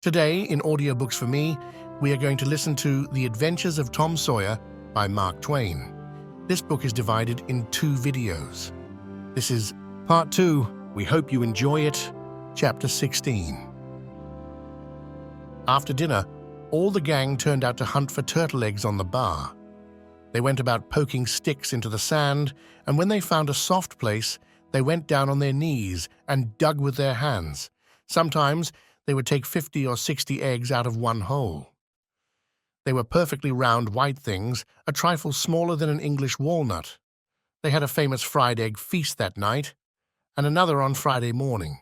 Today, in Audiobooks for Me, we are going to listen to The Adventures of Tom Sawyer by Mark Twain. This book is divided in 2 videos. This is Part 2. We hope you enjoy it. Chapter 16. After dinner, all the gang turned out to hunt for turtle eggs on the bar. They went about poking sticks into the sand, and when they found a soft place, they went down on their knees and dug with their hands. Sometimes they would take 50 or 60 eggs out of one hole. They were perfectly round white things, a trifle smaller than an English walnut. They had a famous fried egg feast that night, and another on Friday morning.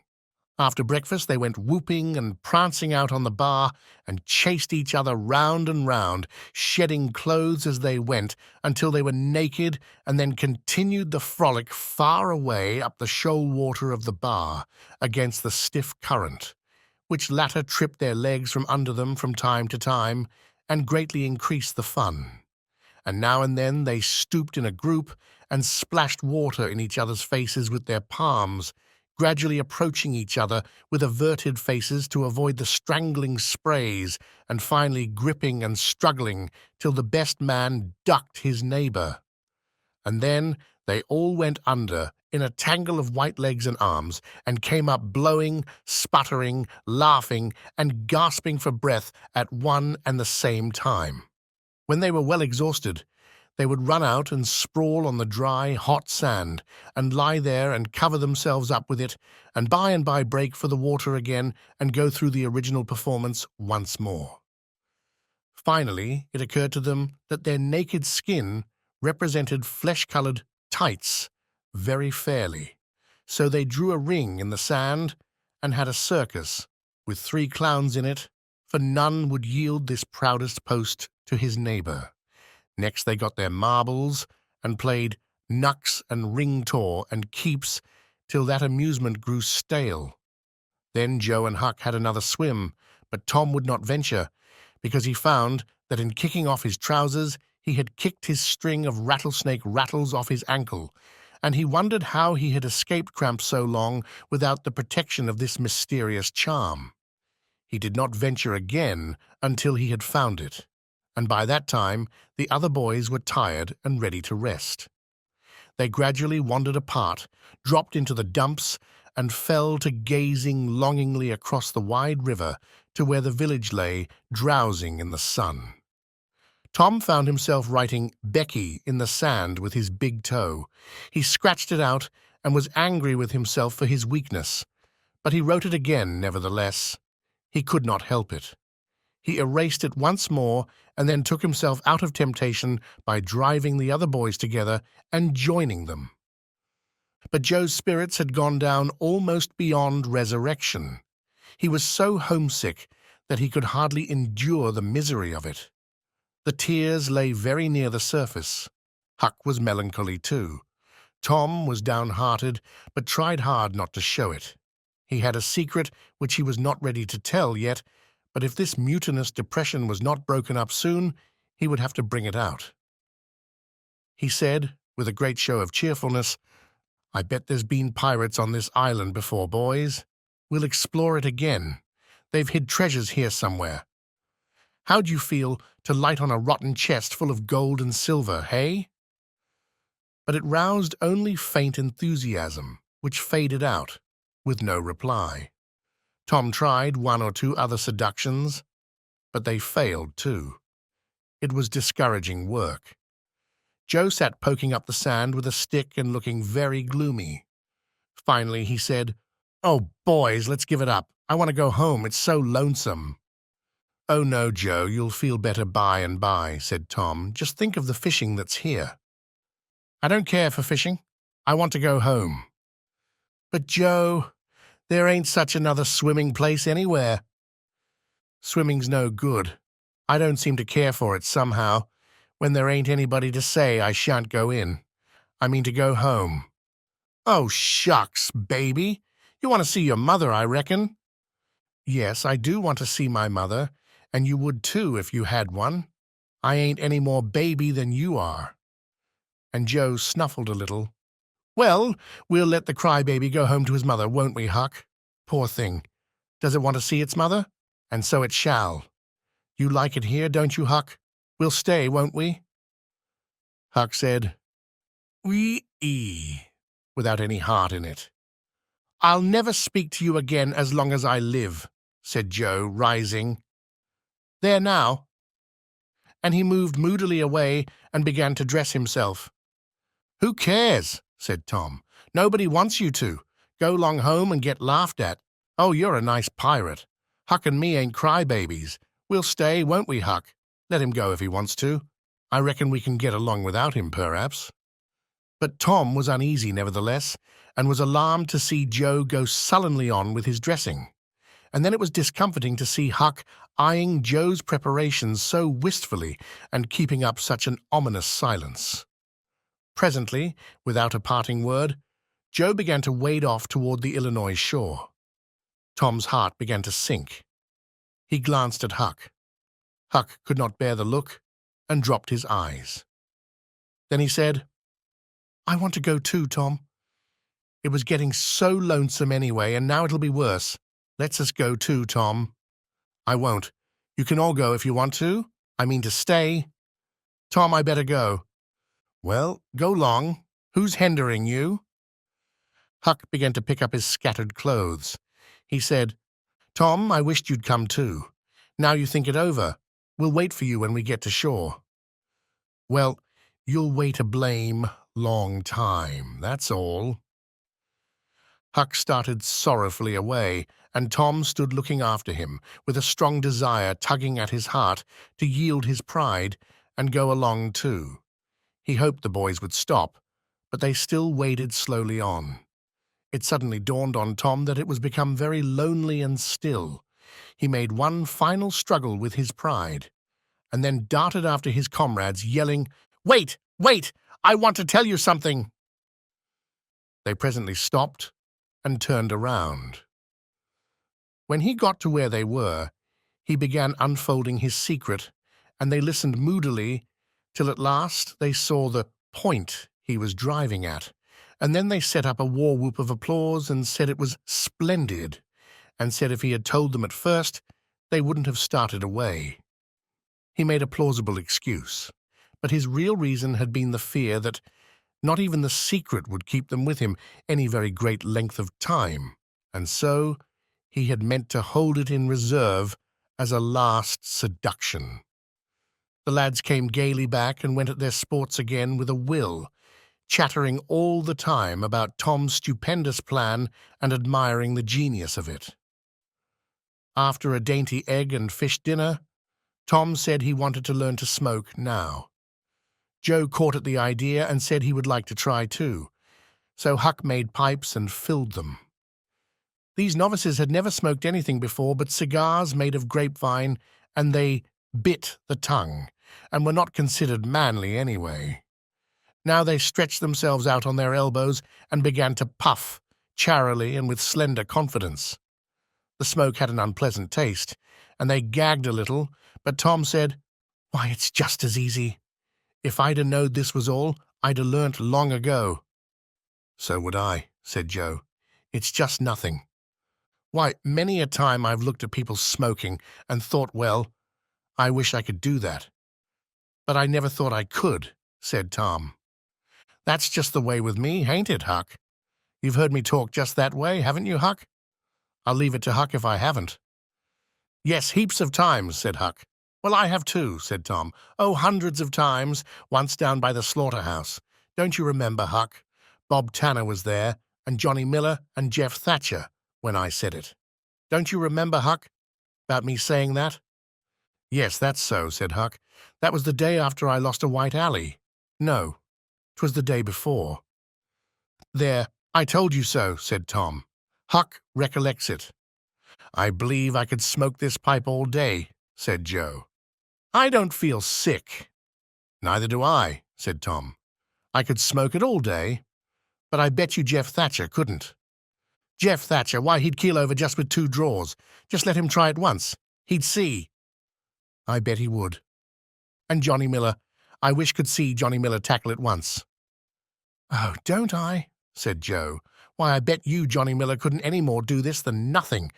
After breakfast, they went whooping and prancing out on the bar and chased each other round and round, shedding clothes as they went until they were naked, and then continued the frolic far away up the shoal water of the bar against the stiff current, which latter tripped their legs from under them from time to time and greatly increased the fun. And now and then they stooped in a group and splashed water in each other's faces with their palms, gradually approaching each other with averted faces to avoid the strangling sprays, and finally gripping and struggling till the best man ducked his neighbor. And then they all went under in a tangle of white legs and arms, and came up blowing, sputtering, laughing, and gasping for breath at one and the same time. When they were well exhausted, they would run out and sprawl on the dry, hot sand, and lie there and cover themselves up with it, and by break for the water again and go through the original performance once more. Finally, it occurred to them that their naked skin represented flesh-colored tights very fairly, so they drew a ring in the sand and had a circus with 3 clowns in it, for none would yield this proudest post to his neighbor. Next they got their marbles and played knucks and ring-taw and keeps till that amusement grew stale. Then Joe and Huck had another swim, but Tom would not venture, because he found that in kicking off his trousers he had kicked his string of rattlesnake rattles off his ankle, and he wondered how he had escaped cramp so long without the protection of this mysterious charm. He did not venture again until he had found it, and by that time the other boys were tired and ready to rest. They gradually wandered apart, dropped into the dumps, and fell to gazing longingly across the wide river to where the village lay, drowsing in the sun. Tom found himself writing Becky in the sand with his big toe. He scratched it out and was angry with himself for his weakness, but he wrote it again nevertheless. He could not help it. He erased it once more and then took himself out of temptation by driving the other boys together and joining them. But Joe's spirits had gone down almost beyond resurrection. He was so homesick that he could hardly endure the misery of it. The tears lay very near the surface. Huck was melancholy too. Tom was downhearted, but tried hard not to show it. He had a secret which he was not ready to tell yet, but if this mutinous depression was not broken up soon, he would have to bring it out. He said, with a great show of cheerfulness, "I bet there's been pirates on this island before, boys. We'll explore it again. They've hid treasures here somewhere. How'd you feel to light on a rotten chest full of gold and silver, hey?" But it roused only faint enthusiasm, which faded out, with no reply. Tom tried 1 or 2 other seductions, but they failed too. It was discouraging work. Joe sat poking up the sand with a stick and looking very gloomy. Finally he said, "Oh, boys, let's give it up. I want to go home. It's so lonesome." "Oh, no, Joe, you'll feel better by and by," said Tom. "Just think of the fishing that's here." "I don't care for fishing. I want to go home." "But, Joe, there ain't such another swimming place anywhere." "Swimming's no good. I don't seem to care for it somehow, when there ain't anybody to say I shan't go in. I mean to go home." "Oh, shucks, baby. You want to see your mother, I reckon." "Yes, I do want to see my mother, and you would too if you had one. I ain't any more baby than you are." And Joe snuffled a little. "Well, we'll let the crybaby go home to his mother, won't we, Huck? Poor thing. Does it want to see its mother? And so it shall. You like it here, don't you, Huck? We'll stay, won't we? Huck said, "Wee-ee," without any heart in it. "I'll never speak to you again as long as I live," said Joe, rising. "There now." And he moved moodily away and began to dress himself. "Who cares?" said Tom. "Nobody wants you to. Go long home and get laughed at. Oh, you're a nice pirate. Huck and me ain't crybabies. We'll stay, won't we, Huck? Let him go if he wants to. I reckon we can get along without him, perhaps." But Tom was uneasy nevertheless, and was alarmed to see Joe go sullenly on with his dressing. And then it was discomforting to see Huck eyeing Joe's preparations so wistfully and keeping up such an ominous silence. Presently, without a parting word, Joe began to wade off toward the Illinois shore. Tom's heart began to sink. He glanced at Huck. Huck could not bear the look and dropped his eyes. Then he said, "I want to go too, Tom. It was getting so lonesome anyway, and now it'll be worse. Let's us go too, Tom." "I won't. You can all go if you want to. I mean to stay." "Tom, I better go." "Well, go long. Who's hindering you?" Huck began to pick up his scattered clothes. He said, "Tom, I wished you'd come too. Now you think it over. We'll wait for you when we get to shore." "Well, you'll wait a blame long time, that's all." Huck started sorrowfully away, and Tom stood looking after him, with a strong desire tugging at his heart to yield his pride and go along too. He hoped the boys would stop, but they still waded slowly on. It suddenly dawned on Tom that it was become very lonely and still. He made one final struggle with his pride, and then darted after his comrades, yelling, "Wait! Wait! I want to tell you something!" They presently stopped and turned around. When he got to where they were, he began unfolding his secret, and they listened moodily till at last they saw the point he was driving at, and then they set up a war whoop of applause and said it was splendid, and said if he had told them at first, they wouldn't have started away. He made a plausible excuse, but his real reason had been the fear that not even the secret would keep them with him any very great length of time, and so he had meant to hold it in reserve as a last seduction. The lads came gaily back and went at their sports again with a will, chattering all the time about Tom's stupendous plan and admiring the genius of it. After a dainty egg and fish dinner, Tom said he wanted to learn to smoke now. Joe caught at the idea and said he would like to try too, so Huck made pipes and filled them. These novices had never smoked anything before but cigars made of grapevine, and they bit the tongue, and were not considered manly anyway. Now they stretched themselves out on their elbows and began to puff, charily and with slender confidence. The smoke had an unpleasant taste, and they gagged a little, but Tom said, "Why, it's just as easy. If I'd a knowed this was all, I'd a learnt long ago." "So would I," said Joe. "It's just nothing. Why, many a time I've looked at people smoking and thought, well, I wish I could do that. But I never thought I could," said Tom. "That's just the way with me, ain't it, Huck? You've heard me talk just that way, haven't you, Huck? I'll leave it to Huck if I haven't." "Yes, heaps of times," said Huck. "Well, I have too," said Tom. "Oh, hundreds of times, once down by the slaughterhouse. Don't you remember, Huck? Bob Tanner was there, and Johnny Miller and Jeff Thatcher, when I said it. Don't you remember, Huck, about me saying that?" "Yes, that's so," said Huck. "That was the day after I lost a white alley. No, 'twas the day before." "There, I told you so," said Tom. "Huck recollects it." "I believe I could smoke this pipe all day," said Joe. "I don't feel sick." "Neither do I," said Tom. "I could smoke it all day, but I bet you Jeff Thatcher couldn't." "Jeff Thatcher, why, he'd keel over just with 2 draws. Just let him try it once. He'd see." "I bet he would." "And Johnny Miller, I wish could see Johnny Miller tackle it once." "Oh, don't I?" said Joe. "Why, I bet you Johnny Miller couldn't any more do this than nothing.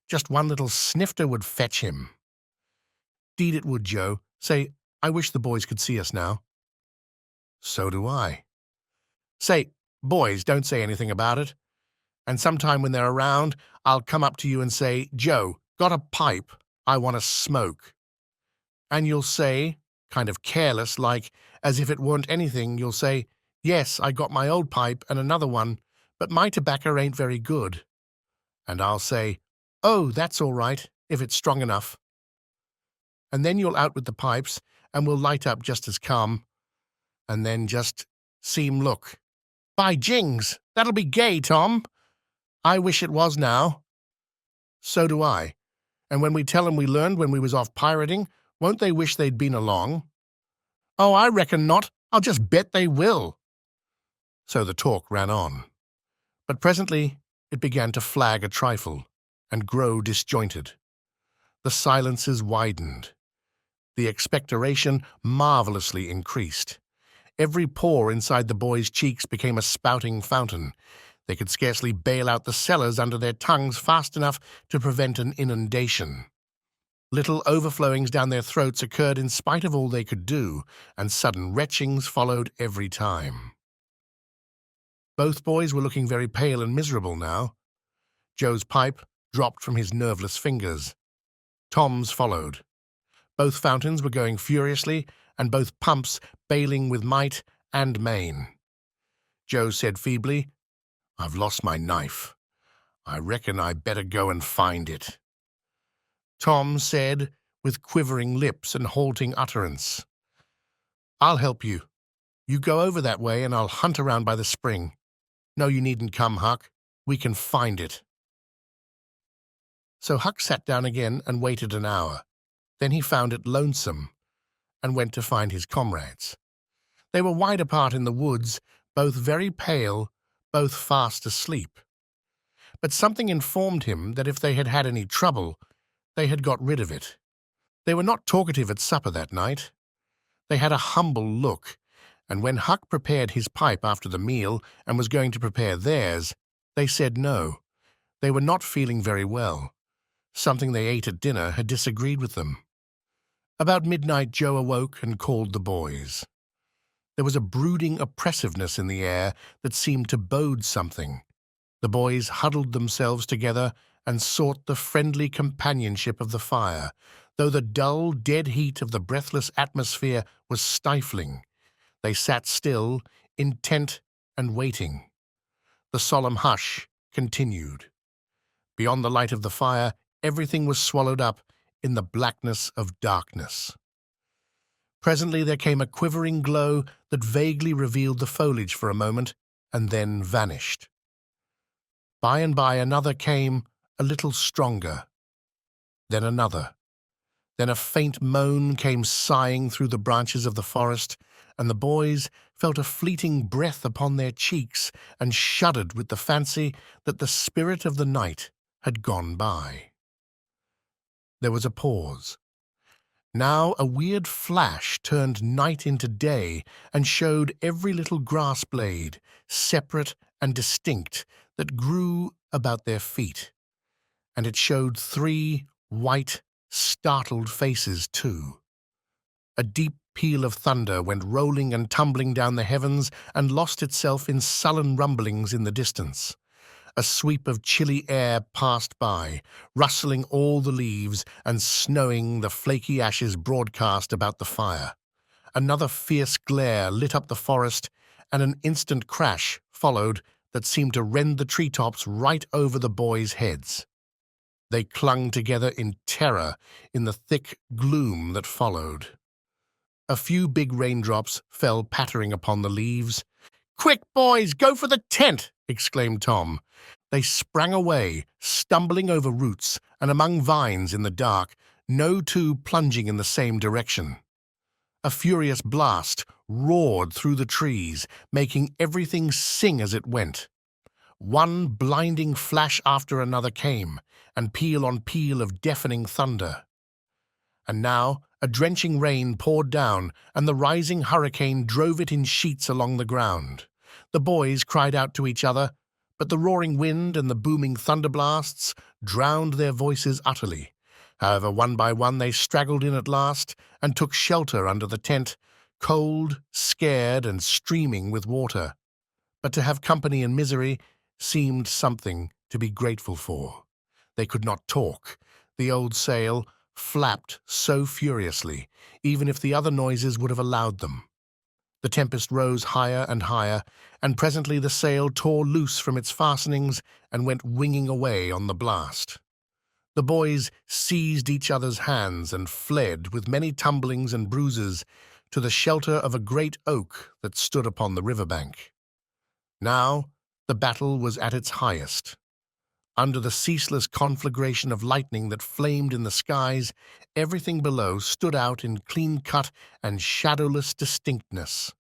Just one little snifter would fetch him." "'Deed it would, Joe. Say, I wish the boys could see us now." "So do I." "Say, boys, don't say anything about it. And sometime when they're around, I'll come up to you and say, 'Joe, got a pipe? I want to smoke.' And you'll say, kind of careless, like as if it weren't anything, you'll say, 'Yes, I got my old pipe and another one, but my tobacco ain't very good.' And I'll say, 'Oh, that's all right, if it's strong enough.' And then you'll out with the pipes, and we'll light up just as calm, and then just seem look. By jings, that'll be gay, Tom. I wish it was now." "So do I. And when we tell 'em we learned when we was off pirating, won't they wish they'd been along?" "Oh, I reckon not. I'll just bet they will." So the talk ran on. But presently it began to flag a trifle and grow disjointed. The silences widened. The expectoration marvelously increased. Every pore inside the boys' cheeks became a spouting fountain. They could scarcely bail out the cellars under their tongues fast enough to prevent an inundation. Little overflowings down their throats occurred in spite of all they could do, and sudden retchings followed every time. Both boys were looking very pale and miserable now. Joe's pipe dropped from his nerveless fingers. Tom's followed. Both fountains were going furiously, and both pumps bailing with might and main. Joe said feebly, "I've lost my knife. I reckon I better go and find it." Tom said, with quivering lips and halting utterance, "I'll help you. You go over that way and I'll hunt around by the spring. No, you needn't come, Huck. We can find it." So Huck sat down again and waited an hour. Then he found it lonesome and went to find his comrades. They were wide apart in the woods, both very pale, both fast asleep. But something informed him that if they had had any trouble, they had got rid of it. They were not talkative at supper that night. They had a humble look, and when Huck prepared his pipe after the meal and was going to prepare theirs, they said no. They were not feeling very well. Something they ate at dinner had disagreed with them. About midnight, Joe awoke and called the boys. There was a brooding oppressiveness in the air that seemed to bode something. The boys huddled themselves together and sought the friendly companionship of the fire, though the dull, dead heat of the breathless atmosphere was stifling. They sat still, intent and waiting. The solemn hush continued. Beyond the light of the fire, everything was swallowed up in the blackness of darkness. Presently there came a quivering glow that vaguely revealed the foliage for a moment and then vanished. By and by another came, a little stronger. Then another. Then a faint moan came sighing through the branches of the forest, and the boys felt a fleeting breath upon their cheeks and shuddered with the fancy that the spirit of the night had gone by. There was a pause. Now a weird flash turned night into day and showed every little grass blade, separate and distinct, that grew about their feet. And it showed 3 white, startled faces too. A deep peal of thunder went rolling and tumbling down the heavens and lost itself in sullen rumblings in the distance. A sweep of chilly air passed by, rustling all the leaves and snowing the flaky ashes broadcast about the fire. Another fierce glare lit up the forest, and an instant crash followed that seemed to rend the treetops right over the boys' heads. They clung together in terror in the thick gloom that followed. A few big raindrops fell pattering upon the leaves. "Quick, boys, go for the tent!" exclaimed Tom. They sprang away, stumbling over roots and among vines in the dark, no two plunging in the same direction. A furious blast roared through the trees, making everything sing as it went. One blinding flash after another came, and peal on peal of deafening thunder. And now a drenching rain poured down, and the rising hurricane drove it in sheets along the ground. The boys cried out to each other, but the roaring wind and the booming thunderblasts drowned their voices utterly. However, one by one they straggled in at last and took shelter under the tent, cold, scared, and streaming with water. But to have company in misery seemed something to be grateful for. They could not talk. The old sail flapped so furiously, even if the other noises would have allowed them. The tempest rose higher and higher, and presently the sail tore loose from its fastenings and went winging away on the blast. The boys seized each other's hands and fled, with many tumblings and bruises, to the shelter of a great oak that stood upon the river-bank. Now the battle was at its highest. Under the ceaseless conflagration of lightning that flamed in the skies, everything below stood out in clean-cut and shadowless distinctness.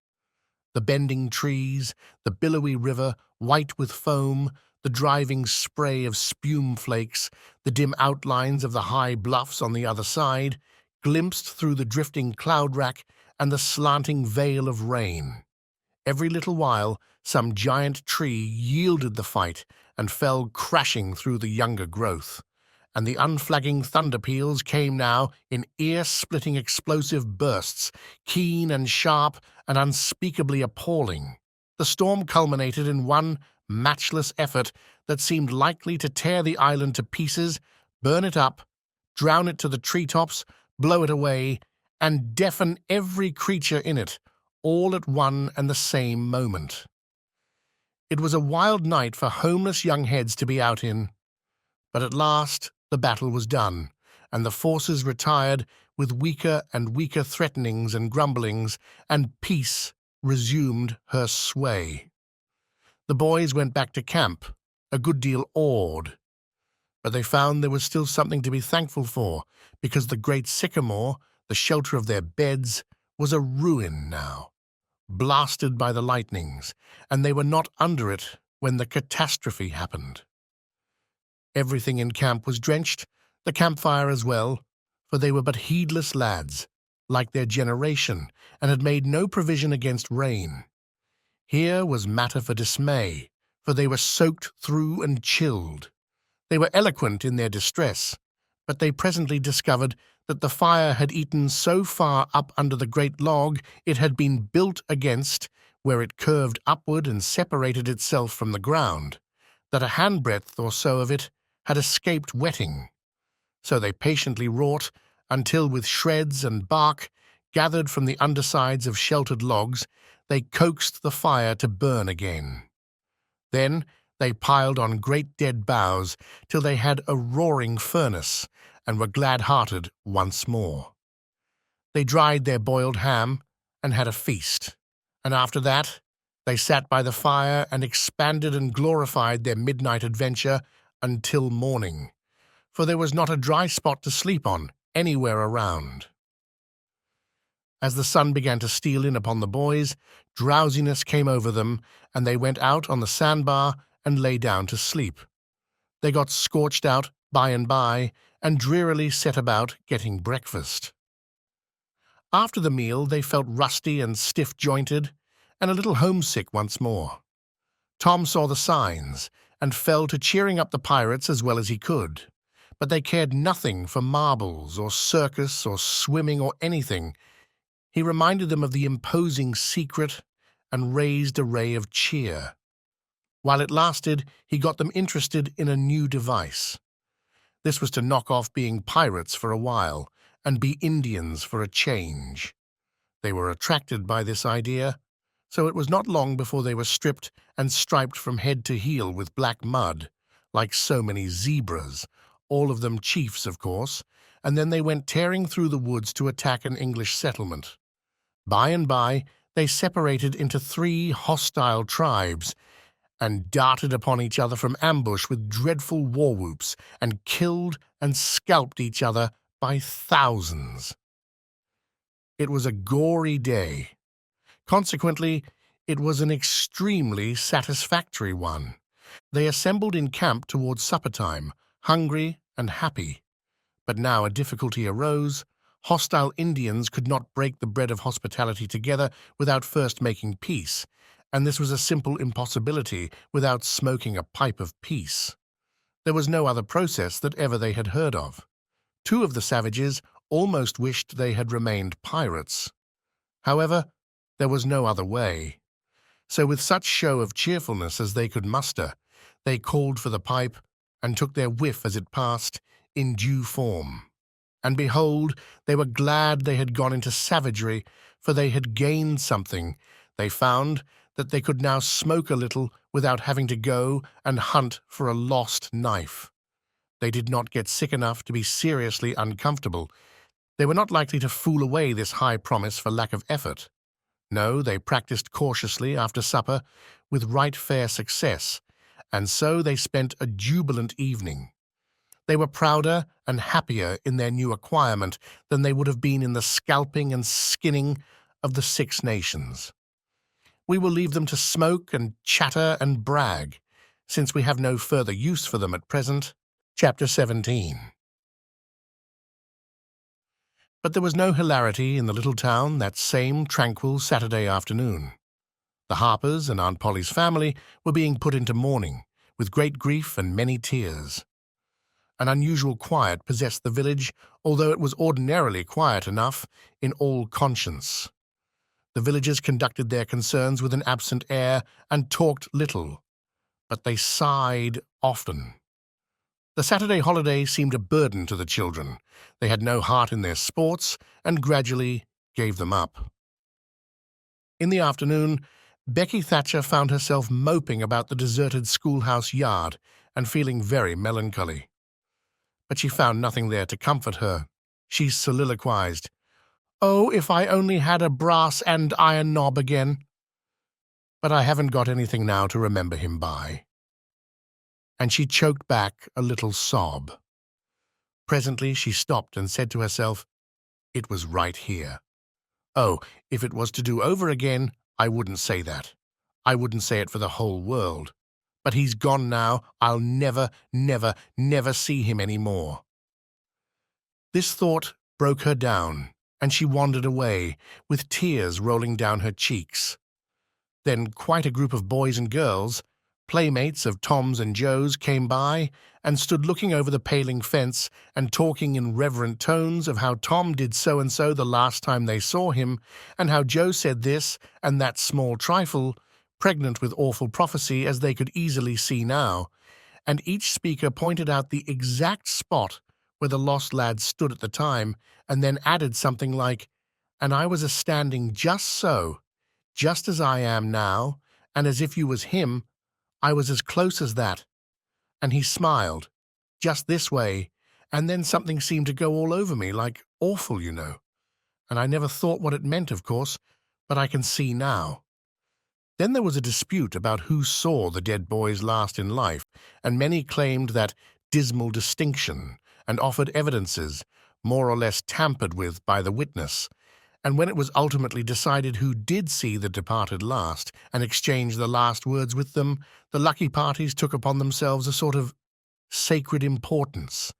The bending trees, the billowy river, white with foam, the driving spray of spume flakes, the dim outlines of the high bluffs on the other side, glimpsed through the drifting cloud-rack and the slanting veil of rain. Every little while, some giant tree yielded the fight and fell crashing through the younger growth, and the unflagging thunder peals came now in ear-splitting explosive bursts, keen and sharp and unspeakably appalling. The storm culminated in one matchless effort that seemed likely to tear the island to pieces, burn it up, drown it to the treetops, blow it away, and deafen every creature in it, all at one and the same moment. It was a wild night for homeless young heads to be out in, but at last the battle was done, and the forces retired with weaker and weaker threatenings and grumblings, and peace resumed her sway. The boys went back to camp, a good deal awed, but they found there was still something to be thankful for, because the great sycamore, the shelter of their beds, was a ruin now, blasted by the lightnings, and they were not under it when the catastrophe happened. Everything in camp was drenched, the campfire as well, for they were but heedless lads, like their generation, and had made no provision against rain. Here was matter for dismay, for they were soaked through and chilled. They were eloquent in their distress, but they presently discovered that the fire had eaten so far up under the great log it had been built against, where it curved upward and separated itself from the ground, that a handbreadth or so of it had escaped wetting. So they patiently wrought until, with shreds and bark gathered from the undersides of sheltered logs, they coaxed the fire to burn again. Then they piled on great dead boughs till they had a roaring furnace, and were glad-hearted once more. They dried their boiled ham and had a feast, and after that they sat by the fire and expanded and glorified their midnight adventure until morning, for there was not a dry spot to sleep on anywhere around. As the sun began to steal in upon the boys, drowsiness came over them, and they went out on the sandbar and lay down to sleep. They got scorched out by and by, and drearily set about getting breakfast. After the meal they felt rusty and stiff-jointed, and a little homesick once more. Tom saw the signs, and fell to cheering up the pirates as well as he could, but they cared nothing for marbles or circus or swimming or anything. He reminded them of the imposing secret and raised a ray of cheer. While it lasted, he got them interested in a new device. This was to knock off being pirates for a while and be Indians for a change. They were attracted by this idea, so it was not long before they were stripped and striped from head to heel with black mud, like so many zebras, all of them chiefs, of course, and then they went tearing through the woods to attack an English settlement. By and by, they separated into 3 hostile tribes, and darted upon each other from ambush with dreadful war-whoops, and killed and scalped each other by thousands. It was a gory day. Consequently, it was an extremely satisfactory one. They assembled in camp towards supper-time, hungry and happy. But now a difficulty arose. Hostile Indians could not break the bread of hospitality together without first making peace, and this was a simple impossibility without smoking a pipe of peace. There was no other process that ever they had heard of. Two of the savages almost wished they had remained pirates. However, there was no other way. So with such show of cheerfulness as they could muster, they called for the pipe and took their whiff as it passed in due form. And behold, they were glad they had gone into savagery, for they had gained something. They found that they could now smoke a little without having to go and hunt for a lost knife. They did not get sick enough to be seriously uncomfortable. They were not likely to fool away this high promise for lack of effort. No, they practiced cautiously after supper with right fair success, and so they spent a jubilant evening. They were prouder and happier in their new acquirement than they would have been in the scalping and skinning of the Six Nations. We will leave them to smoke and chatter and brag, since we have no further use for them at present. Chapter 17. But there was no hilarity in the little town that same tranquil Saturday afternoon. The Harpers and Aunt Polly's family were being put into mourning, with great grief and many tears. An unusual quiet possessed the village, although it was ordinarily quiet enough in all conscience. The villagers conducted their concerns with an absent air and talked little, but they sighed often. The Saturday holiday seemed a burden to the children. They had no heart in their sports and gradually gave them up. In the afternoon, Becky Thatcher found herself moping about the deserted schoolhouse yard and feeling very melancholy. But she found nothing there to comfort her. She soliloquized, "Oh, if I only had a brass and iron knob again! But I haven't got anything now to remember him by." And she choked back a little sob. Presently she stopped and said to herself, "It was right here. Oh, if it was to do over again, I wouldn't say that. I wouldn't say it for the whole world. But he's gone now. I'll never, never, never see him any more." This thought broke her down, and she wandered away, with tears rolling down her cheeks. Then quite a group of boys and girls, playmates of Tom's and Joe's, came by and stood looking over the paling fence and talking in reverent tones of how Tom did so-and-so the last time they saw him, and how Joe said this and that small trifle, pregnant with awful prophecy as they could easily see now, and each speaker pointed out the exact spot where the lost lad stood at the time, and then added something like, "And I was a-standing just so, just as I am now, and as if you was him, I was as close as that, and he smiled, just this way, and then something seemed to go all over me, like awful, you know, and I never thought what it meant, of course, but I can see now." Then there was a dispute about who saw the dead boys last in life, and many claimed that dismal distinction, and offered evidences, more or less tampered with by the witness, and when it was ultimately decided who did see the departed last and exchange the last words with them, the lucky parties took upon themselves a sort of sacred importance,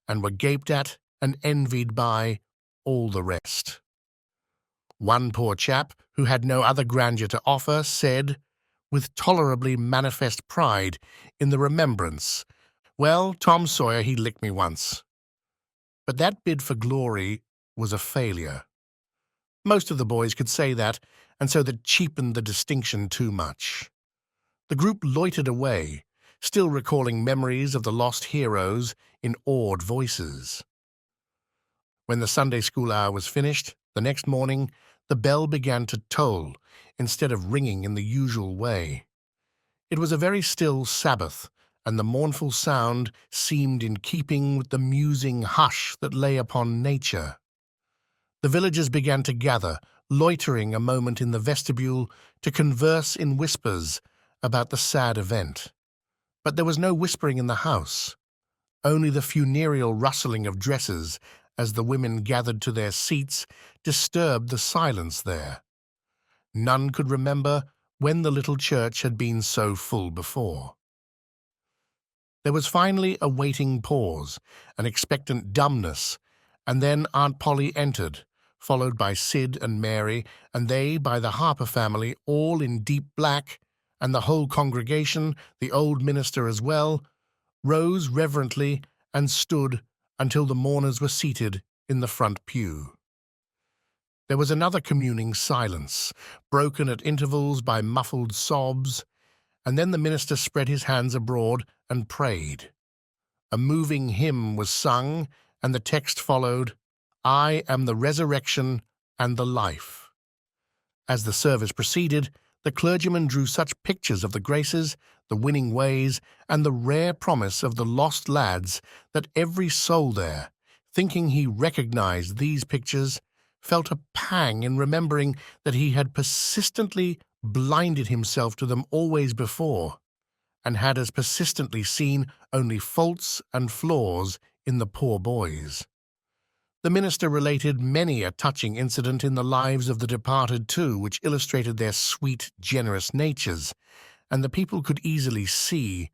and were gaped at and envied by all the rest. One poor chap, who had no other grandeur to offer, said, with tolerably manifest pride in the remembrance, "Well, Tom Sawyer, he licked me once." But that bid for glory was a failure. Most of the boys could say that, and so that cheapened the distinction too much. The group loitered away, still recalling memories of the lost heroes in awed voices. When the Sunday school hour was finished, the next morning, the bell began to toll, instead of ringing in the usual way. It was a very still Sabbath, and the mournful sound seemed in keeping with the musing hush that lay upon nature. The villagers began to gather, loitering a moment in the vestibule to converse in whispers about the sad event. But there was no whispering in the house, only the funereal rustling of dresses as the women gathered to their seats disturbed the silence there. None could remember when the little church had been so full before. There was finally a waiting pause, an expectant dumbness, and then Aunt Polly entered, followed by Sid and Mary, and they by the Harper family, all in deep black, and the whole congregation, the old minister as well, rose reverently and stood until the mourners were seated in the front pew. There was another communing silence, broken at intervals by muffled sobs, and then the minister spread his hands abroad and prayed. A moving hymn was sung, and the text followed, "I am the resurrection and the life." As the service proceeded, the clergyman drew such pictures of the graces, the winning ways, and the rare promise of the lost lads that every soul there, thinking he recognized these pictures, felt a pang in remembering that he had persistently blinded himself to them always before, and had as persistently seen only faults and flaws in the poor boys. The minister related many a touching incident in the lives of the departed too, which illustrated their sweet, generous natures, and the people could easily see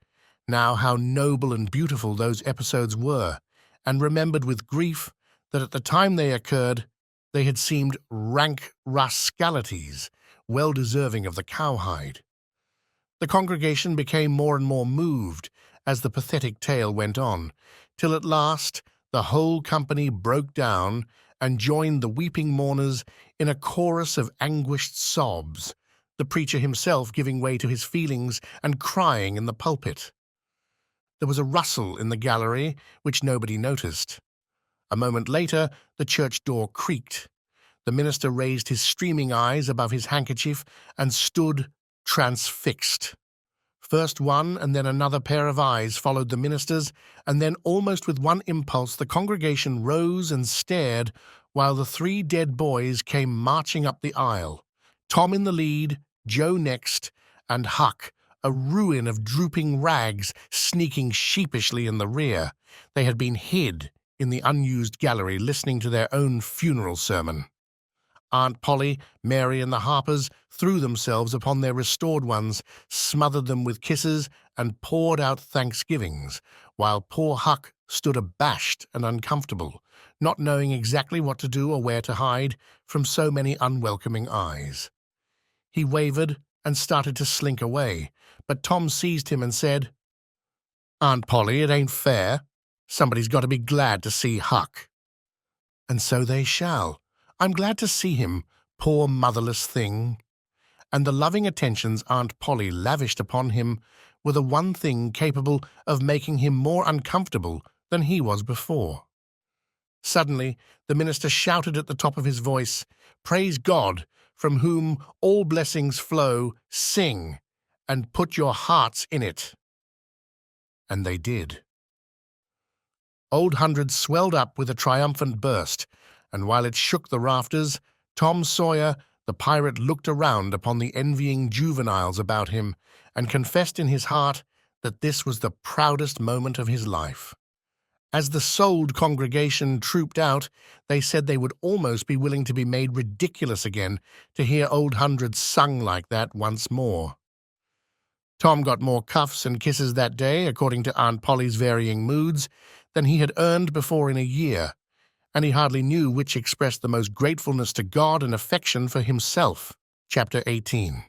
now how noble and beautiful those episodes were, and remembered with grief that at the time they occurred they had seemed rank rascalities, well deserving of the cowhide. The congregation became more and more moved as the pathetic tale went on, till at last the whole company broke down and joined the weeping mourners in a chorus of anguished sobs, the preacher himself giving way to his feelings and crying in the pulpit. There was a rustle in the gallery which nobody noticed. A moment later, the church door creaked. The minister raised his streaming eyes above his handkerchief and stood transfixed. First one and then another pair of eyes followed the minister's, and then almost with one impulse the congregation rose and stared while the three dead boys came marching up the aisle, Tom in the lead, Joe next, and Huck, a ruin of drooping rags, sneaking sheepishly in the rear. They had been hid in the unused gallery listening to their own funeral sermon. Aunt Polly, Mary, and the Harpers threw themselves upon their restored ones, smothered them with kisses, and poured out thanksgivings, while poor Huck stood abashed and uncomfortable, not knowing exactly what to do or where to hide from so many unwelcoming eyes. He wavered and started to slink away, but Tom seized him and said, "Aunt Polly, it ain't fair. Somebody's got to be glad to see Huck." "And so they shall. I'm glad to see him, poor motherless thing." And the loving attentions Aunt Polly lavished upon him were the one thing capable of making him more uncomfortable than he was before. Suddenly, the minister shouted at the top of his voice, "Praise God, from whom all blessings flow, sing, and put your hearts in it." And they did. Old Hundred swelled up with a triumphant burst, and while it shook the rafters, Tom Sawyer, the pirate, looked around upon the envying juveniles about him and confessed in his heart that this was the proudest moment of his life. As the souled congregation trooped out, they said they would almost be willing to be made ridiculous again to hear Old Hundred sung like that once more. Tom got more cuffs and kisses that day, according to Aunt Polly's varying moods, than he had earned before in a year, and he hardly knew which expressed the most gratefulness to God and affection for himself. Chapter 18.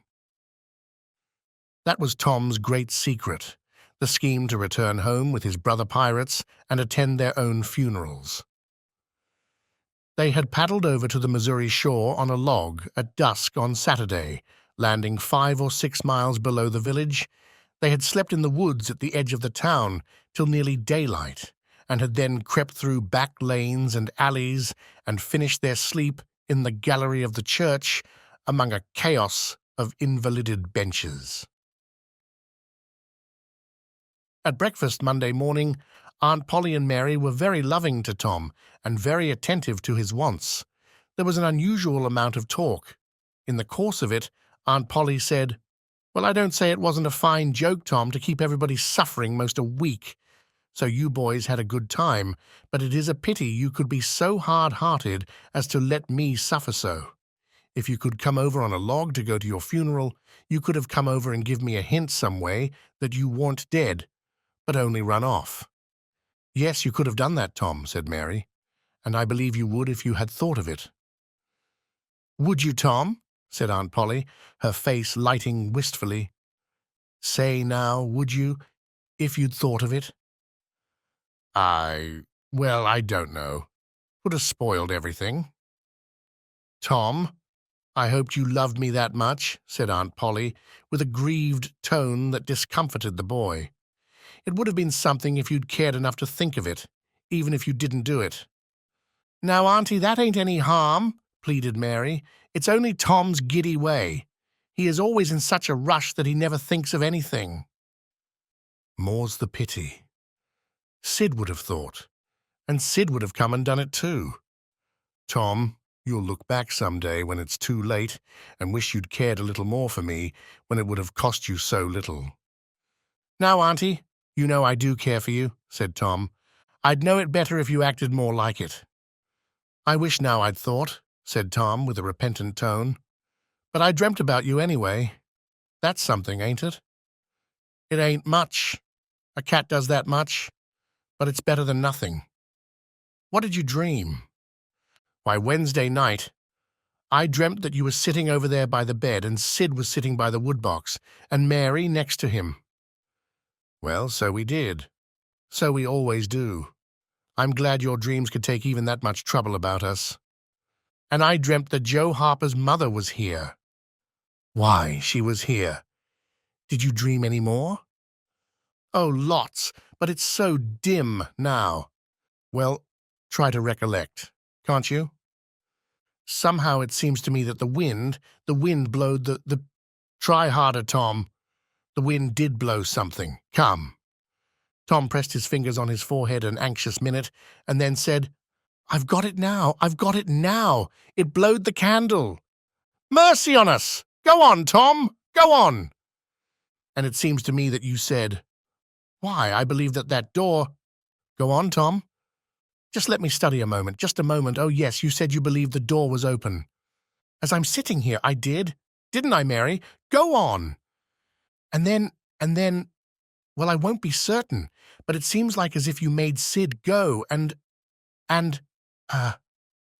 That was Tom's great secret, the scheme to return home with his brother pirates and attend their own funerals. They had paddled over to the Missouri shore on a log at dusk on Saturday, landing 5 or 6 miles below the village. They had slept in the woods at the edge of the town till nearly daylight, and had then crept through back lanes and alleys and finished their sleep in the gallery of the church among a chaos of invalided benches. At breakfast Monday morning, Aunt Polly and Mary were very loving to Tom and very attentive to his wants. There was an unusual amount of talk. In the course of it, Aunt Polly said, "Well, I don't say it wasn't a fine joke, Tom, to keep everybody suffering most a week. So you boys had a good time, but it is a pity you could be so hard-hearted as to let me suffer so. If you could come over on a log to go to your funeral, you could have come over and give me a hint some way that you weren't dead, but only run off." "Yes, you could have done that, Tom," said Mary, "and I believe you would if you had thought of it." "Would you, Tom?" said Aunt Polly, her face lighting wistfully. "Say now, would you, if you'd thought of it?" Well, I don't know. Would have spoiled everything. Tom, I hoped you loved me that much, said Aunt Polly, with a grieved tone that discomforted the boy. It would have been something if you'd cared enough to think of it, even if you didn't do it. Now, Auntie, that ain't any harm, pleaded Mary. It's only Tom's giddy way. He is always in such a rush that he never thinks of anything. More's the pity. Sid would have thought, and Sid would have come and done it too. Tom, you'll look back some day when it's too late and wish you'd cared a little more for me when it would have cost you so little. Now, Auntie, you know I do care for you, said Tom. I'd know it better if you acted more like it. I wish now I'd thought, said Tom with a repentant tone. But I dreamt about you anyway. That's something, ain't it? It ain't much. A cat does that much. But it's better than nothing. What did you dream? Why, Wednesday night, I dreamt that you were sitting over there by the bed and Sid was sitting by the woodbox and Mary next to him. Well, so we did. So we always do. I'm glad your dreams could take even that much trouble about us. And I dreamt that Joe Harper's mother was here. Why, she was here. Did you dream any more? Oh, lots, but it's so dim now. Well, try to recollect, can't you? Somehow it seems to me that the wind blowed the... Try harder, Tom. The wind did blow something. Come. Tom pressed his fingers on his forehead an anxious minute, and then said, I've got it now. I've got it now. It blowed the candle. Mercy on us! Go on, Tom. Go on. And it seems to me that you said, Why, I believe that door... Go on, Tom. Just let me study a moment, just a moment. Oh, yes, you said you believed the door was open. As I'm sitting here, I did. Didn't I, Mary? Go on. And then, well, I won't be certain, but it seems like as if you made Sid go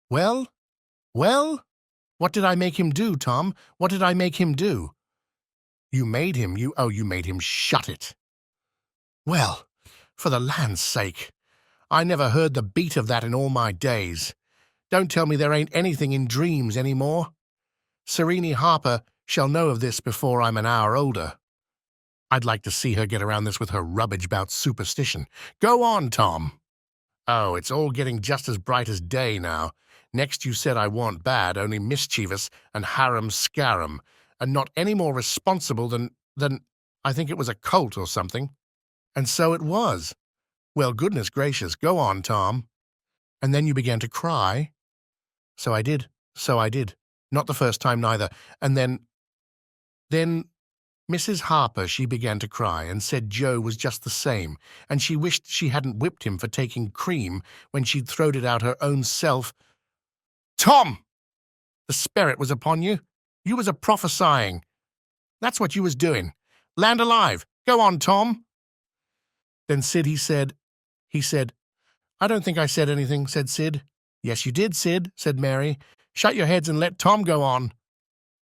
well? What did I make him do, Tom? What did I make him do? You made him, you made him shut it. Well, for the land's sake, I never heard the beat of that in all my days. Don't tell me there ain't anything in dreams any more. Serene Harper shall know of this before I'm an hour older. I'd like to see her get around this with her rubbish about superstition. Go on, Tom. Oh, it's all getting just as bright as day now. Next you said I warn't bad, only mischievous and harum-scarum, and not any more responsible than I think it was a colt or something. And so it was. Well, goodness gracious, go on, Tom. And then you began to cry. So I did. Not the first time neither. And then Mrs. Harper, she began to cry and said Joe was just the same, and she wished she hadn't whipped him for taking cream when she'd throwed it out her own self. Tom! The spirit was upon you. You was a-prophesying. That's what you was doing. Land alive. Go on, Tom. Then Sid, he said, I don't think I said anything, said Sid. Yes, you did, Sid, said Mary. Shut your heads and let Tom go on.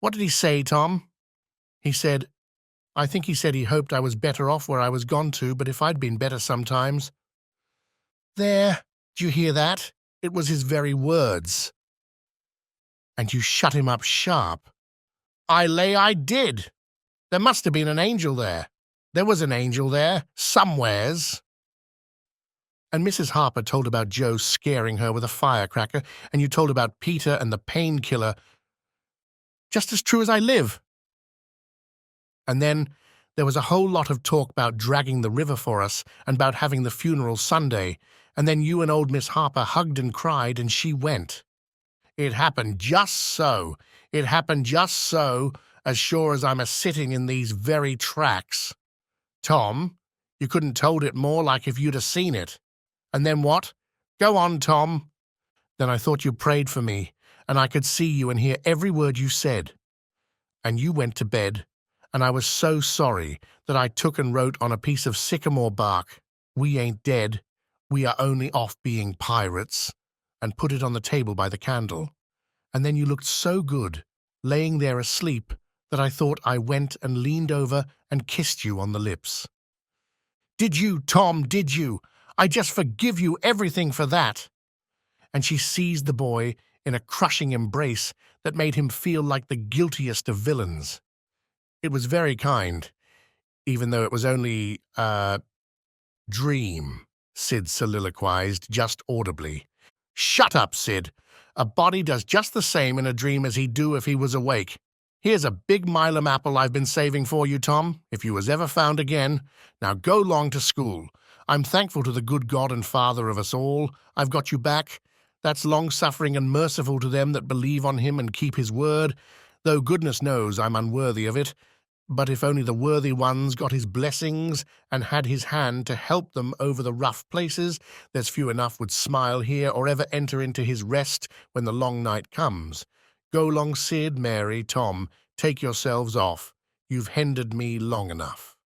What did he say, Tom? I think he said he hoped I was better off where I was gone to, but if I'd been better sometimes. There, do you hear that? It was his very words. And you shut him up sharp. I lay I did. There must have been an angel there. There was an angel there, somewheres. And Mrs. Harper told about Joe scaring her with a firecracker, and you told about Peter and the painkiller. Just as true as I live. And then there was a whole lot of talk about dragging the river for us and about having the funeral Sunday, and then you and old Miss Harper hugged and cried, and she went. It happened just so. It happened just so, as sure as I'm a-sitting in these very tracks. Tom, you couldn't told it more like if you'd a-seen it. And then what? Go on, Tom. Then I thought you prayed for me, and I could see you and hear every word you said. And you went to bed, and I was so sorry that I took and wrote on a piece of sycamore bark, "We ain't dead, we are only off being pirates," and put it on the table by the candle. And then you looked so good, laying there asleep, that I thought I went and leaned over and kissed you on the lips. Did you, Tom, did you? I just forgive you everything for that." And she seized the boy in a crushing embrace that made him feel like the guiltiest of villains. It was very kind, even though it was only a dream, Sid soliloquized just audibly. "Shut up, Sid. A body does just the same in a dream as he'd do if he was awake. Here's a big Milam apple I've been saving for you, Tom, if you was ever found again. Now go long to school. I'm thankful to the good God and Father of us all. I've got you back. That's long-suffering and merciful to them that believe on him and keep his word, though goodness knows I'm unworthy of it. But if only the worthy ones got his blessings and had his hand to help them over the rough places, there's few enough would smile here or ever enter into his rest when the long night comes. Go long, Sid, Mary, Tom, take yourselves off. You've hindered me long enough."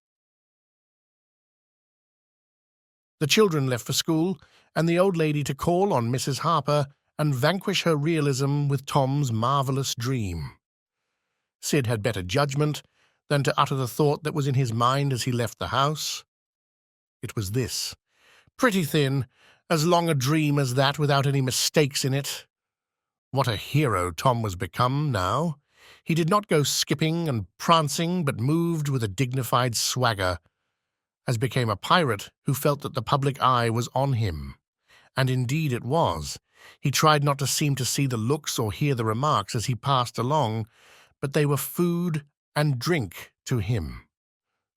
The children left for school, and the old lady to call on Mrs. Harper and vanquish her realism with Tom's marvelous dream. Sid had better judgment than to utter the thought that was in his mind as he left the house. It was this: pretty thin, as long a dream as that without any mistakes in it. What a hero Tom was become now! He did not go skipping and prancing, but moved with a dignified swagger, as became a pirate who felt that the public eye was on him. And indeed it was. He tried not to seem to see the looks or hear the remarks as he passed along, but they were food and drink to him.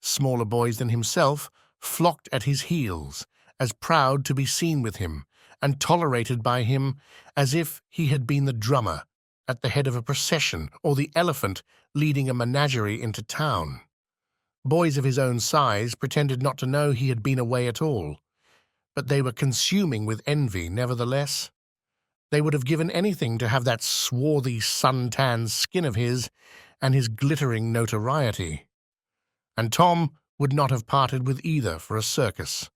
Smaller boys than himself flocked at his heels, as proud to be seen with him, and tolerated by him as if he had been the drummer at the head of a procession or the elephant leading a menagerie into town. Boys of his own size pretended not to know he had been away at all, but they were consuming with envy nevertheless. They would have given anything to have that swarthy, sun-tanned skin of his and his glittering notoriety. And Tom would not have parted with either for a circus.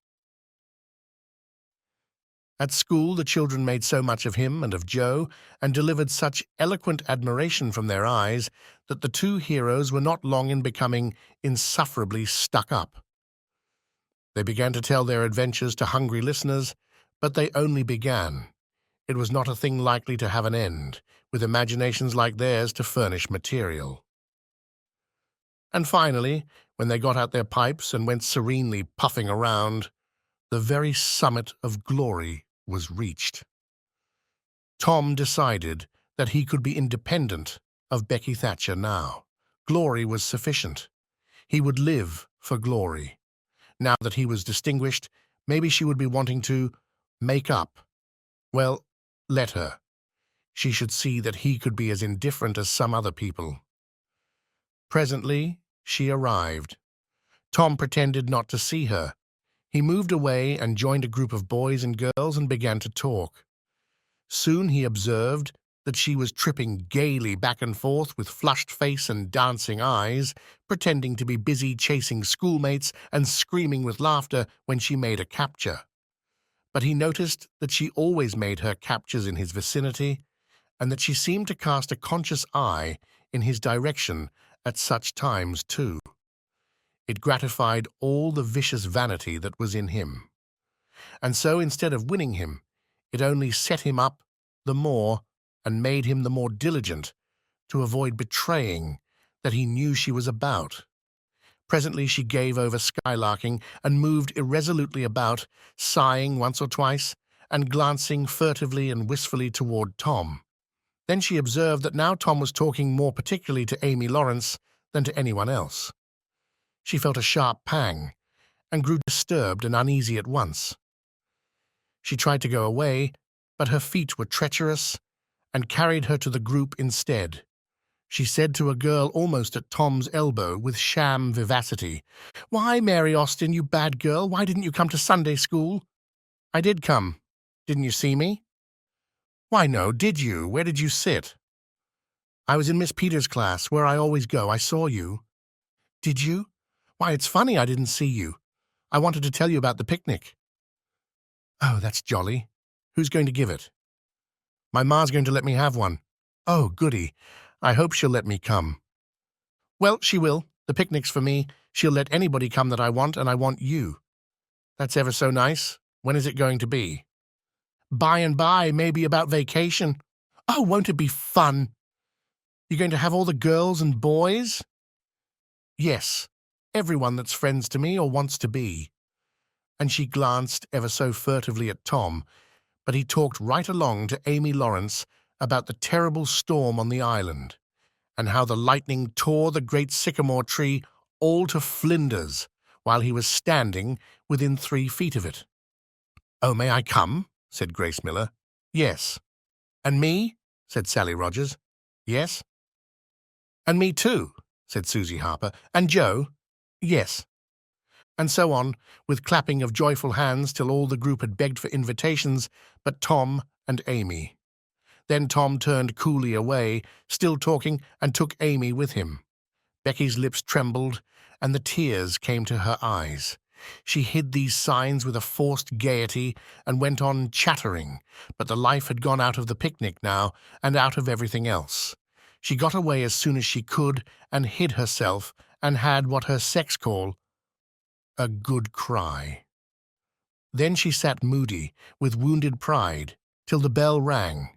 At school, the children made so much of him and of Joe, and delivered such eloquent admiration from their eyes, that the two heroes were not long in becoming insufferably stuck up. They began to tell their adventures to hungry listeners, but they only began. It was not a thing likely to have an end, with imaginations like theirs to furnish material. And finally, when they got out their pipes and went serenely puffing around, the very summit of glory was reached. Tom decided that he could be independent of Becky Thatcher now. Glory was sufficient. He would live for glory. Now that he was distinguished, maybe she would be wanting to make up. Well, let her. She should see that he could be as indifferent as some other people. Presently, she arrived. Tom pretended not to see her. He moved away and joined a group of boys and girls and began to talk. Soon he observed that she was tripping gaily back and forth with flushed face and dancing eyes, pretending to be busy chasing schoolmates and screaming with laughter when she made a capture. But he noticed that she always made her captures in his vicinity, and that she seemed to cast a conscious eye in his direction at such times too. It gratified all the vicious vanity that was in him. And so, instead of winning him, it only set him up the more and made him the more diligent to avoid betraying that he knew she was about. Presently she gave over skylarking and moved irresolutely about, sighing once or twice and glancing furtively and wistfully toward Tom. Then she observed that now Tom was talking more particularly to Amy Lawrence than to anyone else. She felt a sharp pang and grew disturbed and uneasy at once. She tried to go away, but her feet were treacherous and carried her to the group instead. She said to a girl almost at Tom's elbow with sham vivacity, "Why, Mary Austin, you bad girl, why didn't you come to Sunday school?" "I did come. Didn't you see me?" "Why, no, did you? Where did you sit?" "I was in Miss Peters' class, where I always go. I saw you." "Did you? Why, it's funny I didn't see you. I wanted to tell you about the picnic." "Oh, that's jolly. Who's going to give it?" "My ma's going to let me have one." "Oh, goody. I hope she'll let me come." "Well, she will. The picnic's for me. She'll let anybody come that I want, and I want you." "That's ever so nice. When is it going to be? By and by, maybe about vacation. Oh, won't it be fun? You're going to have all the girls and boys? Yes, everyone that's friends to me or wants to be. And she glanced ever so furtively at Tom, but he talked right along to Amy Lawrence about the terrible storm on the island, and how the lightning tore the great sycamore tree all to flinders while he was standing within 3 feet of it. "Oh, may I come?" said Grace Miller. "Yes." "And me?" said Sally Rogers. "Yes." "And me too," said Susie Harper. "And Joe?" "Yes." And so on, with clapping of joyful hands till all the group had begged for invitations but Tom and Amy. Then Tom turned coolly away, still talking, and took Amy with him. Becky's lips trembled, and the tears came to her eyes. She hid these signs with a forced gaiety and went on chattering, but the life had gone out of the picnic now and out of everything else. She got away as soon as she could and hid herself and had what her sex call a good cry. Then she sat moody, with wounded pride, till the bell rang.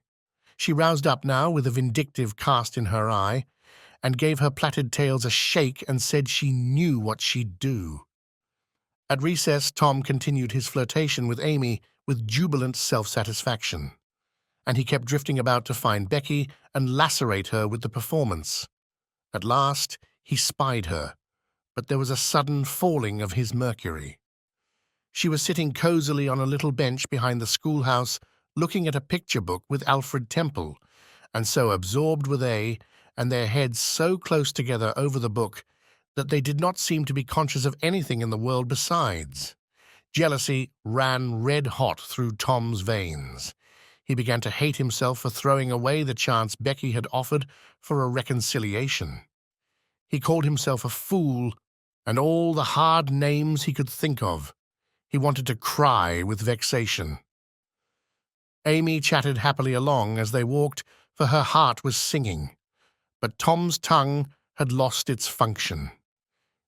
She roused up now with a vindictive cast in her eye, and gave her plaited tails a shake and said she knew what she'd do. At recess, Tom continued his flirtation with Amy with jubilant self-satisfaction, and he kept drifting about to find Becky and lacerate her with the performance. At last, he spied her, but there was a sudden falling of his mercury. She was sitting cosily on a little bench behind the schoolhouse, looking at a picture book with Alfred Temple, and so absorbed were they, and their heads so close together over the book, that they did not seem to be conscious of anything in the world besides. Jealousy ran red-hot through Tom's veins. He began to hate himself for throwing away the chance Becky had offered for a reconciliation. He called himself a fool, and all the hard names he could think of. He wanted to cry with vexation. Amy chatted happily along as they walked, for her heart was singing. But Tom's tongue had lost its function.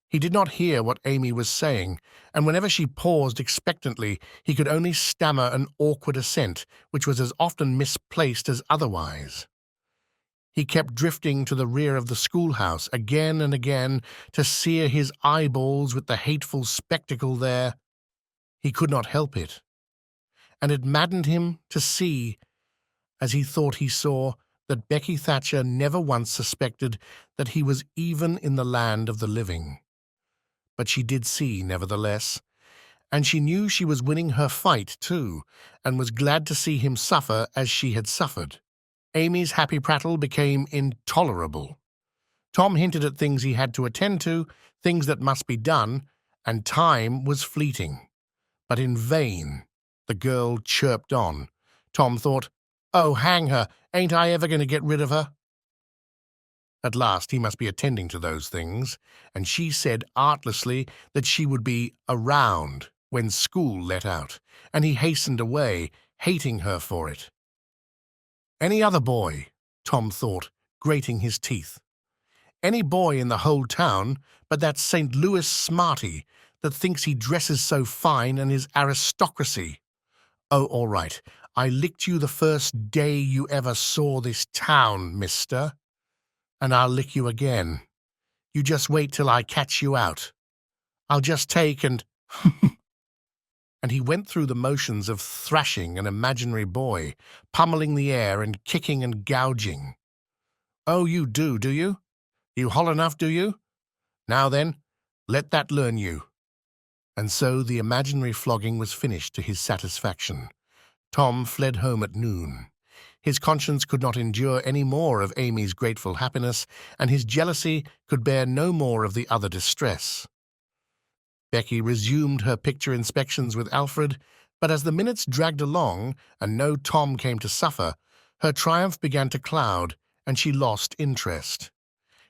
He did not hear what Amy was saying, and whenever she paused expectantly, he could only stammer an awkward assent, which was as often misplaced as otherwise. He kept drifting to the rear of the schoolhouse again and again to sear his eyeballs with the hateful spectacle there. He could not help it, and it maddened him to see, as he thought he saw, that Becky Thatcher never once suspected that he was even in the land of the living. But she did see, nevertheless, and she knew she was winning her fight, too, and was glad to see him suffer as she had suffered. Amy's happy prattle became intolerable. Tom hinted at things he had to attend to, things that must be done, and time was fleeting. But in vain the girl chirped on. Tom thought, "Oh, hang her, ain't I ever going to get rid of her?" At last he must be attending to those things, and she said artlessly that she would be around when school let out, and he hastened away, hating her for it. Any other boy, Tom thought, grating his teeth. Any boy in the whole town but that St. Louis smarty that thinks he dresses so fine and is aristocracy. Oh, all right, I licked you the first day you ever saw this town, mister. And I'll lick you again. You just wait till I catch you out. I'll just take and... And he went through the motions of thrashing an imaginary boy, pummeling the air and kicking and gouging. "Oh, you do you? You holler enough, do you? Now then, let that learn you." And so the imaginary flogging was finished to his satisfaction. Tom fled home at noon. His conscience could not endure any more of Amy's grateful happiness, and his jealousy could bear no more of the other distress. Becky resumed her picture inspections with Alfred, but as the minutes dragged along and no Tom came to suffer, her triumph began to cloud, and she lost interest.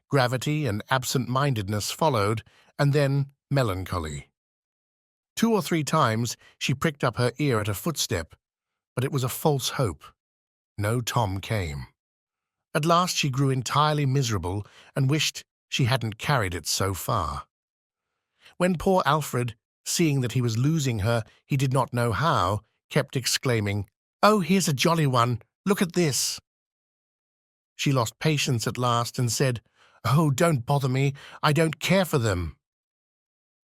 Gravity and absent-mindedness followed, and then melancholy. 2 or 3 times she pricked up her ear at a footstep, but it was a false hope. No Tom came. At last she grew entirely miserable and wished she hadn't carried it so far. When poor Alfred, seeing that he was losing her, he did not know how, kept exclaiming, "Oh, here's a jolly one! Look at this!" She lost patience at last and said, "Oh, don't bother me, I don't care for them,"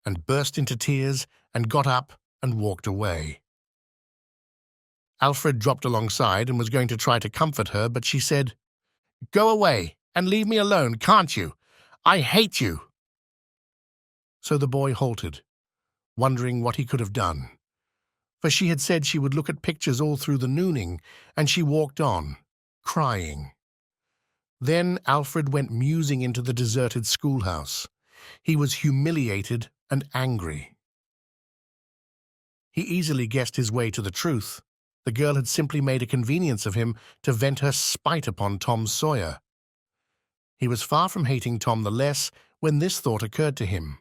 and burst into tears and got up and walked away. Alfred dropped alongside and was going to try to comfort her, but she said, "Go away and leave me alone, can't you? I hate you." So the boy halted, wondering what he could have done, for she had said she would look at pictures all through the nooning, and she walked on, crying. Then Alfred went musing into the deserted schoolhouse. He was humiliated and angry. He easily guessed his way to the truth. The girl had simply made a convenience of him to vent her spite upon Tom Sawyer. He was far from hating Tom the less when this thought occurred to him.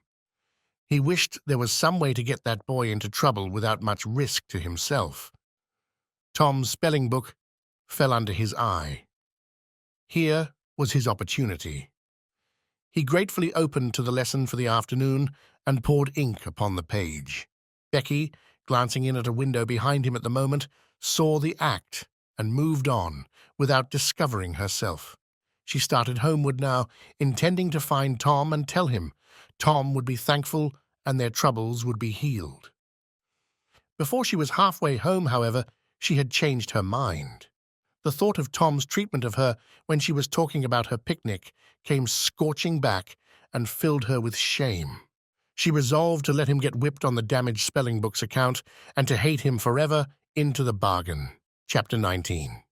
He wished there was some way to get that boy into trouble without much risk to himself. Tom's spelling book fell under his eye. Here was his opportunity. He gratefully opened to the lesson for the afternoon and poured ink upon the page. Becky, glancing in at a window behind him at the moment, saw the act and moved on without discovering herself. She started homeward now, intending to find Tom and tell him. Tom would be thankful and their troubles would be healed. Before she was halfway home, however, she had changed her mind. The thought of Tom's treatment of her when she was talking about her picnic came scorching back and filled her with shame. She resolved to let him get whipped on the damaged spelling book's account and to hate him forever into the bargain. Chapter 19.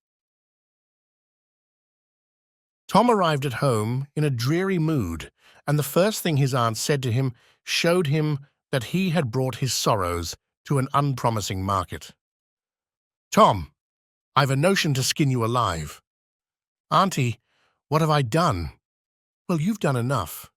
Tom arrived at home in a dreary mood, and the first thing his aunt said to him showed him that he had brought his sorrows to an unpromising market. "Tom, I've a notion to skin you alive." "Auntie, what have I done?" "Well, you've done enough.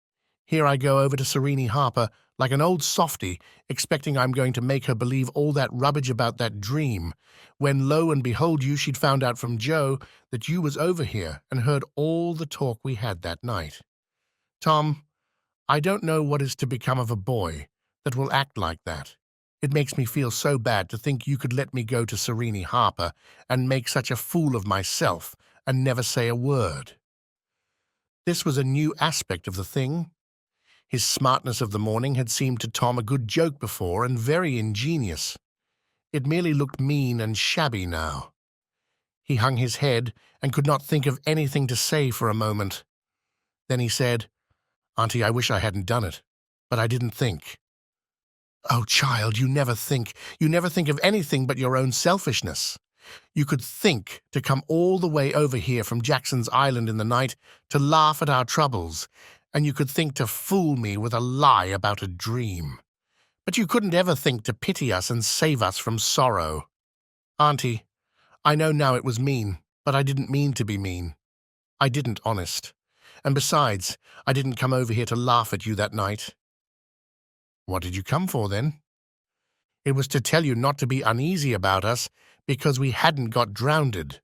Here I go over to Serene Harper like an old softy, expecting I'm going to make her believe all that rubbish about that dream, when lo and behold she'd found out from Joe that you was over here and heard all the talk we had that night. Tom, I don't know what is to become of a boy that will act like that. It makes me feel so bad to think you could let me go to Serene Harper and make such a fool of myself and never say a word." This was a new aspect of the thing. His smartness of the morning had seemed to Tom a good joke before and very ingenious. It merely looked mean and shabby now. He hung his head and could not think of anything to say for a moment. Then he said, "Auntie, I wish I hadn't done it, but I didn't think." "Oh, child, you never think. You never think of anything but your own selfishness. You could think to come all the way over here from Jackson's Island in the night to laugh at our troubles, and you could think to fool me with a lie about a dream. But you couldn't ever think to pity us and save us from sorrow. Auntie, I know now it was mean, but I didn't mean to be mean. I didn't, honest. And besides, I didn't come over here to laugh at you that night." "What did you come for, then?" "It was to tell you not to be uneasy about us because we hadn't got drowned.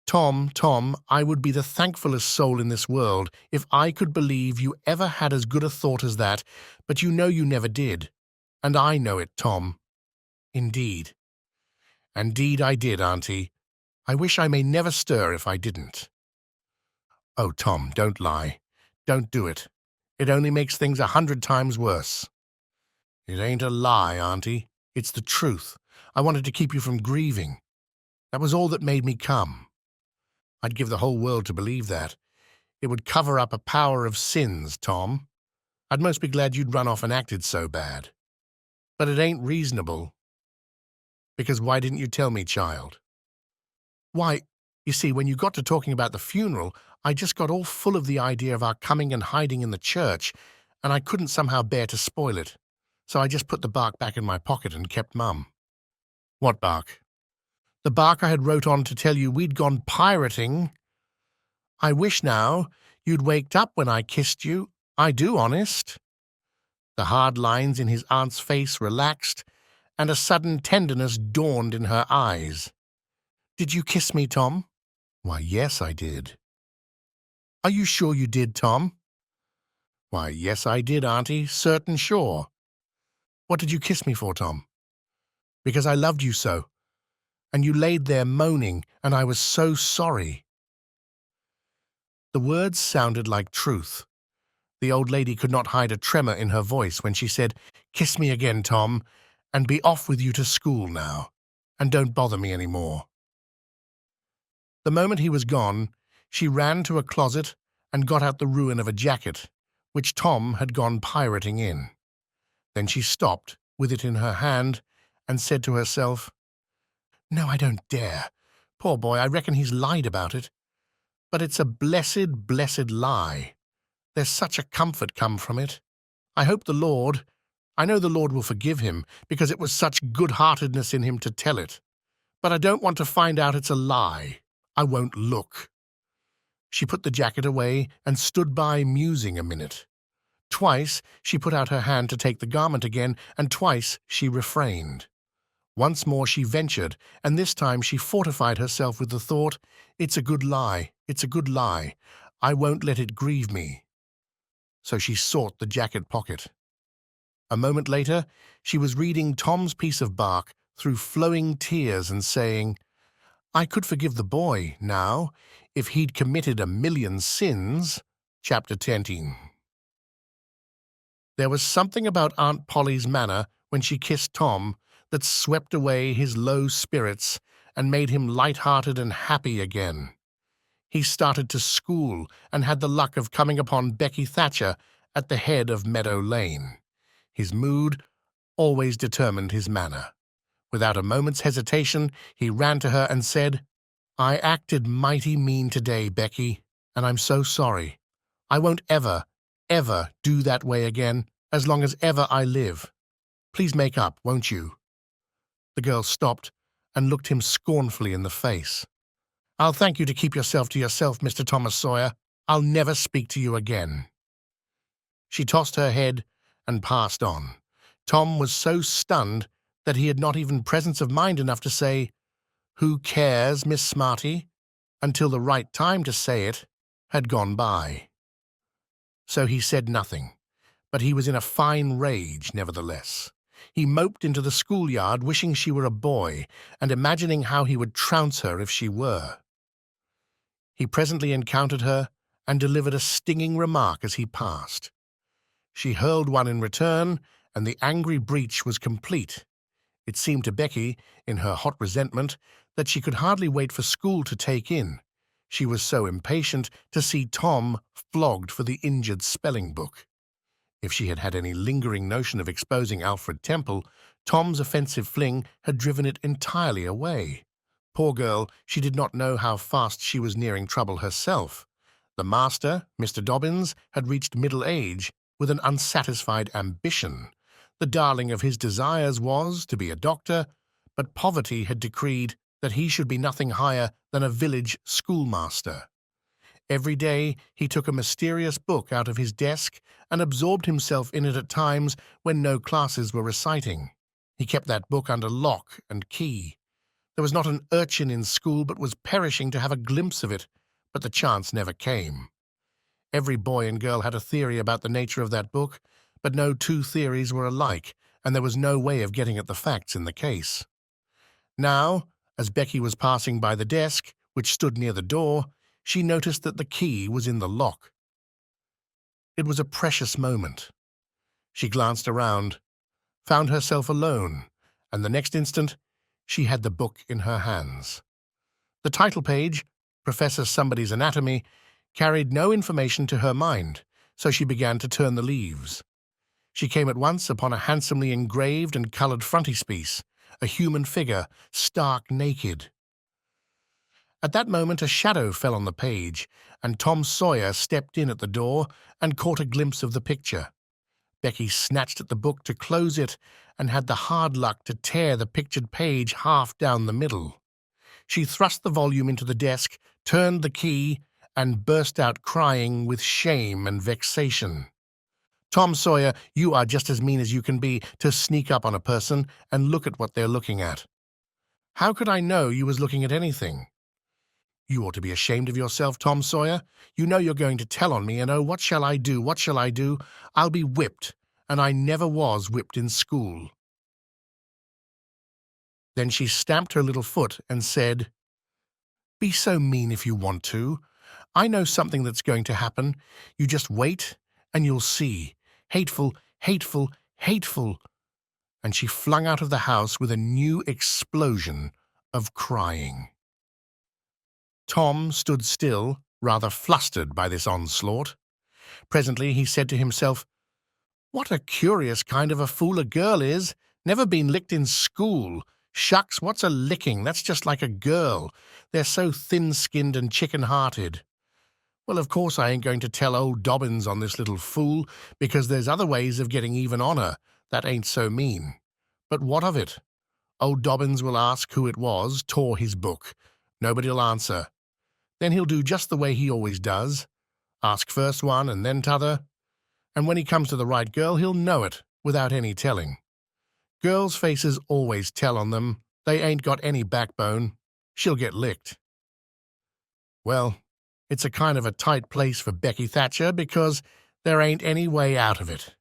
Tom, I would be the thankfulest soul in this world if I could believe you ever had as good a thought as that, but you know you never did. And I know it, Tom. Indeed. Indeed I did, Auntie. I wish I may never stir if I didn't." "Oh, Tom, don't lie. Don't do it. It only makes things 100 times worse." "It ain't a lie, Auntie. It's the truth. I wanted to keep you from grieving. That was all that made me come. I'd give the whole world to believe that. It would cover up a power of sins, Tom. I'd most be glad you'd run off and acted so bad. But it ain't reasonable. Because why didn't you tell me, child?" "Why, you see, when you got to talking about the funeral, I just got all full of the idea of our coming and hiding in the church, and I couldn't somehow bear to spoil it. So I just put the bark back in my pocket and kept mum." "What bark?" "The bark I had wrote on to tell you we'd gone pirating. I wish now you'd waked up when I kissed you. I do, honest." The hard lines in his aunt's face relaxed, and a sudden tenderness dawned in her eyes. "Did you kiss me, Tom?" "Why, yes, I did." "Are you sure you did, Tom?" "Why, yes, I did, Auntie, certain sure." What did you kiss me for, Tom? Because I loved you so. And you laid there moaning, and I was so sorry. The words sounded like truth. The old lady could not hide a tremor in her voice when she said, "Kiss me again, Tom, and be off with you to school now, and don't bother me any more." The moment he was gone, she ran to a closet and got out the ruin of a jacket, which Tom had gone pirating in. Then she stopped, with it in her hand, and said to herself, "No, I don't dare. Poor boy, I reckon he's lied about it. But it's a blessed, blessed lie. There's such a comfort come from it. I know the Lord will forgive him, because it was such good-heartedness in him to tell it. But I don't want to find out it's a lie. I won't look." She put the jacket away and stood by musing a minute. Twice she put out her hand to take the garment again, and twice she refrained. Once more she ventured, and this time she fortified herself with the thought, "It's a good lie, it's a good lie. I won't let it grieve me." So she sought the jacket pocket. A moment later, she was reading Tom's piece of bark through flowing tears and saying, "I could forgive the boy, now, if he'd committed 1,000,000 sins." Chapter 10. There was something about Aunt Polly's manner when she kissed Tom that swept away his low spirits and made him light-hearted and happy again. He started to school and had the luck of coming upon Becky Thatcher at the head of Meadow Lane. His mood always determined his manner. Without a moment's hesitation, he ran to her and said, "I acted mighty mean today, Becky, and I'm so sorry. I won't ever, ever do that way again, as long as ever I live. Please make up, won't you?" The girl stopped and looked him scornfully in the face. "I'll thank you to keep yourself to yourself, Mr. Thomas Sawyer. I'll never speak to you again." She tossed her head and passed on. Tom was so stunned that he had not even presence of mind enough to say, "Who cares, Miss Smarty?" until the right time to say it had gone by. So he said nothing, but he was in a fine rage nevertheless. He moped into the schoolyard, wishing she were a boy, and imagining how he would trounce her if she were. He presently encountered her and delivered a stinging remark as he passed. She hurled one in return, and the angry breach was complete. It seemed to Becky, in her hot resentment, that she could hardly wait for school to take in. She was so impatient to see Tom flogged for the injured spelling book. If she had had any lingering notion of exposing Alfred Temple, Tom's offensive fling had driven it entirely away. Poor girl, she did not know how fast she was nearing trouble herself. The master, Mr. Dobbins, had reached middle age with an unsatisfied ambition. The darling of his desires was to be a doctor, but poverty had decreed that he should be nothing higher than a village schoolmaster. Every day he took a mysterious book out of his desk and absorbed himself in it at times when no classes were reciting. He kept that book under lock and key. There was not an urchin in school but was perishing to have a glimpse of it, but the chance never came. Every boy and girl had a theory about the nature of that book, but no two theories were alike, and there was no way of getting at the facts in the case. Now, as Becky was passing by the desk, which stood near the door, she noticed that the key was in the lock. It was a precious moment. She glanced around, found herself alone, and the next instant she had the book in her hands. The title page, Professor Somebody's Anatomy, carried no information to her mind, so she began to turn the leaves. She came at once upon a handsomely engraved and coloured frontispiece, a human figure, stark naked. At that moment a shadow fell on the page, and Tom Sawyer stepped in at the door and caught a glimpse of the picture. Becky snatched at the book to close it and had the hard luck to tear the pictured page half down the middle. She thrust the volume into the desk, turned the key, and burst out crying with shame and vexation. "Tom Sawyer, you are just as mean as you can be to sneak up on a person and look at what they're looking at. How could I know you was looking at anything? You ought to be ashamed of yourself, Tom Sawyer. You know you're going to tell on me, and oh, what shall I do, what shall I do? I'll be whipped, and I never was whipped in school." Then she stamped her little foot and said, "Be so mean if you want to. I know something that's going to happen. You just wait, and you'll see. Hateful, hateful, hateful." And she flung out of the house with a new explosion of crying. Tom stood still, rather flustered by this onslaught. Presently he said to himself, "What a curious kind of a fool a girl is. Never been licked in school. Shucks, what's a licking? That's just like a girl. They're so thin-skinned and chicken-hearted. Well, of course I ain't going to tell old Dobbins on this little fool, because there's other ways of getting even on her that ain't so mean. But what of it? Old Dobbins will ask who it was tore his book. Nobody'll answer. Then he'll do just the way he always does. Ask first one and then t'other. And when he comes to the right girl, he'll know it, without any telling. Girls' faces always tell on them. They ain't got any backbone. She'll get licked." Well, it's a kind of a tight place for Becky Thatcher because there ain't any way out of it.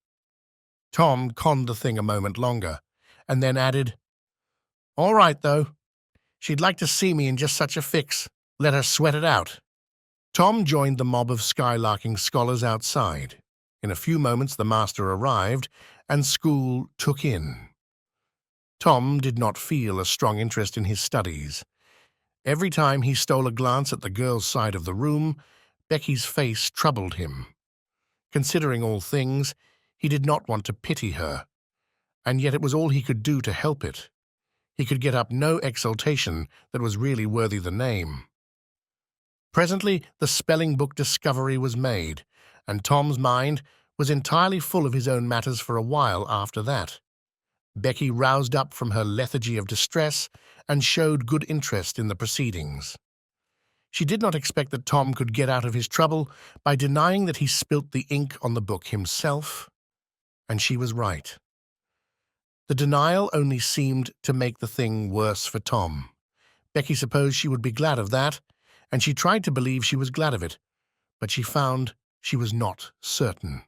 Tom conned the thing a moment longer, and then added, "All right, though. She'd like to see me in just such a fix. Let her sweat it out." Tom joined the mob of skylarking scholars outside. In a few moments the master arrived, and school took in. Tom did not feel a strong interest in his studies. Every time he stole a glance at the girl's side of the room, Becky's face troubled him. Considering all things, he did not want to pity her, and yet it was all he could do to help it. He could get up no exultation that was really worthy the name. Presently the spelling book discovery was made, and Tom's mind was entirely full of his own matters for a while after that. Becky roused up from her lethargy of distress and showed good interest in the proceedings. She did not expect that Tom could get out of his trouble by denying that he spilt the ink on the book himself, and she was right. The denial only seemed to make the thing worse for Tom. Becky supposed she would be glad of that, and she tried to believe she was glad of it, but she found she was not certain.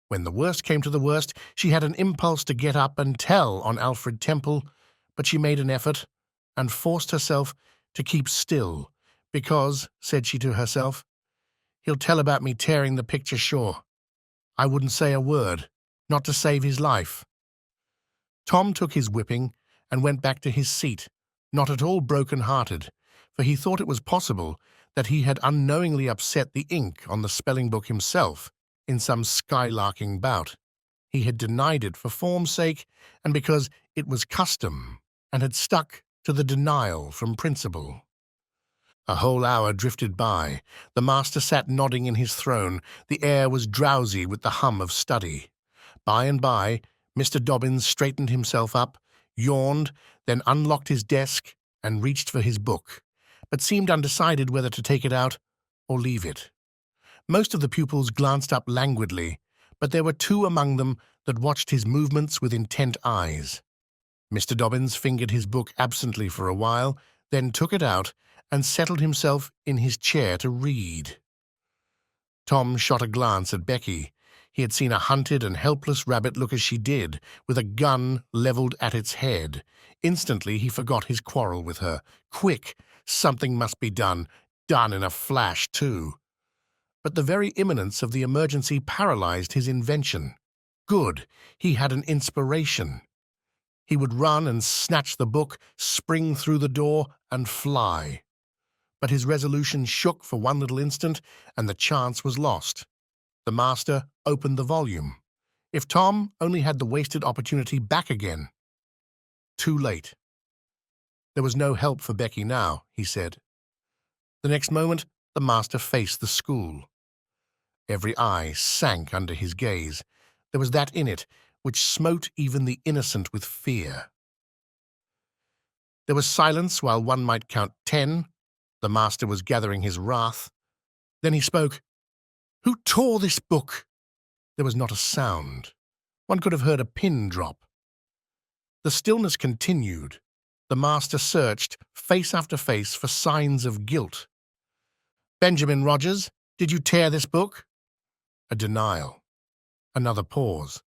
When the worst came to the worst, she had an impulse to get up and tell on Alfred Temple, but she made an effort and forced herself to keep still, because, said she to herself, "He'll tell about me tearing the picture sure. I wouldn't say a word, not to save his life." Tom took his whipping and went back to his seat, not at all broken-hearted, for he thought it was possible that he had unknowingly upset the ink on the spelling book himself in some skylarking bout. He had denied it for form's sake and because it was custom, and had stuck to the denial from principle. A whole hour drifted by. The master sat nodding in his throne. The air was drowsy with the hum of study. By and by, Mr. Dobbins straightened himself up, yawned, then unlocked his desk and reached for his book, but seemed undecided whether to take it out or leave it. Most of the pupils glanced up languidly, but there were two among them that watched his movements with intent eyes. Mr. Dobbins fingered his book absently for a while, then took it out and settled himself in his chair to read. Tom shot a glance at Becky. He had seen a hunted and helpless rabbit look as she did, with a gun leveled at its head. Instantly he forgot his quarrel with her. Quick! Something must be done. Done in a flash, too. But the very imminence of the emergency paralyzed his invention. Good! He had an inspiration. He would run and snatch the book, spring through the door, and fly. But his resolution shook for one little instant, and the chance was lost. The master opened the volume. If Tom only had the wasted opportunity back again. Too late. There was no help for Becky now, he said. The next moment, the master faced the school. Every eye sank under his gaze. There was that in it which smote even the innocent with fear. There was silence while one might count 10. The master was gathering his wrath. Then he spoke. "Who tore this book?" There was not a sound. One could have heard a pin drop. The stillness continued. The master searched, face after face, for signs of guilt. "Benjamin Rogers, did you tear this book?" A denial. Another pause.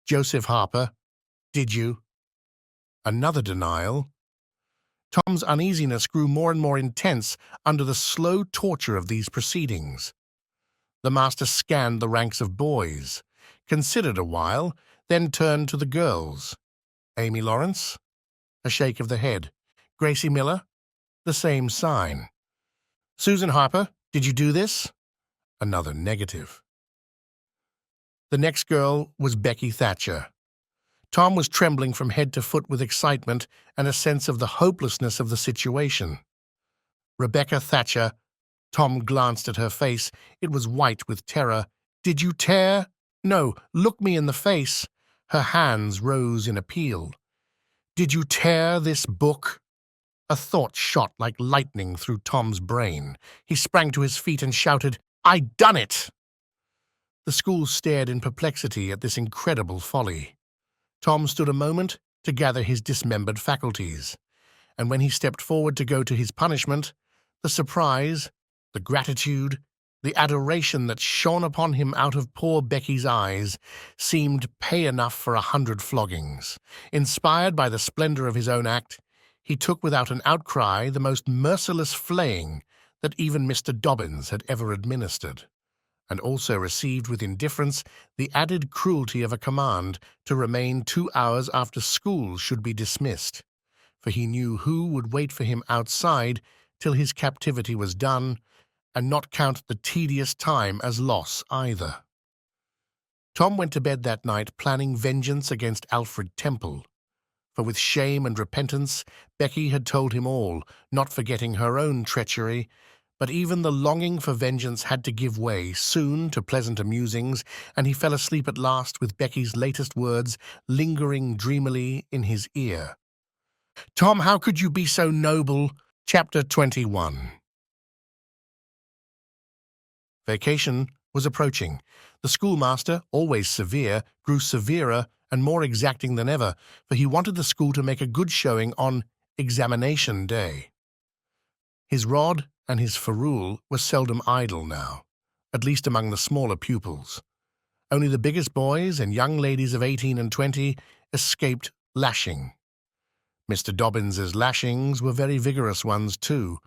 Joseph Harper, did you? Another denial. Tom's uneasiness grew more and more intense under the slow torture of these proceedings. The master scanned the ranks of boys, considered a while, then turned to the girls. Amy Lawrence? A shake of the head. Gracie Miller? The same sign. Susan Harper, did you do this? Another negative. The next girl was Becky Thatcher. Tom was trembling from head to foot with excitement and a sense of the hopelessness of the situation. Rebecca Thatcher. Tom glanced at her face. It was white with terror. Did you tear? No, look me in the face. Her hands rose in appeal. Did you tear this book? A thought shot like lightning through Tom's brain. He sprang to his feet and shouted, I done it! The school stared in perplexity at this incredible folly. Tom stood a moment to gather his dismembered faculties, and when he stepped forward to go to his punishment, the surprise, the gratitude, the adoration that shone upon him out of poor Becky's eyes seemed pay enough for 100 floggings. Inspired by the splendor of his own act, he took without an outcry the most merciless flaying that even Mr. Dobbins had ever administered, and also received with indifference the added cruelty of a command to remain 2 hours after school should be dismissed, for he knew who would wait for him outside till his captivity was done, and not count the tedious time as loss either. Tom went to bed that night planning vengeance against Alfred Temple, for with shame and repentance Becky had told him all, not forgetting her own treachery, but even the longing for vengeance had to give way soon to pleasant amusings, and he fell asleep at last with Becky's latest words lingering dreamily in his ear. Tom, how could you be so noble? Chapter 21. Vacation was approaching. The schoolmaster, always severe, grew severer and more exacting than ever, for he wanted the school to make a good showing on examination day. His rod and his ferule were seldom idle now, at least among the smaller pupils. Only the biggest boys and young ladies of 18 and 20 escaped lashing. Mr. Dobbins's lashings were very vigorous ones too,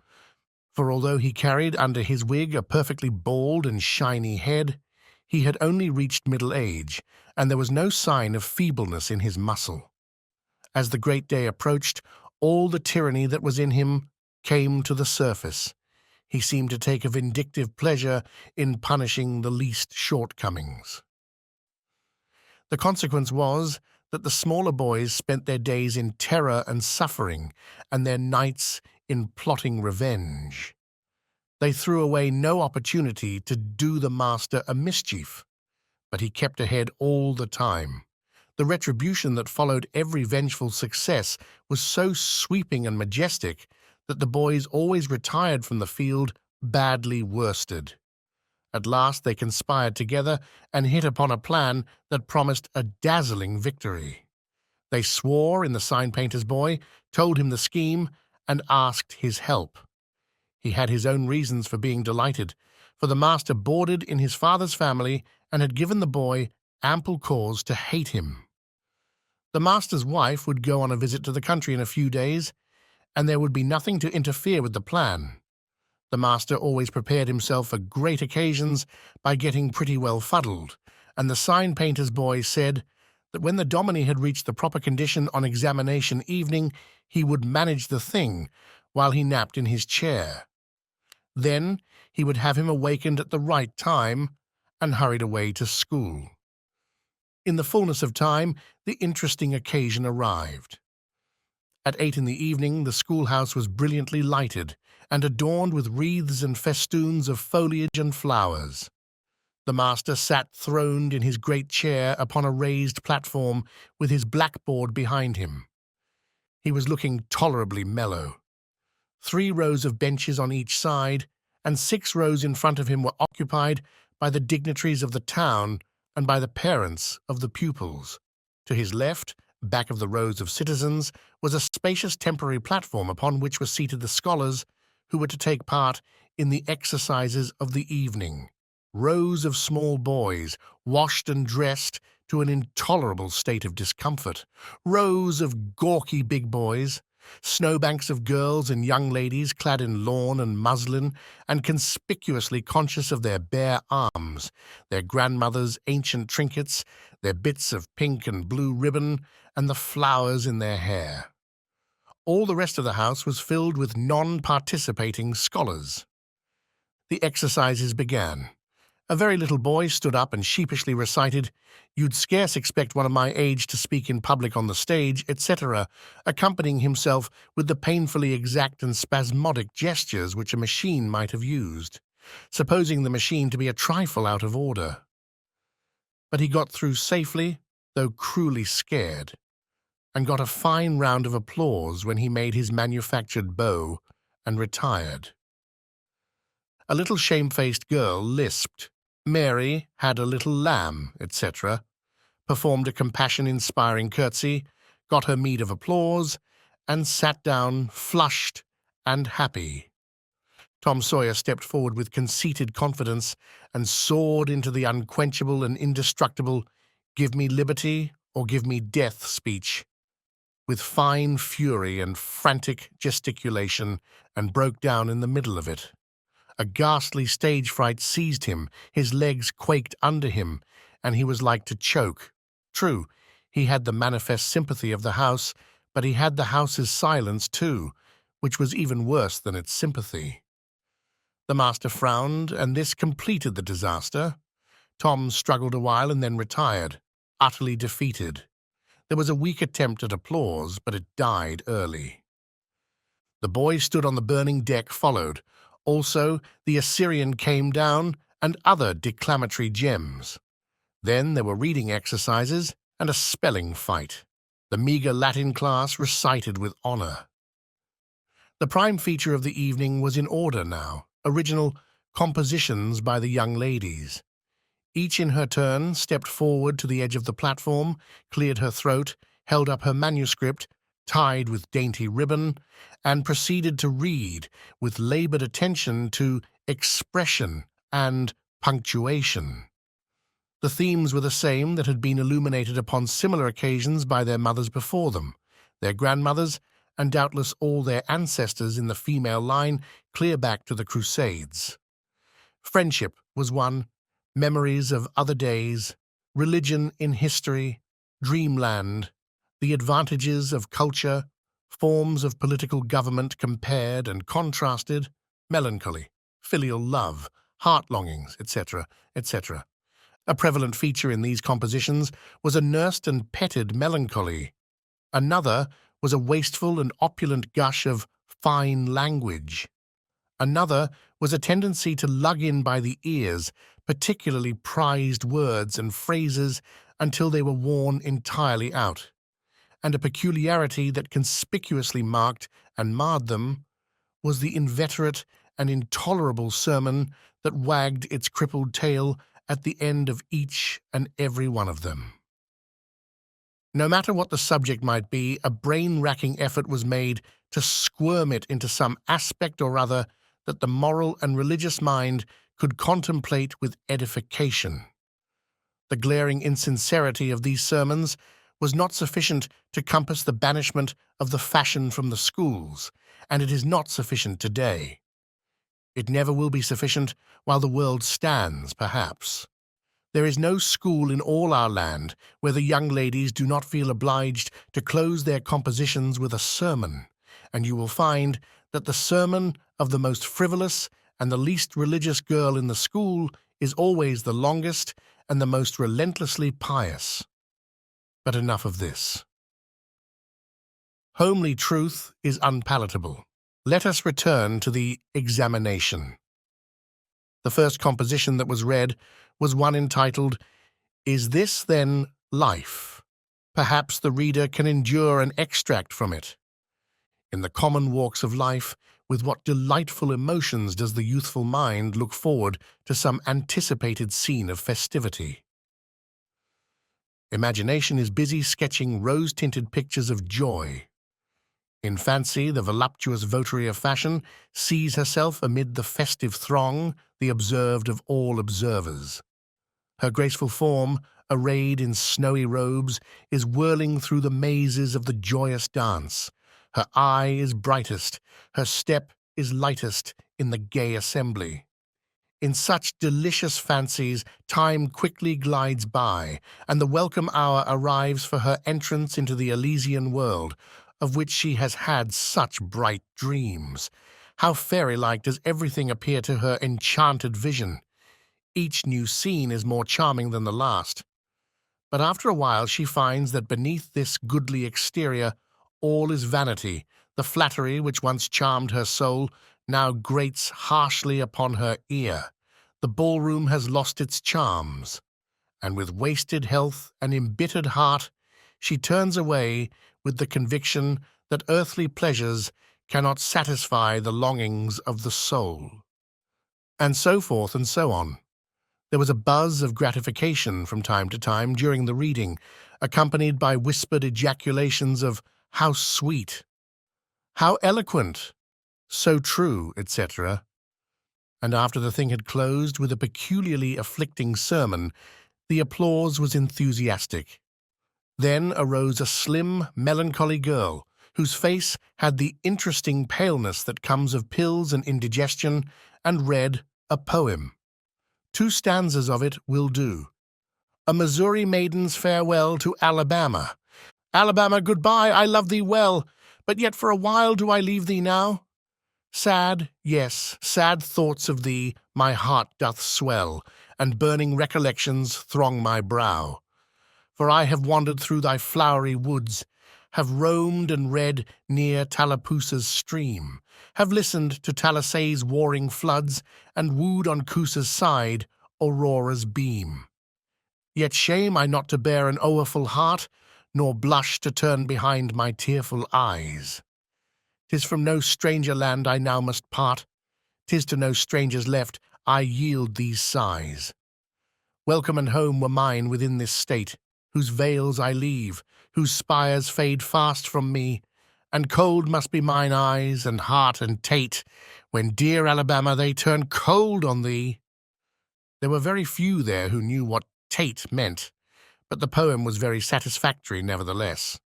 for although he carried under his wig a perfectly bald and shiny head, he had only reached middle age, and there was no sign of feebleness in his muscle. As the great day approached, all the tyranny that was in him came to the surface. He seemed to take a vindictive pleasure in punishing the least shortcomings. The consequence was that the smaller boys spent their days in terror and suffering, and their nights in plotting revenge. They threw away no opportunity to do the master a mischief, but he kept ahead all the time. The retribution that followed every vengeful success was so sweeping and majestic that the boys always retired from the field badly worsted. At last they conspired together and hit upon a plan that promised a dazzling victory. They swore in the sign-painter's boy, told him the scheme, and asked his help. He had his own reasons for being delighted, for the master boarded in his father's family and had given the boy ample cause to hate him. The master's wife would go on a visit to the country in a few days, and there would be nothing to interfere with the plan. The master always prepared himself for great occasions by getting pretty well fuddled, and the sign-painter's boy said that when the dominie had reached the proper condition on examination evening, he would manage the thing while he napped in his chair. Then he would have him awakened at the right time and hurried away to school. In the fullness of time, the interesting occasion arrived. At 8 in the evening, the schoolhouse was brilliantly lighted and adorned with wreaths and festoons of foliage and flowers. The master sat throned in his great chair upon a raised platform with his blackboard behind him. He was looking tolerably mellow. 3 rows of benches on each side and 6 rows in front of him were occupied by the dignitaries of the town and by the parents of the pupils. To his left, back of the rows of citizens, was a spacious temporary platform upon which were seated the scholars who were to take part in the exercises of the evening. Rows of small boys, washed and dressed to an intolerable state of discomfort. Rows of gawky big boys. Snowbanks of girls and young ladies clad in lawn and muslin and conspicuously conscious of their bare arms, their grandmother's ancient trinkets, their bits of pink and blue ribbon, and the flowers in their hair. All the rest of the house was filled with non-participating scholars. The exercises began. A very little boy stood up and sheepishly recited, "You'd scarce expect one of my age to speak in public on the stage," etc., accompanying himself with the painfully exact and spasmodic gestures which a machine might have used, supposing the machine to be a trifle out of order. But he got through safely, though cruelly scared, and got a fine round of applause when he made his manufactured bow and retired. A little shamefaced girl lisped, "Mary had a little lamb," etc., performed a compassion-inspiring curtsy, got her meed of applause, and sat down flushed and happy. Tom Sawyer stepped forward with conceited confidence and soared into the unquenchable and indestructible "Give me liberty or give me death" speech, with fine fury and frantic gesticulation, and broke down in the middle of it. A ghastly stage fright seized him, his legs quaked under him, and he was like to choke. True, he had the manifest sympathy of the house, but he had the house's silence too, which was even worse than its sympathy. The master frowned, and this completed the disaster. Tom struggled a while and then retired, utterly defeated. There was a weak attempt at applause, but it died early. The boy stood on the burning deck followed. Also, the Assyrian came down, and other declamatory gems. Then there were reading exercises and a spelling fight. The meagre Latin class recited with honor. The prime feature of the evening was in order now, original compositions by the young ladies. Each in her turn stepped forward to the edge of the platform, cleared her throat, held up her manuscript, tied with dainty ribbon, and proceeded to read with labored attention to expression and punctuation. The themes were the same that had been illuminated upon similar occasions by their mothers before them, their grandmothers, and doubtless all their ancestors in the female line clear back to the Crusades. Friendship was one, memories of other days, religion in history, dreamland, the advantages of culture, forms of political government compared and contrasted, melancholy, filial love, heart-longings, etc., etc. A prevalent feature in these compositions was a nursed and petted melancholy. Another was a wasteful and opulent gush of fine language. Another was a tendency to lug in by the ears particularly prized words and phrases until they were worn entirely out. And a peculiarity that conspicuously marked and marred them was the inveterate and intolerable sermon that wagged its crippled tail at the end of each and every one of them. No matter what the subject might be, a brain-racking effort was made to squirm it into some aspect or other that the moral and religious mind could contemplate with edification. The glaring insincerity of these sermons was not sufficient to compass the banishment of the fashion from the schools, and it is not sufficient today. It never will be sufficient while the world stands, perhaps. There is no school in all our land where the young ladies do not feel obliged to close their compositions with a sermon, and you will find that the sermon of the most frivolous and the least religious girl in the school is always the longest and the most relentlessly pious. But enough of this. Homely truth is unpalatable. Let us return to the examination. The first composition that was read was one entitled, "Is This Then Life?" Perhaps the reader can endure an extract from it. In the common walks of life, with what delightful emotions does the youthful mind look forward to some anticipated scene of festivity. Imagination is busy sketching rose-tinted pictures of joy. In fancy, the voluptuous votary of fashion sees herself amid the festive throng, the observed of all observers. Her graceful form, arrayed in snowy robes, is whirling through the mazes of the joyous dance. Her eye is brightest, her step is lightest in the gay assembly. In such delicious fancies, time quickly glides by, and the welcome hour arrives for her entrance into the Elysian world, of which she has had such bright dreams. How fairy-like does everything appear to her enchanted vision! Each new scene is more charming than the last. But after a while she finds that beneath this goodly exterior all is vanity. The flattery which once charmed her soul now grates harshly upon her ear. The ballroom has lost its charms, and with wasted health and embittered heart she turns away with the conviction that earthly pleasures cannot satisfy the longings of the soul. And so forth and so on. There was a buzz of gratification from time to time during the reading, accompanied by whispered ejaculations of "How sweet!" "How eloquent!" "So true," etc. And after the thing had closed with a peculiarly afflicting sermon, the applause was enthusiastic. Then arose a slim, melancholy girl, whose face had the interesting paleness that comes of pills and indigestion, and read a poem. 2 stanzas of it will do. A Missouri maiden's farewell to Alabama. Alabama, goodbye, I love thee well, but yet for a while do I leave thee now? Sad, yes, sad thoughts of thee my heart doth swell, and burning recollections throng my brow. For I have wandered through thy flowery woods, have roamed and read near Tallapoosa's stream, have listened to Talisay's warring floods, and wooed on Coosa's side Aurora's beam. Yet shame I not to bear an o'erfull heart, nor blush to turn behind my tearful eyes. 'Tis from no stranger land I now must part, 'tis to no strangers left I yield these sighs. Welcome and home were mine within this state, whose vales I leave, whose spires fade fast from me, and cold must be mine eyes and heart and tate, when dear Alabama they turn cold on thee. There were very few there who knew what Tate meant, but the poem was very satisfactory nevertheless.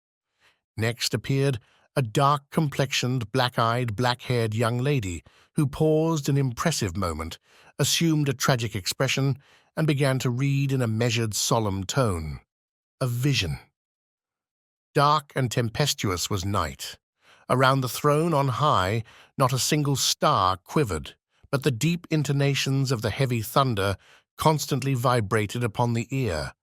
Next appeared a dark-complexioned, black-eyed, black-haired young lady, who paused an impressive moment, assumed a tragic expression, and began to read in a measured, solemn tone. A vision. Dark and tempestuous was night. Around the throne on high not a single star quivered, but the deep intonations of the heavy thunder constantly vibrated upon the ear,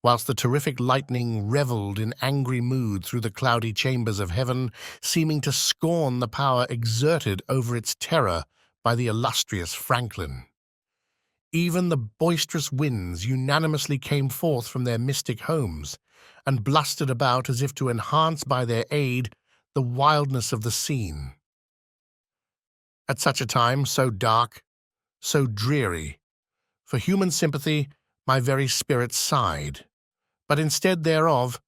whilst the terrific lightning revelled in angry mood through the cloudy chambers of heaven, seeming to scorn the power exerted over its terror by the illustrious Franklin. Even the boisterous winds unanimously came forth from their mystic homes, and blustered about as if to enhance by their aid the wildness of the scene. At such a time, so dark, so dreary, for human sympathy my very spirit sighed, but instead thereof,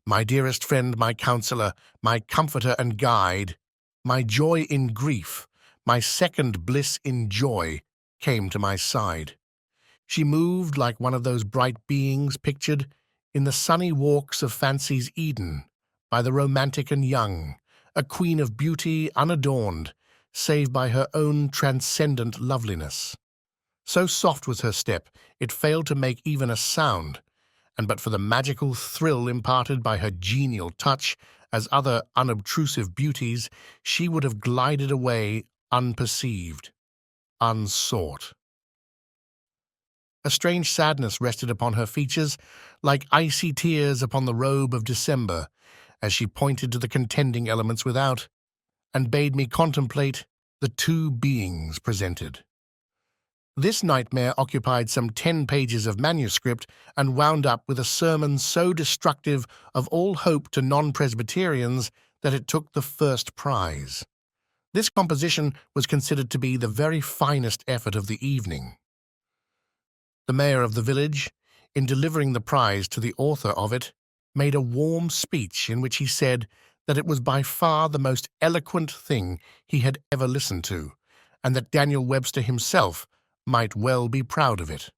my dearest friend, my counsellor, my comforter and guide, my joy in grief, my second bliss in joy, came to my side. She moved like one of those bright beings pictured in the sunny walks of fancy's Eden by the romantic and young, a queen of beauty unadorned, save by her own transcendent loveliness. So soft was her step, it failed to make even a sound, and but for the magical thrill imparted by her genial touch, as other unobtrusive beauties, she would have glided away unperceived, unsought. A strange sadness rested upon her features, like icy tears upon the robe of December, as she pointed to the contending elements without, and bade me contemplate the 2 beings presented. This nightmare occupied some 10 pages of manuscript and wound up with a sermon so destructive of all hope to non-Presbyterians that it took the first prize. This composition was considered to be the very finest effort of the evening. The mayor of the village, in delivering the prize to the author of it, made a warm speech in which he said that it was by far the most eloquent thing he had ever listened to, and that Daniel Webster himself might well be proud of it.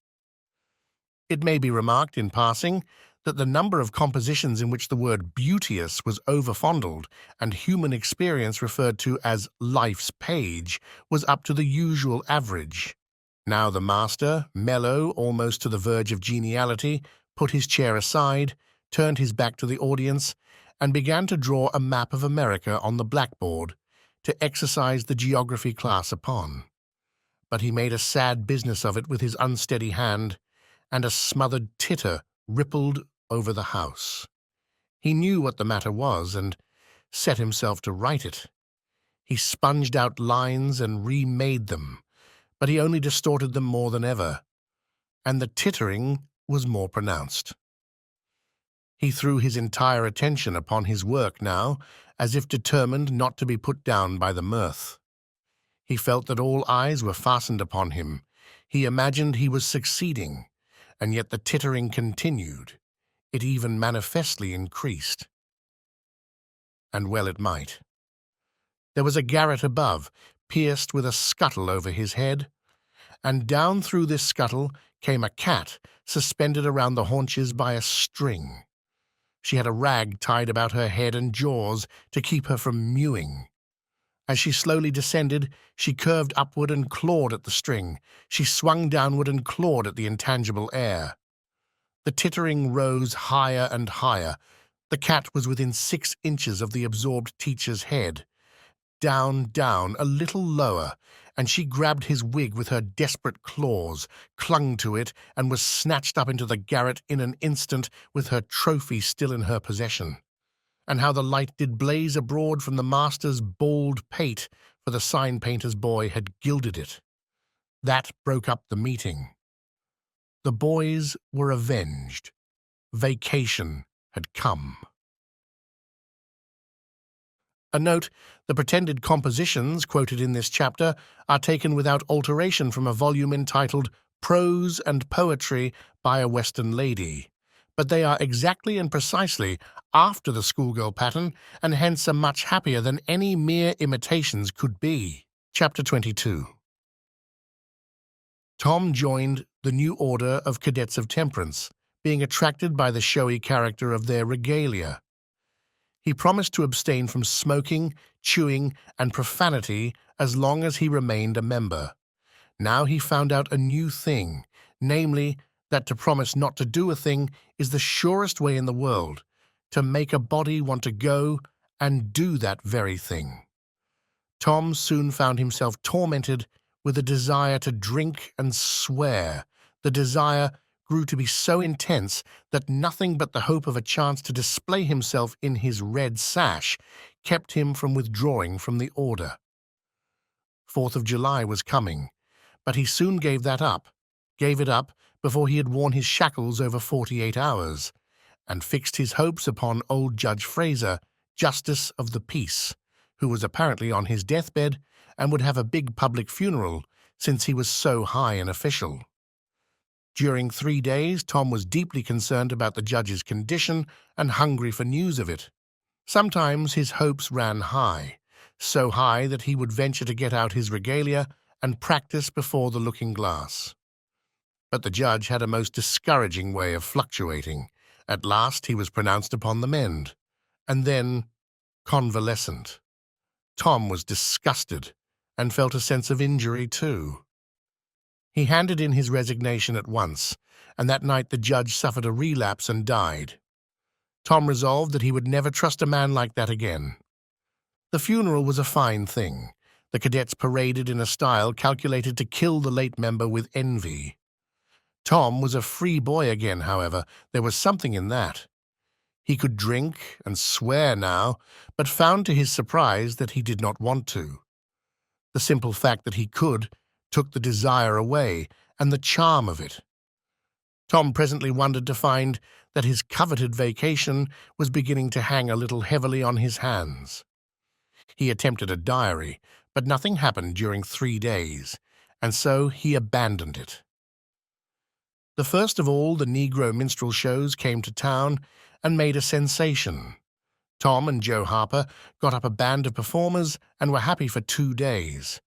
It may be remarked in passing that the number of compositions in which the word beauteous was overfondled and human experience referred to as life's page was up to the usual average. Now the master, mellow almost to the verge of geniality, put his chair aside, turned his back to the audience, and began to draw a map of America on the blackboard to exercise the geography class upon. But he made a sad business of it with his unsteady hand, and a smothered titter rippled over the house. He knew what the matter was, and set himself to write it. He sponged out lines and remade them, but he only distorted them more than ever, and the tittering was more pronounced. He threw his entire attention upon his work now, as if determined not to be put down by the mirth. He felt that all eyes were fastened upon him. He imagined he was succeeding, and yet the tittering continued. It even manifestly increased. And well it might. There was a garret above, pierced with a scuttle over his head, and down through this scuttle came a cat suspended around the haunches by a string. She had a rag tied about her head and jaws to keep her from mewing. As she slowly descended, she curved upward and clawed at the string. She swung downward and clawed at the intangible air. The tittering rose higher and higher. The cat was within 6 inches of the absorbed teacher's head. Down, down, a little lower, and she grabbed his wig with her desperate claws, clung to it, and was snatched up into the garret in an instant with her trophy still in her possession. And how the light did blaze abroad from the master's bald pate, for the sign-painter's boy had gilded it. That broke up the meeting. The boys were avenged. Vacation had come. A note, the pretended compositions quoted in this chapter are taken without alteration from a volume entitled Prose and Poetry by a Western Lady, but they are exactly and precisely after the schoolgirl pattern, and hence are much happier than any mere imitations could be. Chapter 22. Tom joined the new order of Cadets of Temperance, being attracted by the showy character of their regalia. He promised to abstain from smoking, chewing, and profanity as long as he remained a member. Now he found out a new thing, namely, that to promise not to do a thing is the surest way in the world to make a body want to go and do that very thing. Tom soon found himself tormented with a desire to drink and swear. The desire grew to be so intense that nothing but the hope of a chance to display himself in his red sash kept him from withdrawing from the order. 4th of July was coming, but he soon gave it up before he had worn his shackles over 48 hours, and fixed his hopes upon old Judge Fraser, Justice of the Peace, who was apparently on his deathbed and would have a big public funeral since he was so high an official. During 3 days, Tom was deeply concerned about the judge's condition and hungry for news of it. Sometimes his hopes ran high, so high that he would venture to get out his regalia and practice before the looking-glass. But the judge had a most discouraging way of fluctuating. At last he was pronounced upon the mend, and then convalescent. Tom was disgusted, and felt a sense of injury too. He handed in his resignation at once, and that night the judge suffered a relapse and died. Tom resolved that he would never trust a man like that again. The funeral was a fine thing. The cadets paraded in a style calculated to kill the late member with envy. Tom was a free boy again, however. There was something in that. He could drink and swear now, but found to his surprise that he did not want to. The simple fact that he could took the desire away and the charm of it. Tom presently wondered to find that his coveted vacation was beginning to hang a little heavily on his hands. He attempted a diary, but nothing happened during 3 days, and so he abandoned it. The first of all the Negro minstrel shows came to town and made a sensation. Tom and Joe Harper got up a band of performers and were happy for 2 days.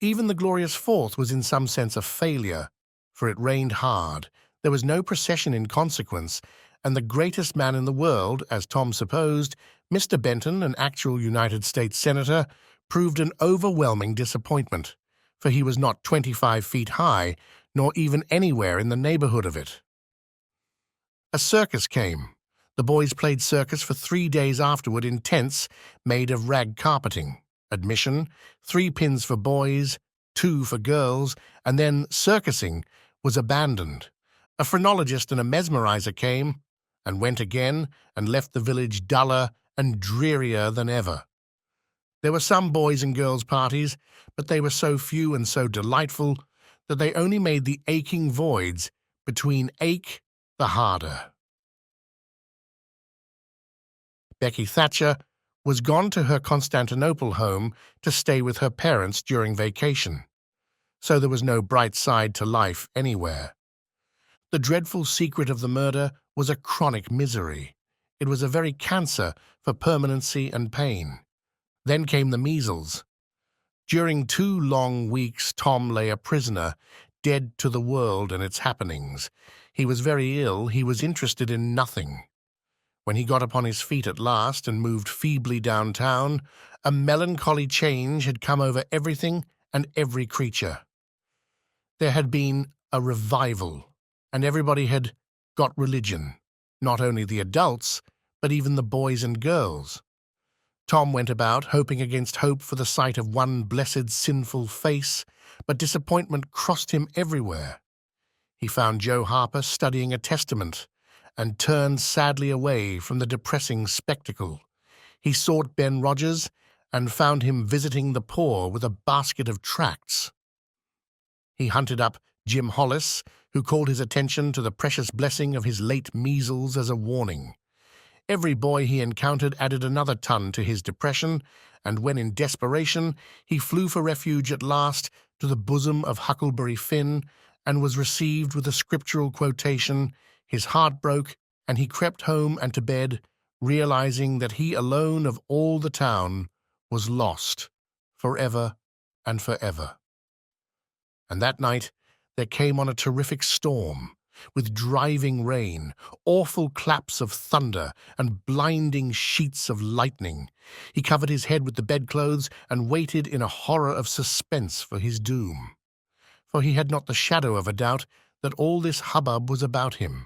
Even the glorious Fourth was in some sense a failure, for it rained hard, there was no procession in consequence, and the greatest man in the world, as Tom supposed, Mr. Benton, an actual United States Senator, proved an overwhelming disappointment, for he was not 25 feet high, nor even anywhere in the neighborhood of it. A circus came. The boys played circus for 3 days afterward in tents made of rag carpeting. Admission, 3 pins for boys, 2 for girls, and then circusing was abandoned. A phrenologist and a mesmerizer came, and went again, and left the village duller and drearier than ever. There were some boys' and girls' parties, but they were so few and so delightful that they only made the aching voids between ache the harder. Becky Thatcher was gone to her Constantinople home to stay with her parents during vacation, so there was no bright side to life anywhere. The dreadful secret of the murder was a chronic misery. It was a very cancer for permanency and pain. Then came the measles. During 2 long weeks Tom lay a prisoner, dead to the world and its happenings. He was very ill, he was interested in nothing. When he got upon his feet at last and moved feebly downtown, a melancholy change had come over everything and every creature. There had been a revival, and everybody had got religion, not only the adults, but even the boys and girls. Tom went about, hoping against hope for the sight of one blessed sinful face, but disappointment crossed him everywhere. He found Joe Harper studying a testament, and turned sadly away from the depressing spectacle. He sought Ben Rogers, and found him visiting the poor with a basket of tracts. He hunted up Jim Hollis, who called his attention to the precious blessing of his late measles as a warning. Every boy he encountered added another ton to his depression, and when in desperation he flew for refuge at last to the bosom of Huckleberry Finn, and was received with a scriptural quotation, his heart broke, and he crept home and to bed, realizing that he alone of all the town was lost, forever and forever. And that night there came on a terrific storm, with driving rain, awful claps of thunder, and blinding sheets of lightning. He covered his head with the bedclothes and waited in a horror of suspense for his doom. For he had not the shadow of a doubt that all this hubbub was about him.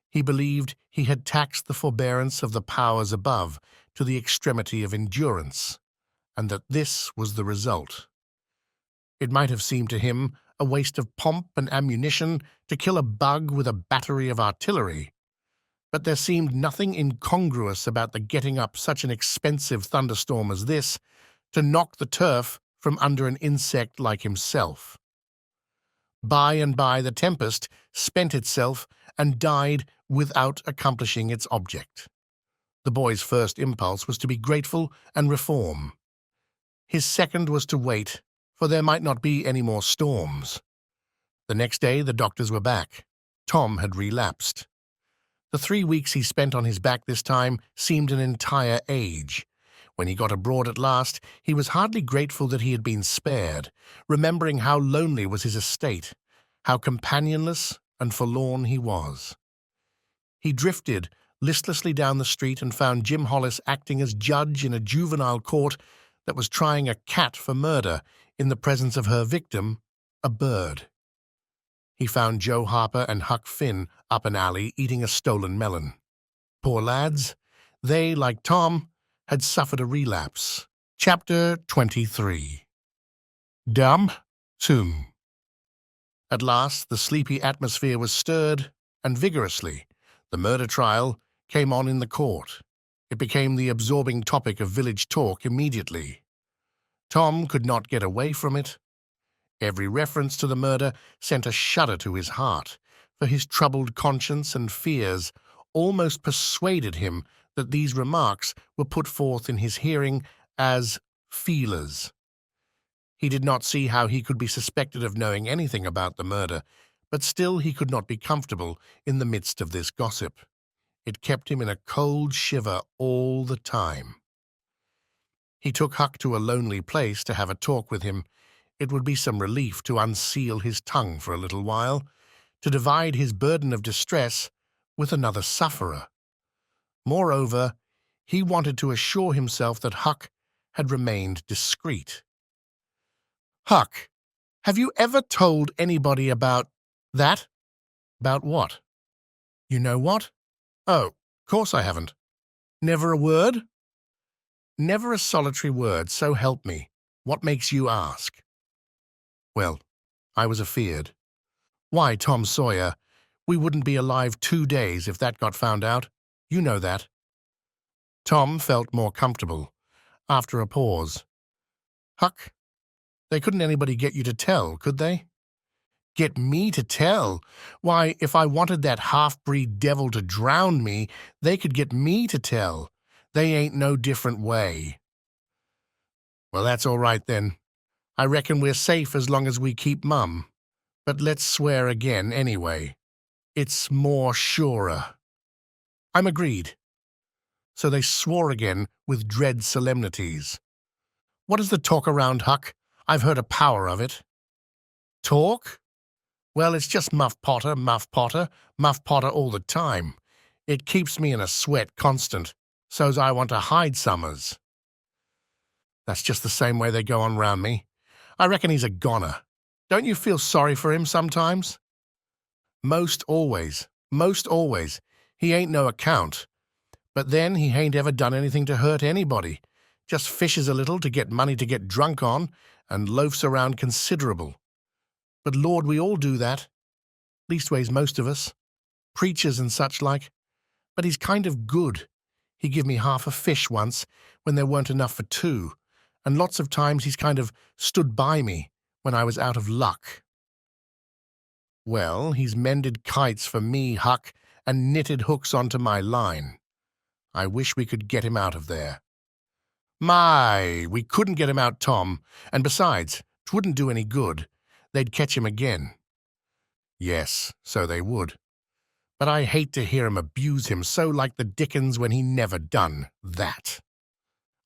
He believed he had taxed the forbearance of the powers above to the extremity of endurance, and that this was the result. It might have seemed to him a waste of pomp and ammunition to kill a bug with a battery of artillery, but there seemed nothing incongruous about the getting up such an expensive thunderstorm as this to knock the turf from under an insect like himself. By and by the tempest spent itself and died without accomplishing its object. The boy's first impulse was to be grateful and reform. His second was to wait, for there might not be any more storms. The next day the doctors were back. Tom had relapsed. The 3 weeks he spent on his back this time seemed an entire age. When he got abroad at last, he was hardly grateful that he had been spared, remembering how lonely was his estate, how companionless and forlorn he was. He drifted listlessly down the street and found Jim Hollis acting as judge in a juvenile court that was trying a cat for murder in the presence of her victim, a bird. He found Joe Harper and Huck Finn up an alley eating a stolen melon. Poor lads, they, like Tom, had suffered a relapse. Chapter 23. Dam Sum. At last the sleepy atmosphere was stirred, and vigorously the murder trial came on in the court. It became the absorbing topic of village talk immediately. Tom could not get away from it. Every reference to the murder sent a shudder to his heart, for his troubled conscience and fears almost persuaded him that these remarks were put forth in his hearing as feelers. He did not see how he could be suspected of knowing anything about the murder, but still he could not be comfortable in the midst of this gossip. It kept him in a cold shiver all the time. He took Huck to a lonely place to have a talk with him. It would be some relief to unseal his tongue for a little while, to divide his burden of distress with another sufferer. Moreover, he wanted to assure himself that Huck had remained discreet. "Huck, have you ever told anybody about that?" "About what?" "You know what?" "Oh, course I haven't." "Never a word?" "Never a solitary word, so help me. What makes you ask?" Well, I was afeard. Why, Tom Sawyer, we wouldn't be alive 2 days if that got found out. You know that. Tom felt more comfortable. After a pause. "Huck, they couldn't anybody get you to tell, could they?" "Get me to tell? Why, if I wanted that half-breed devil to drown me, they could get me to tell. They ain't no different way." "Well, that's all right then. I reckon we're safe as long as we keep mum. But let's swear again anyway. It's more surer." "I'm agreed." So they swore again with dread solemnities. "What is the talk around, Huck? I've heard a power of it." "Talk? Well, it's just Muff Potter, Muff Potter, Muff Potter all the time. It keeps me in a sweat constant, so's I want to hide summers." "That's just the same way they go on round me. I reckon he's a goner. Don't you feel sorry for him sometimes?" Most always. He ain't no account. But then he ain't ever done anything to hurt anybody. Just fishes a little to get money to get drunk on, and loafs around considerable. But Lord, we all do that. Leastways, most of us. Preachers and such like. But he's kind of good. He give me half a fish once, when there weren't enough for 2, and lots of times he's kind of stood by me when I was out of luck. Well, he's mended kites for me, Huck, and knitted hooks onto my line. I wish we could get him out of there. My, we couldn't get him out, Tom, and besides, 'twouldn't do any good. They'd catch him again. Yes, so they would. But I hate to hear 'em abuse him so like the dickens when he never done that.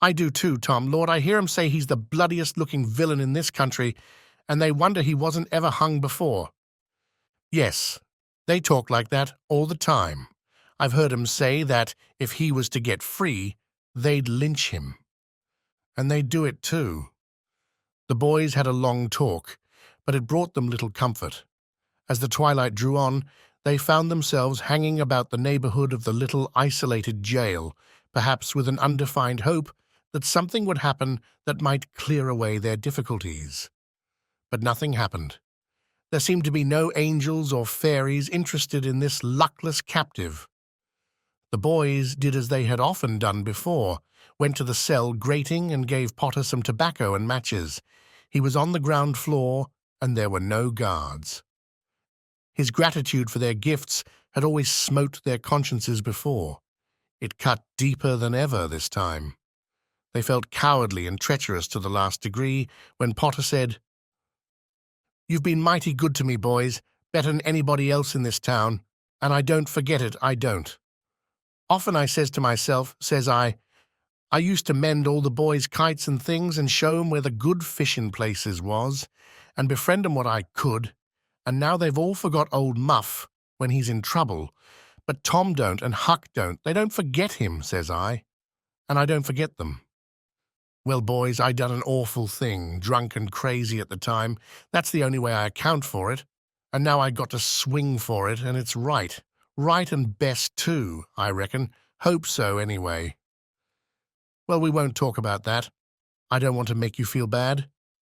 I do too, Tom. Lord, I hear 'em say he's the bloodiest-looking villain in this country, and they wonder he wasn't ever hung before. Yes, they talk like that all the time. I've heard 'em say that if he was to get free, they'd lynch him. And they'd do it too. The boys had a long talk, but it brought them little comfort. As the twilight drew on, they found themselves hanging about the neighborhood of the little isolated jail, perhaps with an undefined hope that something would happen that might clear away their difficulties. But nothing happened. There seemed to be no angels or fairies interested in this luckless captive. The boys did as they had often done before, went to the cell grating and gave Potter some tobacco and matches. He was on the ground floor, and there were no guards. His gratitude for their gifts had always smote their consciences before. It cut deeper than ever this time. They felt cowardly and treacherous to the last degree when Potter said, "You've been mighty good to me, boys, better'n anybody else in this town, and I don't forget it, I don't. Often I says to myself, says I used to mend all the boys' kites and things and show 'em where the good fishin' places was, and befriend 'em what I could, and now they've all forgot old Muff when he's in trouble. But Tom don't and Huck don't. They don't forget him, says I, and I don't forget them. Well, boys, I done an awful thing, drunk and crazy at the time. That's the only way I account for it. And now I got to swing for it, and it's right. Right and best, too, I reckon. Hope so, anyway. Well, we won't talk about that. I don't want to make you feel bad.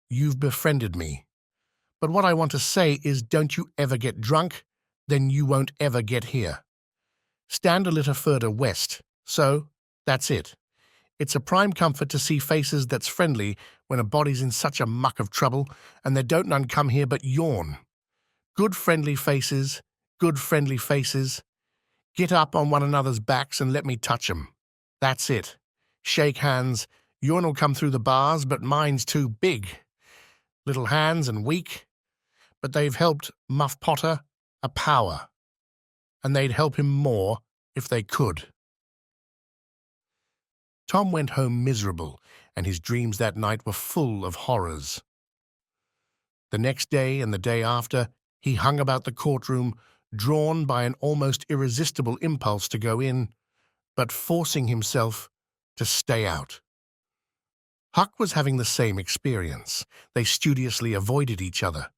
You've befriended me. But what I want to say is, don't you ever get drunk, then you won't ever get here. Stand a little further west. So, that's it. It's a prime comfort to see faces that's friendly when a body's in such a muck of trouble, and there don't none come here but yawn. Good friendly faces, good friendly faces. Get up on one another's backs and let me touch 'em. That's it. Shake hands. Yourn'll come through the bars, but mine's too big. Little hands and weak. But they've helped Muff Potter a power. And they'd help him more if they could. Tom went home miserable, and his dreams that night were full of horrors. The next day and the day after, he hung about the courtroom, drawn by an almost irresistible impulse to go in, but forcing himself to stay out. Huck was having the same experience. They studiously avoided each other.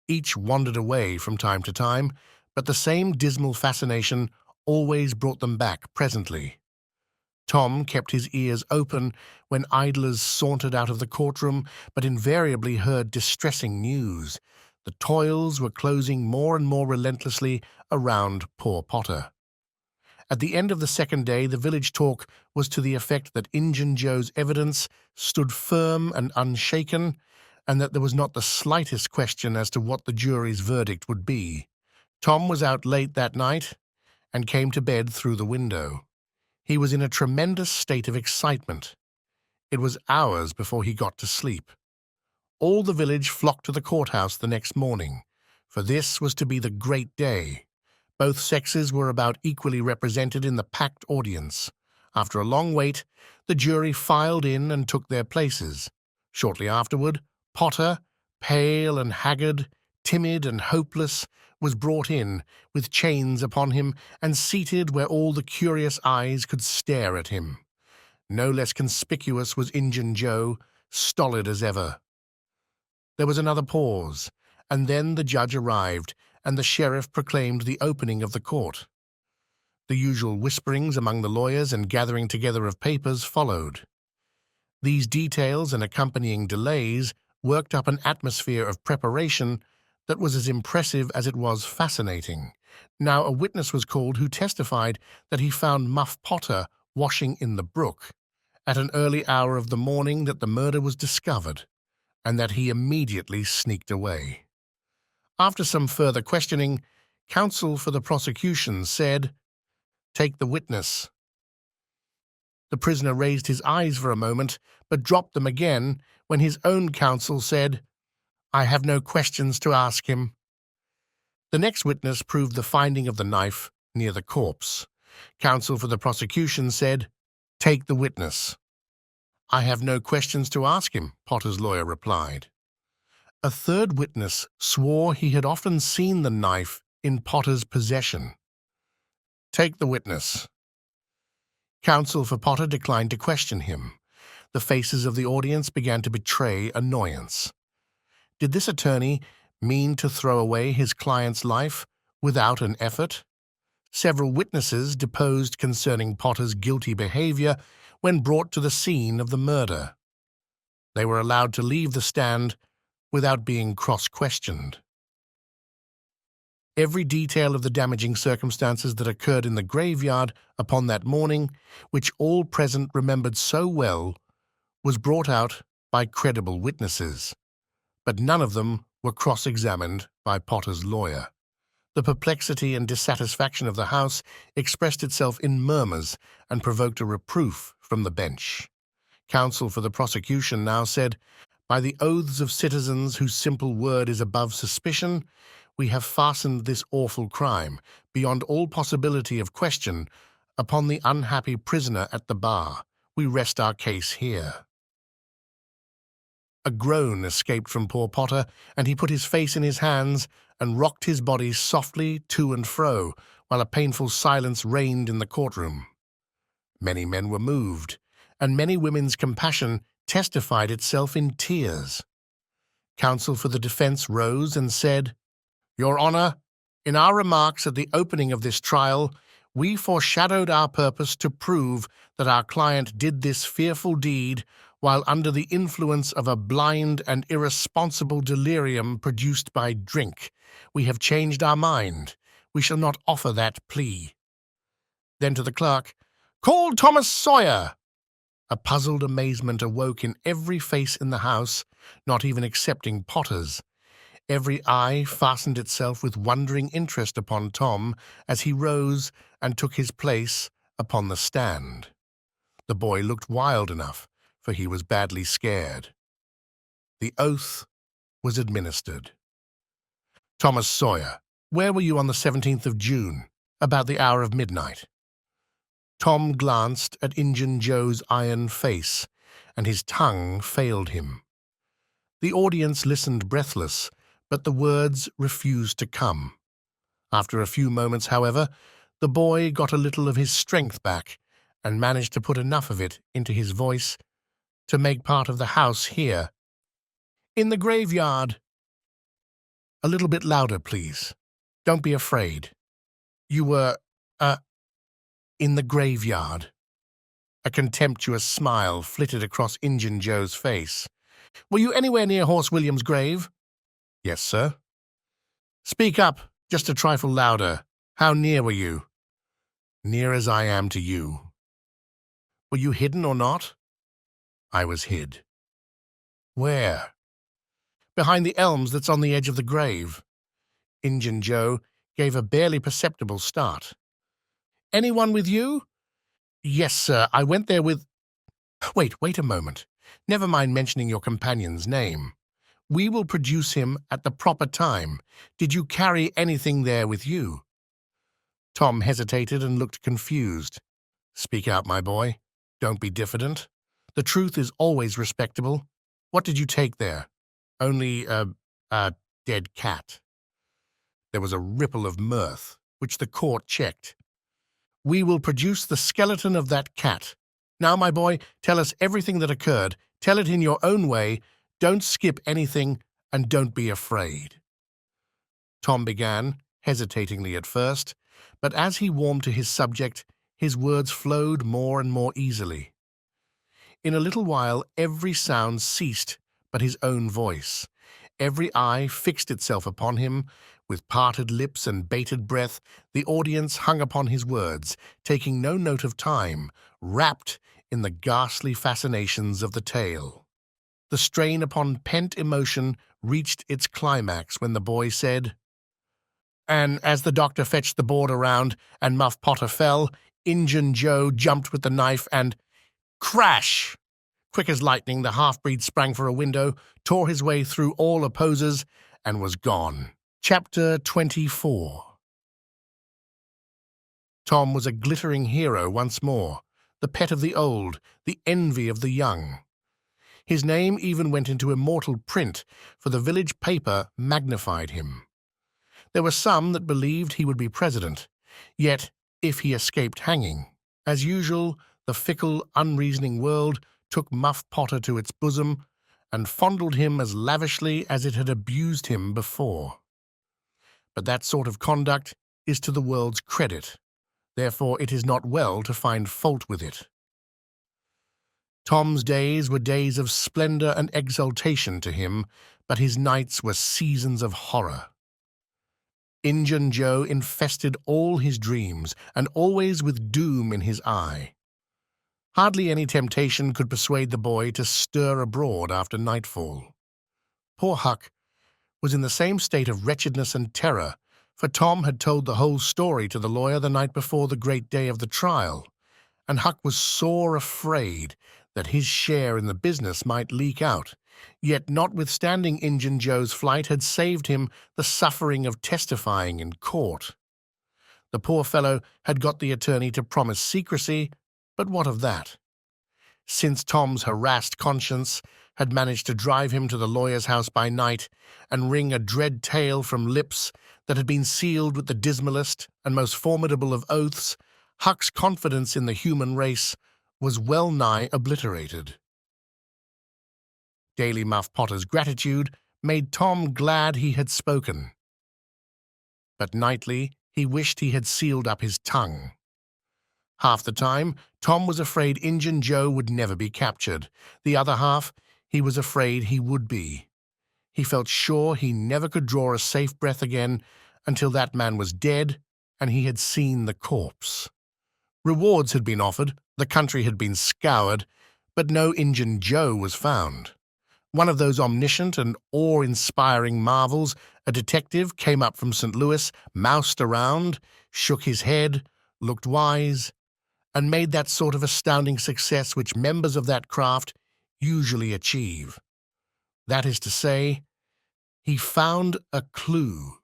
Each wandered away from time to time, but the same dismal fascination always brought them back presently. Tom kept his ears open when idlers sauntered out of the courtroom, but invariably heard distressing news. The toils were closing more and more relentlessly around poor Potter. At the end of the second day, the village talk was to the effect that Injun Joe's evidence stood firm and unshaken, and that there was not the slightest question as to what the jury's verdict would be. Tom was out late that night and came to bed through the window. He was in a tremendous state of excitement. It was hours before he got to sleep. All the village flocked to the courthouse the next morning, for this was to be the great day. Both sexes were about equally represented in the packed audience. After a long wait, the jury filed in and took their places. Shortly afterward, Potter, pale and haggard, timid and hopeless, was brought in, with chains upon him, and seated where all the curious eyes could stare at him. No less conspicuous was Injun Joe, stolid as ever. There was another pause, and then the judge arrived, and the sheriff proclaimed the opening of the court. The usual whisperings among the lawyers and gathering together of papers followed. These details and accompanying delays worked up an atmosphere of preparation that was as impressive as it was fascinating. Now a witness was called who testified that he found Muff Potter washing in the brook at an early hour of the morning that the murder was discovered, and that he immediately sneaked away. After some further questioning, counsel for the prosecution said, "Take the witness." The prisoner raised his eyes for a moment, but dropped them again when his own counsel said, "I have no questions to ask him." The next witness proved the finding of the knife near the corpse. Counsel for the prosecution said, "Take the witness." "I have no questions to ask him," Potter's lawyer replied. A third witness swore he had often seen the knife in Potter's possession. "Take the witness." Counsel for Potter declined to question him. The faces of the audience began to betray annoyance. Did this attorney mean to throw away his client's life without an effort? Several witnesses deposed concerning Potter's guilty behavior when brought to the scene of the murder. They were allowed to leave the stand without being cross-questioned. Every detail of the damaging circumstances that occurred in the graveyard upon that morning, which all present remembered so well, was brought out by credible witnesses, but none of them were cross-examined by Potter's lawyer. The perplexity and dissatisfaction of the House expressed itself in murmurs and provoked a reproof from the bench. Counsel for the prosecution now said, "By the oaths of citizens whose simple word is above suspicion, we have fastened this awful crime, beyond all possibility of question, upon the unhappy prisoner at the bar. We rest our case here." A groan escaped from poor Potter, and he put his face in his hands and rocked his body softly to and fro, while a painful silence reigned in the courtroom. Many men were moved, and many women's compassion testified itself in tears. Counsel for the defense rose and said, "Your Honor, in our remarks at the opening of this trial, we foreshadowed our purpose to prove that our client did this fearful deed while under the influence of a blind and irresponsible delirium produced by drink. We have changed our mind. We shall not offer that plea." Then to the clerk, "Call Thomas Sawyer." A puzzled amazement awoke in every face in the house, not even excepting Potter's. Every eye fastened itself with wondering interest upon Tom as he rose and took his place upon the stand. The boy looked wild enough, for he was badly scared. The oath was administered. "Thomas Sawyer, where were you on the 17th of June, about the hour of midnight?" Tom glanced at Injun Joe's iron face, and his tongue failed him. The audience listened breathless, but the words refused to come. After a few moments, however, the boy got a little of his strength back and managed to put enough of it into his voice to make part of the house hear. "In the graveyard." "A little bit louder, please. Don't be afraid." "You were, in the graveyard." A contemptuous smile flitted across Injun Joe's face. "Were you anywhere near Horse William's grave?" "Yes, sir." "Speak up, just a trifle louder. How near were you?" "Near as I am to you." "Were you hidden or not?" "I was hid." "Where?" "Behind the elms that's on the edge of the grave." Injun Joe gave a barely perceptible start. "Anyone with you?" "Yes, sir. I went there with—" Wait a moment. Never mind mentioning your companion's name. We will produce him at the proper time. Did you carry anything there with you?" Tom hesitated and looked confused. "Speak out, my boy. Don't be diffident. The truth is always respectable. What did you take there?" "Only a dead cat." There was a ripple of mirth, which the court checked. "We will produce the skeleton of that cat. Now, my boy, tell us everything that occurred. Tell it in your own way. Don't skip anything, and don't be afraid." Tom began, hesitatingly at first, but as he warmed to his subject, his words flowed more and more easily. In a little while every sound ceased but his own voice. Every eye fixed itself upon him. With parted lips and bated breath, the audience hung upon his words, taking no note of time, wrapped in the ghastly fascinations of the tale. The strain upon pent emotion reached its climax when the boy said, "And as the doctor fetched the board around and Muff Potter fell, Injun Joe jumped with the knife and— crash! Quick as lightning, the half-breed sprang for a window, tore his way through all opposers, and was gone." Chapter 24. Tom was a glittering hero once more, the pet of the old, the envy of the young. His name even went into immortal print, for the village paper magnified him. There were some that believed he would be president, yet if he escaped hanging. As usual, the fickle, unreasoning world took Muff Potter to its bosom and fondled him as lavishly as it had abused him before. But that sort of conduct is to the world's credit. Therefore it is not well to find fault with it. Tom's days were days of splendor and exultation to him, but his nights were seasons of horror. Injun Joe infested all his dreams, and always with doom in his eye. Hardly any temptation could persuade the boy to stir abroad after nightfall. Poor Huck was in the same state of wretchedness and terror, for Tom had told the whole story to the lawyer the night before the great day of the trial, and Huck was sore afraid that his share in the business might leak out, yet notwithstanding Injun Joe's flight had saved him the suffering of testifying in court. The poor fellow had got the attorney to promise secrecy, but what of that? Since Tom's harassed conscience had managed to drive him to the lawyer's house by night and wring a dread tale from lips that had been sealed with the dismalest and most formidable of oaths, Huck's confidence in the human race was well nigh obliterated. Daily Muff Potter's gratitude made Tom glad he had spoken, but nightly he wished he had sealed up his tongue. Half the time, Tom was afraid Injun Joe would never be captured. The other half, he was afraid he would be. He felt sure he never could draw a safe breath again until that man was dead and he had seen the corpse. Rewards had been offered, the country had been scoured, but no Injun Joe was found. One of those omniscient and awe-inspiring marvels, a detective came up from St. Louis, moused around, shook his head, looked wise, and made that sort of astounding success which members of that craft usually achieve. That is to say, he found a clue.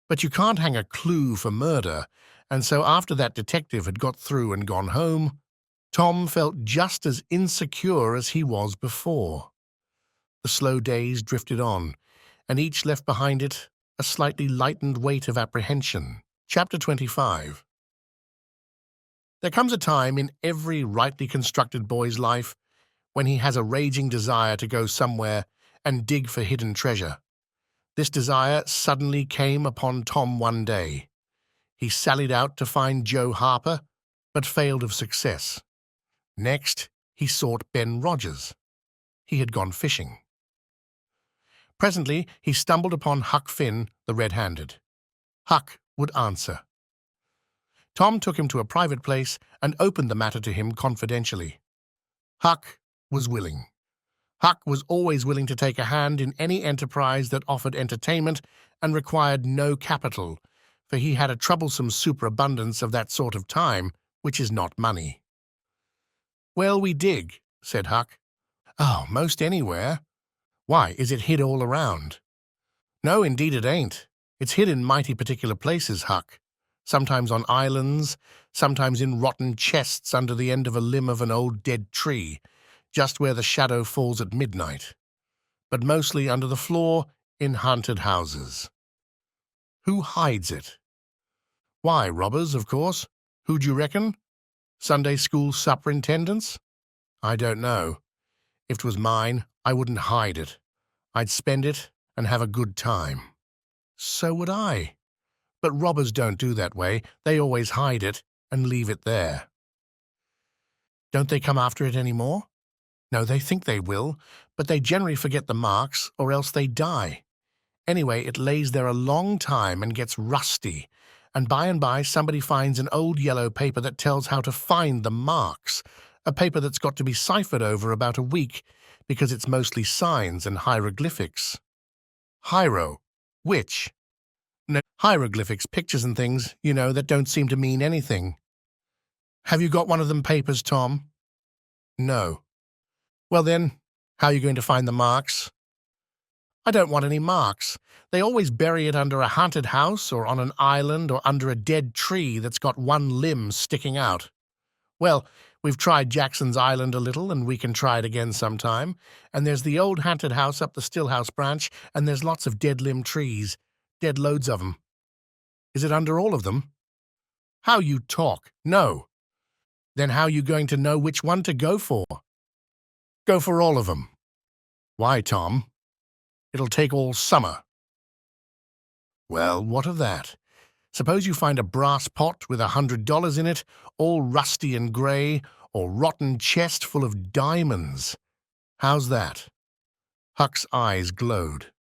But you can't hang a clue for murder, And so after that detective had got through and gone home, Tom felt just as insecure as he was before. The slow days drifted on, and each left behind it a slightly lightened weight of apprehension. Chapter 25. There comes a time in every rightly constructed boy's life when he has a raging desire to go somewhere and dig for hidden treasure. This desire suddenly came upon Tom one day. He sallied out to find Joe Harper, but failed of success. Next, he sought Ben Rogers. He had gone fishing. Presently, he stumbled upon Huck Finn, the red-handed. Huck would answer. Tom took him to a private place and opened the matter to him confidentially. Huck was willing. Huck was always willing to take a hand in any enterprise that offered entertainment and required no capital, for he had a troublesome superabundance of that sort of time, which is not money. "Well, we dig," said Huck. "Oh, most anywhere." "Why, is it hid all around?" "No, indeed it ain't. It's hid in mighty particular places, Huck. Sometimes on islands, sometimes in rotten chests under the end of a limb of an old dead tree, just where the shadow falls at midnight. But mostly under the floor in haunted houses." "Who hides it?" "Why, robbers, of course. Who'd you reckon? Sunday school superintendents?" "I don't know. If it was mine, I wouldn't hide it. I'd spend it and have a good time." "So would I. But robbers don't do that way. They always hide it and leave it there." "Don't they come after it any more?" "No, they think they will, but they generally forget the marks, or else they die. Anyway, it lays there a long time and gets rusty, and by somebody finds an old yellow paper that tells how to find the marks, a paper that's got to be ciphered over about a week, because it's mostly signs and hieroglyphics." "Hiero? Which?" "No, hieroglyphics, pictures and things, you know, that don't seem to mean anything." "Have you got one of them papers, Tom?" "No." "Well then, how are you going to find the marks?" "I don't want any marks. They always bury it under a haunted house or on an island or under a dead tree that's got one limb sticking out. Well, we've tried Jackson's Island a little, and we can try it again sometime. And there's the old haunted house up the Stillhouse branch, and there's lots of dead-limb trees. Dead loads of 'em." "Is it under all of them?" "How you talk! No." "Then how you going to know which one to go for?" "Go for all of 'em." "Why, Tom? It'll take all summer." "Well, what of that? Suppose you find a brass pot with $100 in it, all rusty and grey, or rotten chest full of diamonds. How's that?" Huck's eyes glowed.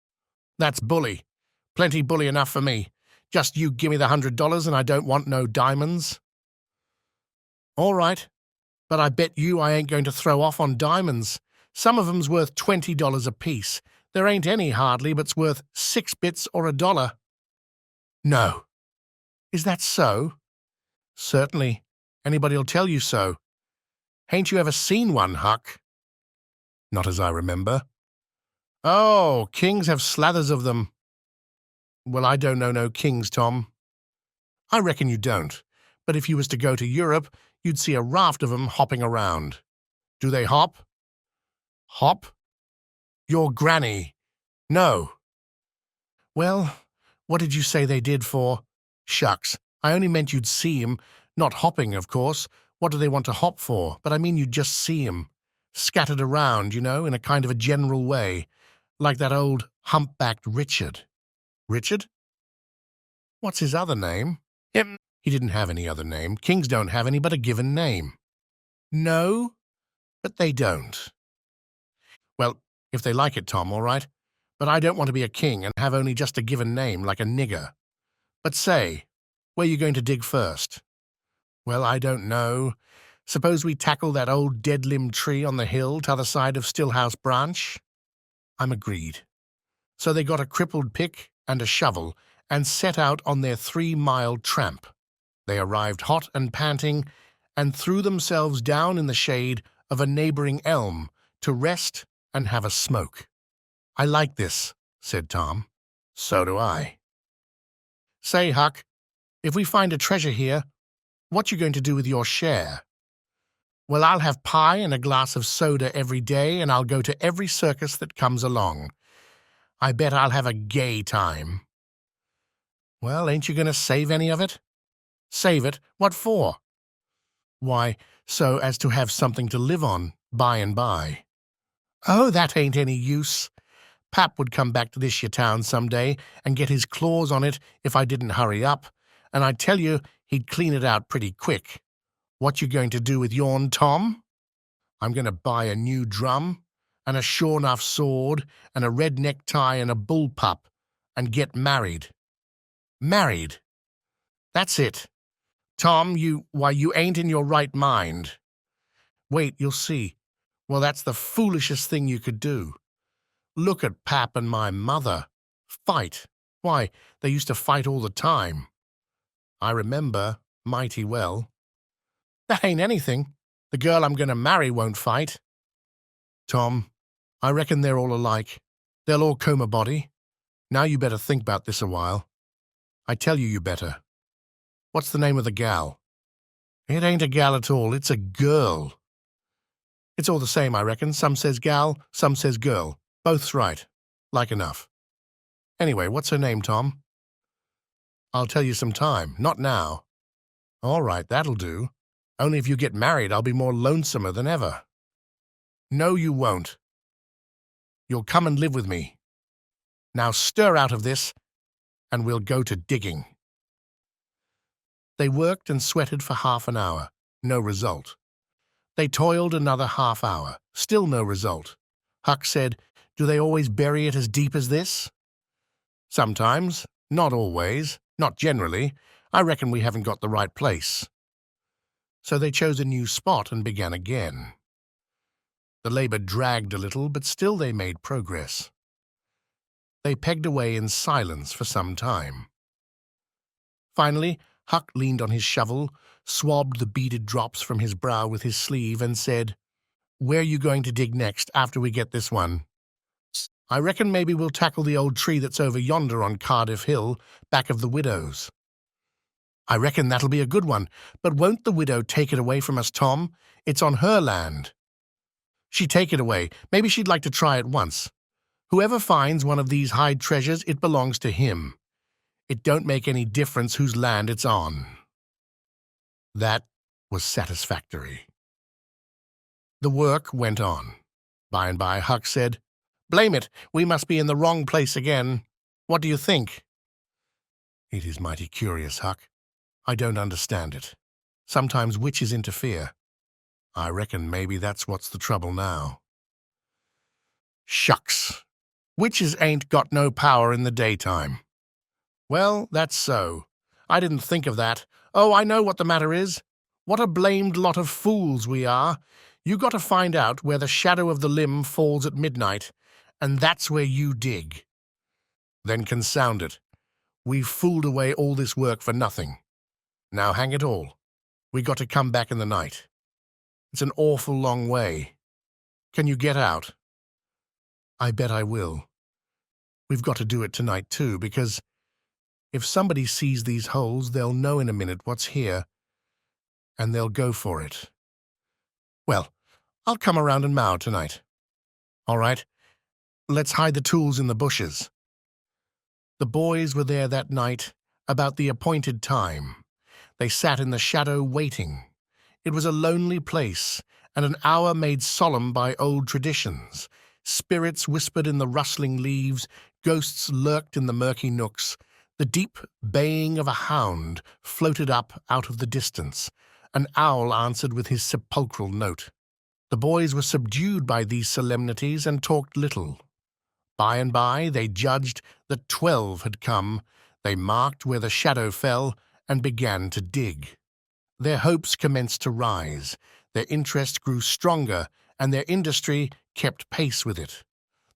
"That's bully. Plenty bully enough for me. Just you gimme the $100 and I don't want no diamonds." "All right, but I bet you I ain't going to throw off on diamonds. Some of 'em's worth $20 apiece. There ain't any hardly but's worth 6 bits or $1. "No." "Is that so?" "Certainly. Anybody'll tell you so. Hain't you ever seen one, Huck?" "Not as I remember." "Oh, kings have slathers of them." "Well, I don't know no kings, Tom." "I reckon you don't. But if you was to go to Europe, you'd see a raft of 'em hopping around." "Do they hop?" "Hop? Your granny." "No." "Well, what did you say they did for—" "Shucks, I only meant you'd see 'em, not hopping, of course. What do they want to hop for? But I mean you'd just see 'em. Scattered around, you know, in a kind of a general way. Like that old humpbacked Richard." "Richard? What's his other name?" "He didn't have any other name. Kings don't have any but a given name." "No, but they don't." "Well, if they like it, Tom, all right. But I don't want to be a king and have only just a given name like a nigger. But say, where you going to dig first?" "Well, I don't know. Suppose we tackle that old dead-limb tree on the hill t'other side of Stillhouse Branch?" I'm agreed. So they got a crippled pick and a shovel and set out on their 3-mile tramp. They arrived hot and panting and threw themselves down in the shade of a neighboring elm to rest and have a smoke. "I like this," said Tom. "So do I." "Say, Huck, If we find a treasure here, what you going to do with your share? Well, I'll have pie and a glass of soda every day, and I'll go to every circus that comes along. I bet I'll have a gay time. Well, ain't you going to save any of it? Save it? What for? Why, so as to have something to live on by and by. Oh, that ain't any use. Pap would come back to this here town some day and get his claws on it if I didn't hurry up, and I tell you, he'd clean it out pretty quick. What you going to do with yourn, Tom? I'm going to buy a new drum, and a sure enough sword, and a red necktie and a bullpup, and get married. Married? That's it. Tom, you ain't in your right mind. Wait, you'll see. Well, that's the foolishest thing you could do. Look at Pap and my mother. Fight. Why, they used to fight all the time. I remember mighty well. That ain't anything. The girl I'm going to marry won't fight. Tom, I reckon they're all alike. They'll all comb a body. Now you better think about this a while. I tell you better. What's the name of the gal? It ain't a gal at all, it's a girl. It's all the same, I reckon. Some says gal, some says girl. Both's right. Like enough. Anyway, what's her name, Tom? I'll tell you some time. Not now. All right, that'll do. Only if you get married, I'll be more lonesomer than ever. No, you won't. You'll come and live with me. Now stir out of this, and we'll go to digging. They worked and sweated for half an hour. No result. They toiled another half hour. Still no result. Huck said, "Do they always bury it as deep as this?" "Sometimes. Not always. Not generally. I reckon we haven't got the right place." So they chose a new spot and began again. The labor dragged a little, but still they made progress. They pegged away in silence for some time. Finally, Huck leaned on his shovel, swabbed the beaded drops from his brow with his sleeve, and said, "Where you going to dig next after we get this one?" "I reckon maybe we'll tackle the old tree that's over yonder on Cardiff Hill, back of the widow's." "I reckon that'll be a good one, but won't the widow take it away from us, Tom? It's on her land." "She'd take it away. Maybe she'd like to try it once. Whoever finds one of these hide treasures, it belongs to him. It don't make any difference whose land it's on." That was satisfactory. The work went on. By and by, Huck said, "Blame it, we must be in the wrong place again. What do you think?" "It is mighty curious, Huck. I don't understand it. Sometimes witches interfere. I reckon maybe that's what's the trouble now." "Shucks! Witches ain't got no power in the daytime." "Well, that's so. I didn't think of that. Oh, I know what the matter is. What a blamed lot of fools we are. You got to find out where the shadow of the limb falls at midnight, and that's where you dig. Then consound it. We've fooled away all this work for nothing. Now hang it all. We got to come back in the night. It's an awful long way. Can you get out?" "I bet I will. We've got to do it tonight, too, because if somebody sees these holes, they'll know in a minute what's here, and they'll go for it. Well, I'll come around and mow tonight. All right, let's hide the tools in the bushes." The boys were there that night, about the appointed time. They sat in the shadow waiting. It was a lonely place, and an hour made solemn by old traditions. Spirits whispered in the rustling leaves, ghosts lurked in the murky nooks. The deep baying of a hound floated up out of the distance. An owl answered with his sepulchral note. The boys were subdued by these solemnities and talked little. By and by they judged that 12 had come. They marked where the shadow fell and began to dig. Their hopes commenced to rise. Their interest grew stronger, and their industry kept pace with it.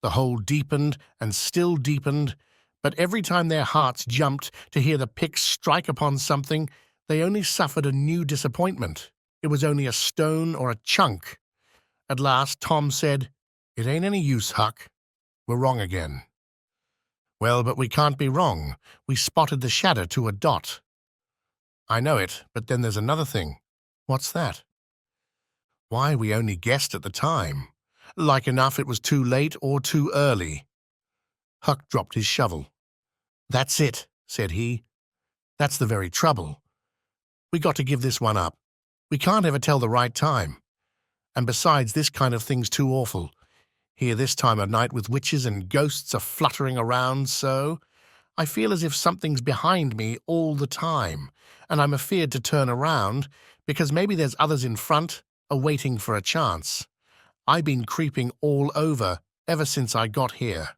The hole deepened and still deepened, but every time their hearts jumped to hear the pick strike upon something, they only suffered a new disappointment. It was only a stone or a chunk. At last Tom said, "It ain't any use, Huck. We're wrong again." "Well, but we can't be wrong. We spotted the shadow to a dot." I know it, but then there's another thing. What's that? Why, we only guessed at the time. Like enough it was too late or too early. Huck dropped his shovel. That's it, said he. That's the very trouble. We got to give this one up. We can't ever tell the right time. And besides, this kind of thing's too awful. Here this time of night with witches and ghosts are fluttering around so, I feel as if something's behind me all the time, and I'm afeard to turn around, because maybe there's others in front, a-waiting for a chance. I've been creeping all over ever since I got here.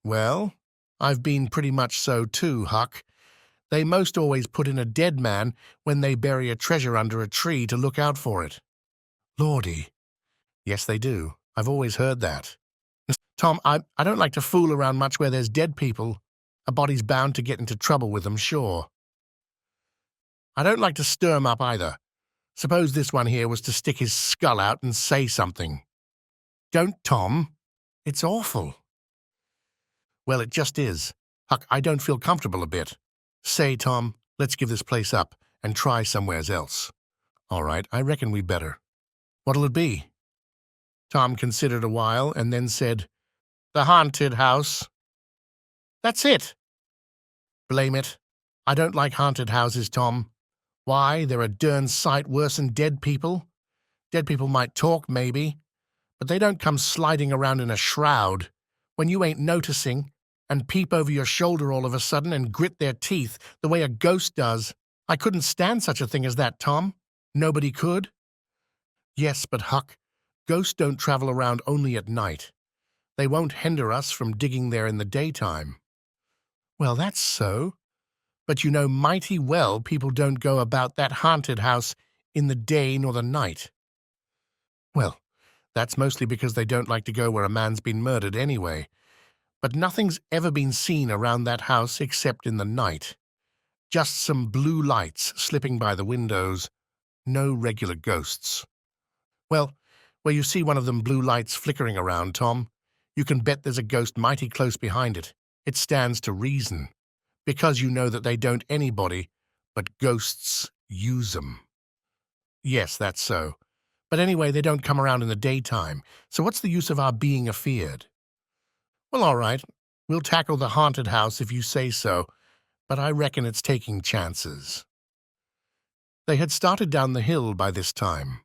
Well, I've been pretty much so too, Huck. They most always put in a dead man when they bury a treasure under a tree to look out for it. Lordy. Yes, they do. I've always heard that. Tom, I don't like to fool around much where there's dead people. A body's bound to get into trouble with them, sure. I don't like to stir 'em up either. Suppose this one here was to stick his skull out and say something. Don't, Tom. It's awful. Well, it just is. Huck, I don't feel comfortable a bit. Say, Tom, let's give this place up and try somewheres else. All right, I reckon we better. What'll it be? Tom considered a while and then said, The haunted house. That's it. Blame it. I don't like haunted houses, Tom. Why, they're a darn sight worse than dead people. Dead people might talk, maybe, but they don't come sliding around in a shroud when you ain't noticing and peep over your shoulder all of a sudden and grit their teeth the way a ghost does. I couldn't stand such a thing as that, Tom. Nobody could. Yes, but Huck, ghosts don't travel around only at night. They won't hinder us from digging there in the daytime. Well, that's so. But you know mighty well people don't go about that haunted house in the day nor the night. Well, that's mostly because they don't like to go where a man's been murdered anyway. But nothing's ever been seen around that house except in the night. Just some blue lights slipping by the windows. No regular ghosts. Well, where you see one of them blue lights flickering around, Tom, you can bet there's a ghost mighty close behind it. It stands to reason. Because you know that they don't anybody, but ghosts use 'em. Yes, that's so. But anyway, they don't come around in the daytime, so what's the use of our being afeard? Well, all right, we'll tackle the haunted house if you say so, but I reckon it's taking chances. They had started down the hill by this time.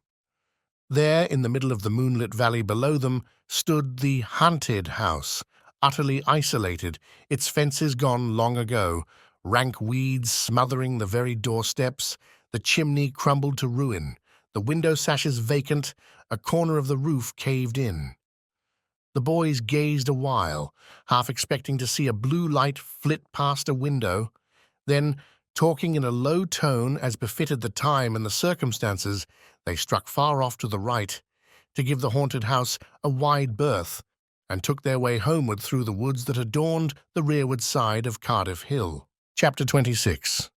There, in the middle of the moonlit valley below them, stood the haunted house, utterly isolated, its fences gone long ago, rank weeds smothering the very doorsteps, the chimney crumbled to ruin, the window sashes vacant, a corner of the roof caved in. The boys gazed a while, half expecting to see a blue light flit past a window. Then, talking in a low tone as befitted the time and the circumstances, they struck far off to the right, to give the haunted house a wide berth, and took their way homeward through the woods that adorned the rearward side of Cardiff Hill. Chapter 26.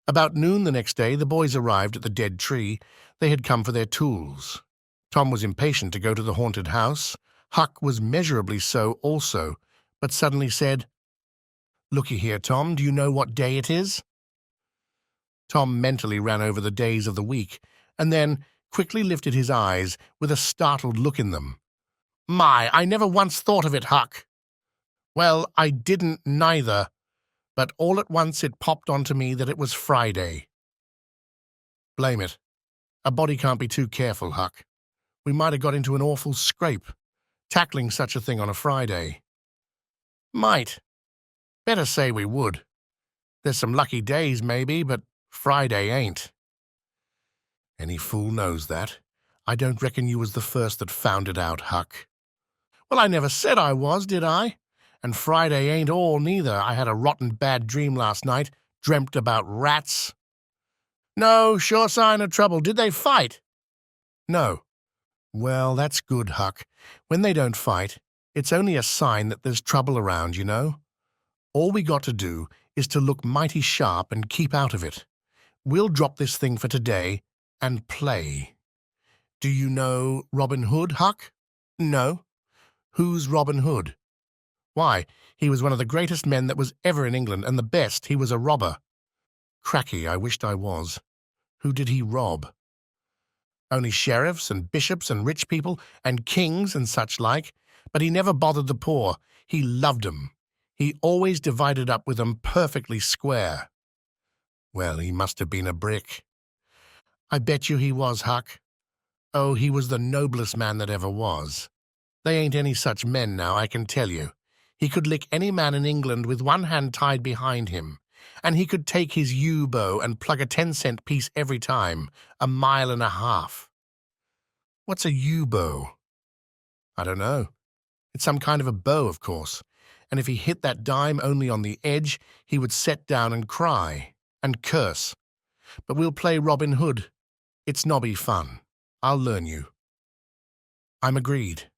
About noon the next day, the boys arrived at the dead tree. They had come for their tools. Tom was impatient to go to the haunted house. Huck was measurably so also, but suddenly said, "Looky here, Tom, do you know what day it is?" Tom mentally ran over the days of the week, and then quickly lifted his eyes with a startled look in them. "My, I never once thought of it, Huck." "Well, I didn't neither, but all at once it popped onto me that it was Friday." "Blame it. A body can't be too careful, Huck. We might have got into an awful scrape, tackling such a thing on a Friday." "Might. Better say we would. There's some lucky days, maybe, but Friday ain't." "Any fool knows that. I don't reckon you was the first that found it out, Huck." "Well, I never said I was, did I? And Friday ain't all, neither. I had a rotten bad dream last night, dreamt about rats." "No, sure sign of trouble. Did they fight?" "No." "Well, that's good, Huck. When they don't fight, it's only a sign that there's trouble around, you know. All we got to do is to look mighty sharp and keep out of it. We'll drop this thing for today and play. Do you know Robin Hood, Huck?" "No." "Who's Robin Hood?" "Why, he was one of the greatest men that was ever in England, and the best. He was a robber." Cracky, I wished I was. Who did he rob? Only sheriffs and bishops and rich people and kings and such like, but he never bothered the poor. He loved 'em. He always divided up with 'em perfectly square. Well, he must have been a brick. I bet you he was, Huck. Oh, he was the noblest man that ever was. They ain't any such men now, I can tell you. He could lick any man in England with one hand tied behind him, and he could take his yew-bow and plug a 10-cent piece every time, 1.5 miles. What's a yew-bow? I don't know. It's some kind of a bow, of course, and if he hit that dime only on the edge, he would set down and cry, and curse. But we'll play Robin Hood. It's nobby fun. I'll learn you. I'm agreed.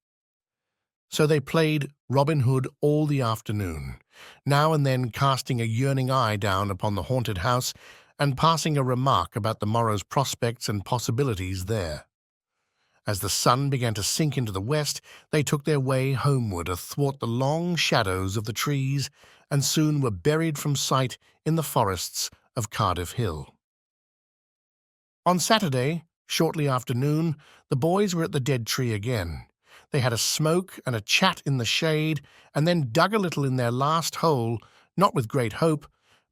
So they played Robin Hood all the afternoon, now and then casting a yearning eye down upon the haunted house and passing a remark about the morrow's prospects and possibilities there. As the sun began to sink into the west, they took their way homeward athwart the long shadows of the trees and soon were buried from sight in the forests of Cardiff Hill. On Saturday, shortly after noon, the boys were at the dead tree again. They had a smoke and a chat in the shade, and then dug a little in their last hole, not with great hope,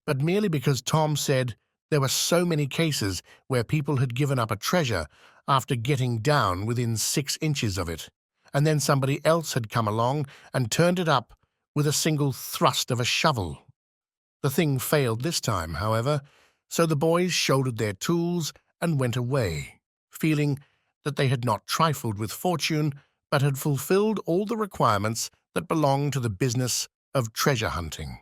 but merely because Tom said there were so many cases where people had given up a treasure after getting down within 6 inches of it, and then somebody else had come along and turned it up with a single thrust of a shovel. The thing failed this time, however, so the boys shouldered their tools and went away, feeling that they had not trifled with fortune, but had fulfilled all the requirements that belong to the business of treasure hunting.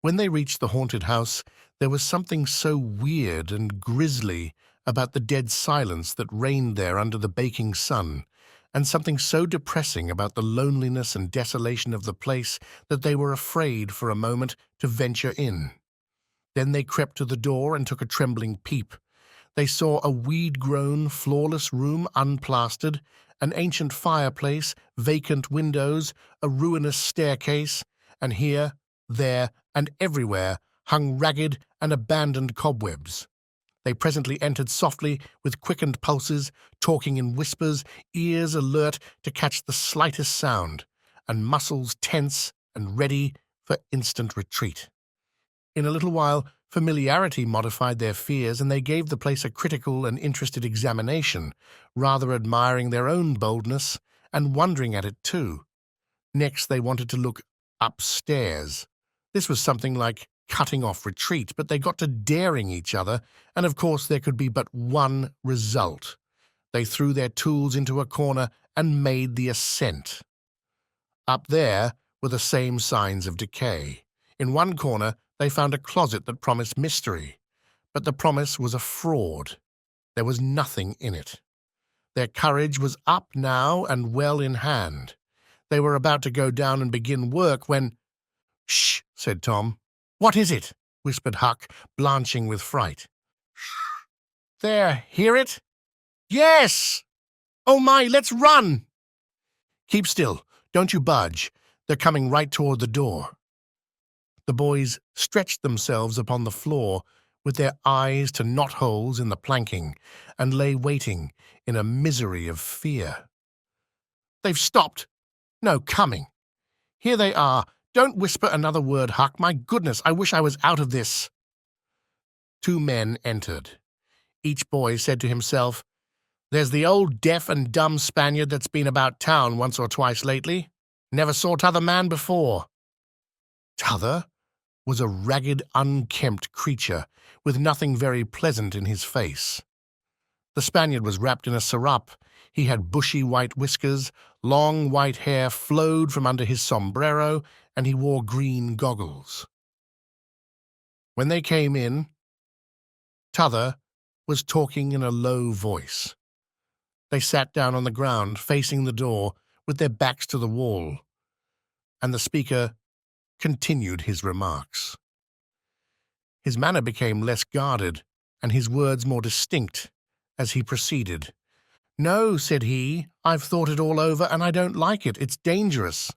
When they reached the haunted house, there was something so weird and grisly about the dead silence that reigned there under the baking sun, and something so depressing about the loneliness and desolation of the place that they were afraid for a moment to venture in. Then they crept to the door and took a trembling peep. They saw a weed-grown, floorless room unplastered, an ancient fireplace, vacant windows, a ruinous staircase, and here, there, and everywhere hung ragged and abandoned cobwebs. They presently entered softly, with quickened pulses, talking in whispers, ears alert to catch the slightest sound, and muscles tense and ready for instant retreat. In a little while, familiarity modified their fears, and they gave the place a critical and interested examination, rather admiring their own boldness and wondering at it too. Next, they wanted to look upstairs. This was something like cutting off retreat, but they got to daring each other, and of course there could be but one result. They threw their tools into a corner and made the ascent. Up there were the same signs of decay. In one corner they found a closet that promised mystery, but the promise was a fraud. There was nothing in it. Their courage was up now and well in hand. They were about to go down and begin work when— "Shh," said Tom. "What is it?" whispered Huck, blanching with fright. "Shh. There, hear it?" "Yes! Oh my, let's run!" "Keep still. Don't you budge. They're coming right toward the door." The boys stretched themselves upon the floor with their eyes to knotholes in the planking and lay waiting in a misery of fear. "They've stopped. No, coming. Here they are. Don't whisper another word, Huck. My goodness, I wish I was out of this." 2 men entered. Each boy said to himself, "There's the old deaf and dumb Spaniard that's been about town once or twice lately. Never saw t'other man before." T'other was a ragged, unkempt creature with nothing very pleasant in his face. The Spaniard was wrapped in a sarap. He had bushy white whiskers, long white hair flowed from under his sombrero, and he wore green goggles. When they came in, T'other was talking in a low voice. They sat down on the ground, facing the door, with their backs to the wall, and the speaker continued his remarks. His manner became less guarded, and his words more distinct, as he proceeded. "No," said he, "I've thought it all over, and I don't like it. It's dangerous."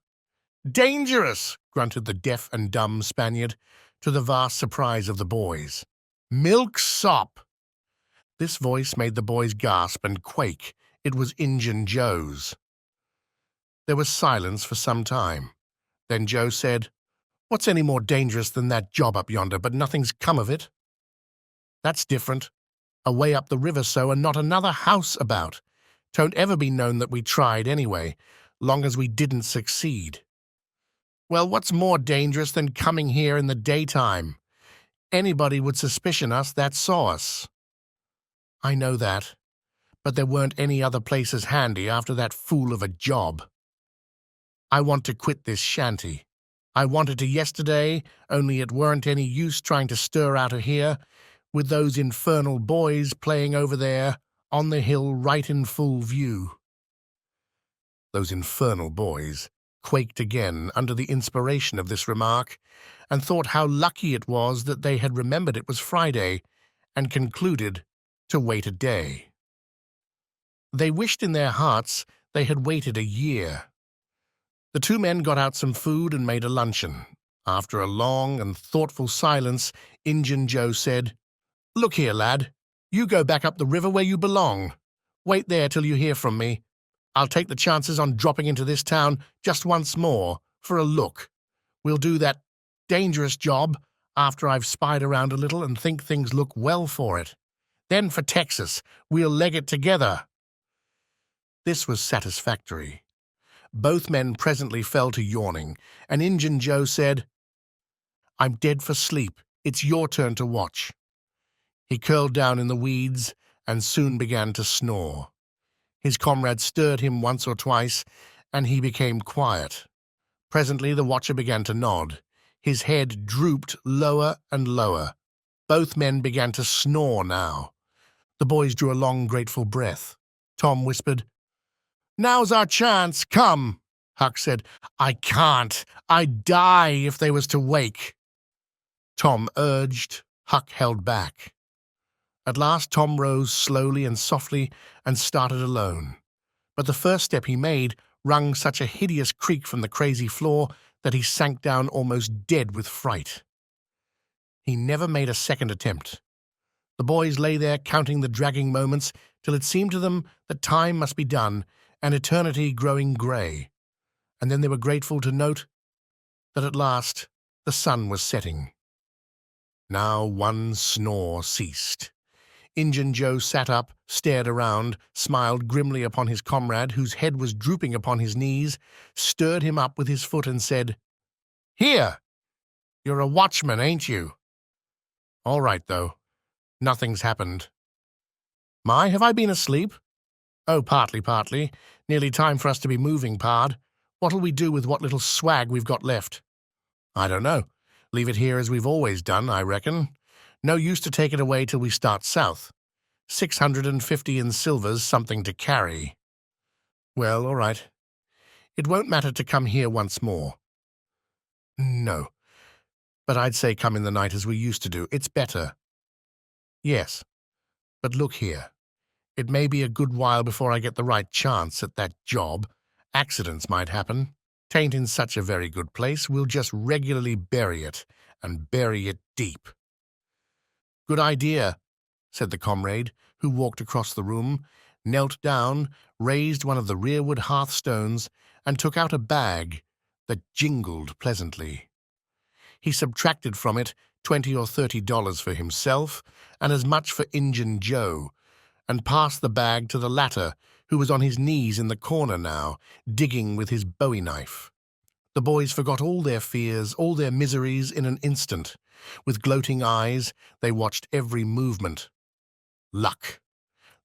Dangerous, grunted the deaf and dumb Spaniard, to the vast surprise of the boys. Milksop! This voice made the boys gasp and quake. It was Injun Joe's. There was silence for some time. Then Joe said, "What's any more dangerous than that job up yonder, but nothing's come of it?" "That's different. Away up the river so, and not another house about. 'Twon't ever be known that we tried anyway, long as we didn't succeed." "Well, what's more dangerous than coming here in the daytime? Anybody would suspicion us that saw us." "I know that, but there weren't any other places handy after that fool of a job. I want to quit this shanty. I wanted to yesterday, only it weren't any use trying to stir out of here, with those infernal boys playing over there on the hill right in full view." Those infernal boys quaked again under the inspiration of this remark, and thought how lucky it was that they had remembered it was Friday, and concluded to wait a day. They wished in their hearts they had waited a year. The two men got out some food and made a luncheon. After a long and thoughtful silence, Injun Joe said, "Look here, lad. You go back up the river where you belong. Wait there till you hear from me. I'll take the chances on dropping into this town just once more, for a look. We'll do that dangerous job after I've spied around a little and think things look well for it. Then for Texas, we'll leg it together." This was satisfactory. Both men presently fell to yawning, and Injun Joe said, "I'm dead for sleep. It's your turn to watch." He curled down in the weeds and soon began to snore. His comrade stirred him once or twice, and he became quiet. Presently the watcher began to nod. His head drooped lower and lower. Both men began to snore now. The boys drew a long, grateful breath. Tom whispered, "Now's our chance, come." Huck said, "I can't. I'd die if they was to wake." Tom urged. Huck held back. At last Tom rose slowly and softly and started alone. But the first step he made wrung such a hideous creak from the crazy floor that he sank down almost dead with fright. He never made a second attempt. The boys lay there counting the dragging moments till it seemed to them that time must be done and eternity growing grey, and then they were grateful to note that at last the sun was setting. Now one snore ceased. Injun Joe sat up, stared around, smiled grimly upon his comrade, whose head was drooping upon his knees, stirred him up with his foot and said, "Here! You're a watchman, ain't you? All right, though. Nothing's happened." "My, have I been asleep?" "Oh, partly. Nearly time for us to be moving, pard. What'll we do with what little swag we've got left?" "I don't know. Leave it here as we've always done, I reckon. No use to take it away till we start south. 650 in silver's something to carry." "Well, all right. It won't matter to come here once more." "No. But I'd say come in the night as we used to do. It's better." "Yes. But look here. It may be a good while before I get the right chance at that job. Accidents might happen. 'Tain't in such a very good place. We'll just regularly bury it, and bury it deep." "Good idea," said the comrade, who walked across the room, knelt down, raised one of the rearward hearthstones, and took out a bag that jingled pleasantly. He subtracted from it $20 or $30 for himself, and as much for Injun Joe, and passed the bag to the latter, who was on his knees in the corner now, digging with his bowie knife. The boys forgot all their fears, all their miseries in an instant. With gloating eyes, they watched every movement. Luck.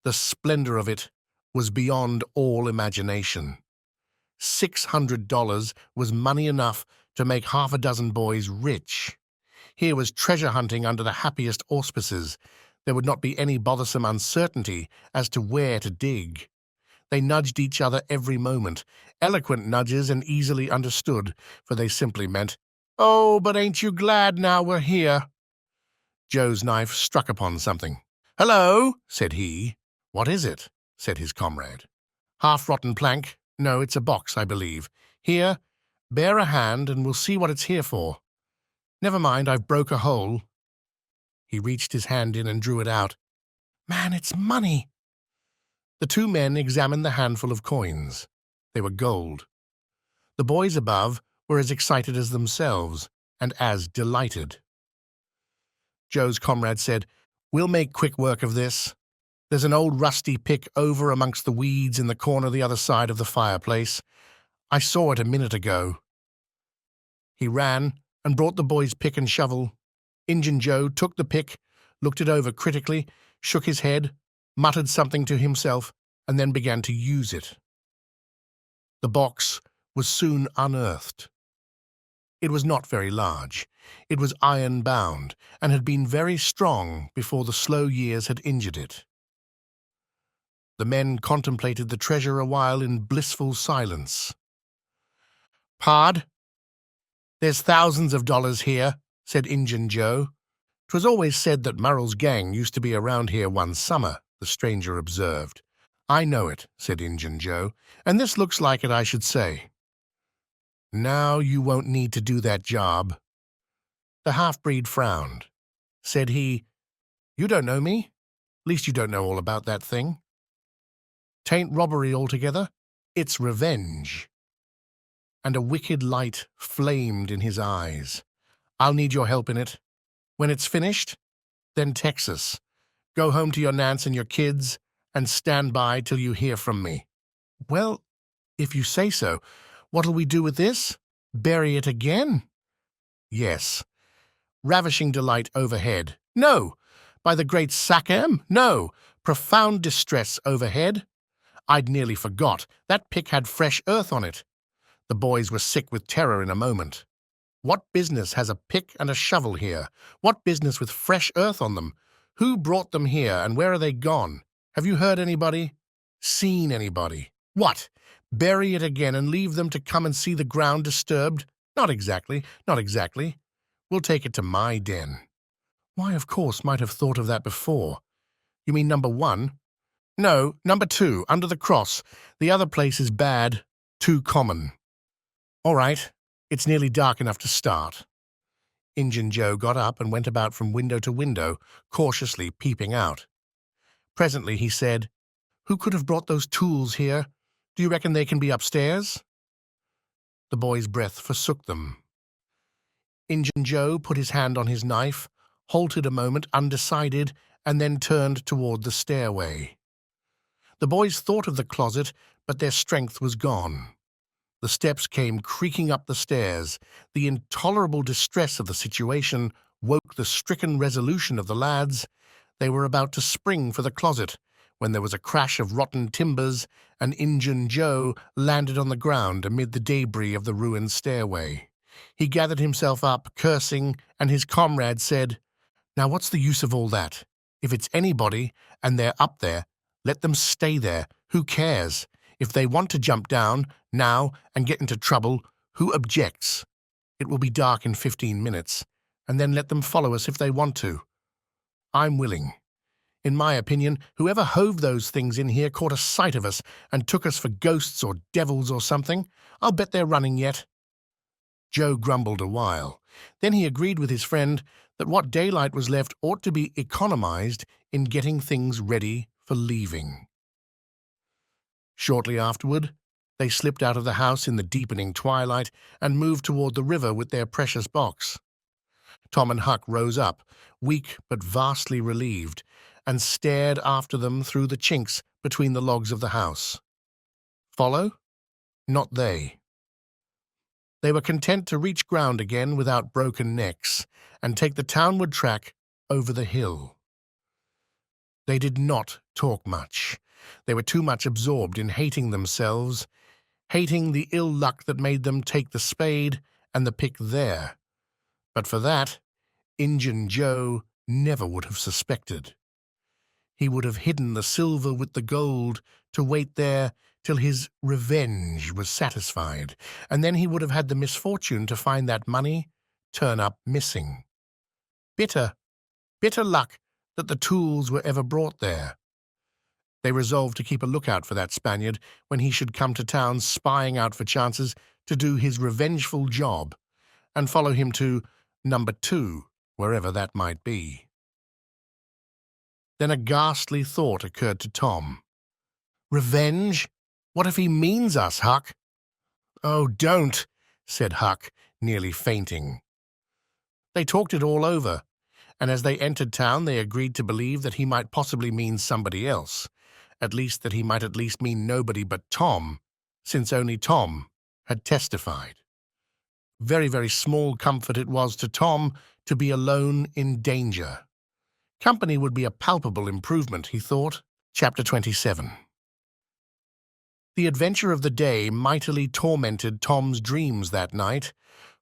The splendor of it was beyond all imagination. $600 was money enough to make half a dozen boys rich. Here was treasure hunting under the happiest auspices. There would not be any bothersome uncertainty as to where to dig. They nudged each other every moment, eloquent nudges and easily understood, for they simply meant, "Oh, but ain't you glad now we're here?" Joe's knife struck upon something. "Hello," said he. "What is it?" said his comrade. "Half-rotten plank. No, it's a box, I believe. Here, Bear a hand and we'll see what it's here for. Never mind, I've broke a hole. He reached his hand in and drew it out. Man, it's money! The two men examined the handful of coins. They were gold. The boys above were as excited as themselves, and as delighted. Joe's comrade said, "We'll make quick work of this. There's an old rusty pick over amongst the weeds in the corner the other side of the fireplace. I saw it a minute ago." He ran and brought the boys' pick and shovel. Injun Joe took the pick, looked it over critically, shook his head, muttered something to himself, and then began to use it. The box was soon unearthed. It was not very large. It was iron-bound, and had been very strong before the slow years had injured it. The men contemplated the treasure a while in blissful silence. "Pard, there's thousands of dollars here," said Injun Joe. "'Twas always said that Murrell's gang used to be around here one summer," the stranger observed. "I know it," said Injun Joe, "and this looks like it, I should say." "Now you won't need to do that job." The half-breed frowned. Said he, "You don't know me. Least you don't know all about that thing. 'Tain't robbery altogether. It's revenge." And a wicked light flamed in his eyes. "I'll need your help in it. When it's finished, then Texas. Go home to your Nance and your kids, and stand by till you hear from me." "Well, if you say so. What'll we do with this? Bury it again?" "Yes. Ravishing delight overhead. No! By the great Sachem, no! Profound distress overhead. I'd nearly forgot. That pick had fresh earth on it." The boys were sick with terror in a moment. "What business has a pick and a shovel here? What business with fresh earth on them? Who brought them here, and where are they gone? Have you heard anybody? Seen anybody? What? Bury it again and leave them to come and see the ground disturbed? Not exactly, not exactly. We'll take it to my den." "Why, of course, might have thought of that before." "You mean number 1? "No, number 2, under the cross. The other place is bad, too common." "All right, it's nearly dark enough to start." Injun Joe got up and went about from window to window, cautiously peeping out. Presently he said, "Who could have brought those tools here? Do you reckon they can be upstairs?" The boy's breath forsook them. Injun Joe put his hand on his knife, halted a moment undecided, and then turned toward the stairway. The boys thought of the closet, but their strength was gone. The steps came creaking up the stairs. The intolerable distress of the situation woke the stricken resolution of the lads. They were about to spring for the closet, when there was a crash of rotten timbers, and Injun Joe landed on the ground amid the debris of the ruined stairway. He gathered himself up, cursing, and his comrade said, "Now what's the use of all that? If it's anybody, and they're up there, let them stay there. Who cares? If they want to jump down, now, and get into trouble, who objects? It will be dark in 15 minutes, and then let them follow us if they want to. I'm willing. In my opinion, whoever hove those things in here caught a sight of us and took us for ghosts or devils or something. I'll bet they're running yet." Joe grumbled a while. Then he agreed with his friend that what daylight was left ought to be economized in getting things ready for leaving. Shortly afterward, they slipped out of the house in the deepening twilight and moved toward the river with their precious box. Tom and Huck rose up, weak but vastly relieved, and stared after them through the chinks between the logs of the house. Follow? Not they. They were content to reach ground again without broken necks and take the townward track over the hill. They did not talk much. They were too much absorbed in hating themselves, hating the ill luck that made them take the spade and the pick there. But for that, Injun Joe never would have suspected. He would have hidden the silver with the gold to wait there till his revenge was satisfied, and then he would have had the misfortune to find that money turn up missing. Bitter, bitter luck that the tools were ever brought there. They resolved to keep a lookout for that Spaniard when he should come to town, spying out for chances to do his revengeful job and follow him to number 2, wherever that might be. Then a ghastly thought occurred to Tom. Revenge? What if he means us, Huck? Oh, don't, said Huck, nearly fainting. They talked it all over, and as they entered town they agreed to believe that he might possibly mean somebody else, at least that he might at least mean nobody but Tom, since only Tom had testified. Very, very small comfort it was to Tom to be alone in danger. Company would be a palpable improvement, he thought. Chapter 27. The adventure of the day mightily tormented Tom's dreams that night.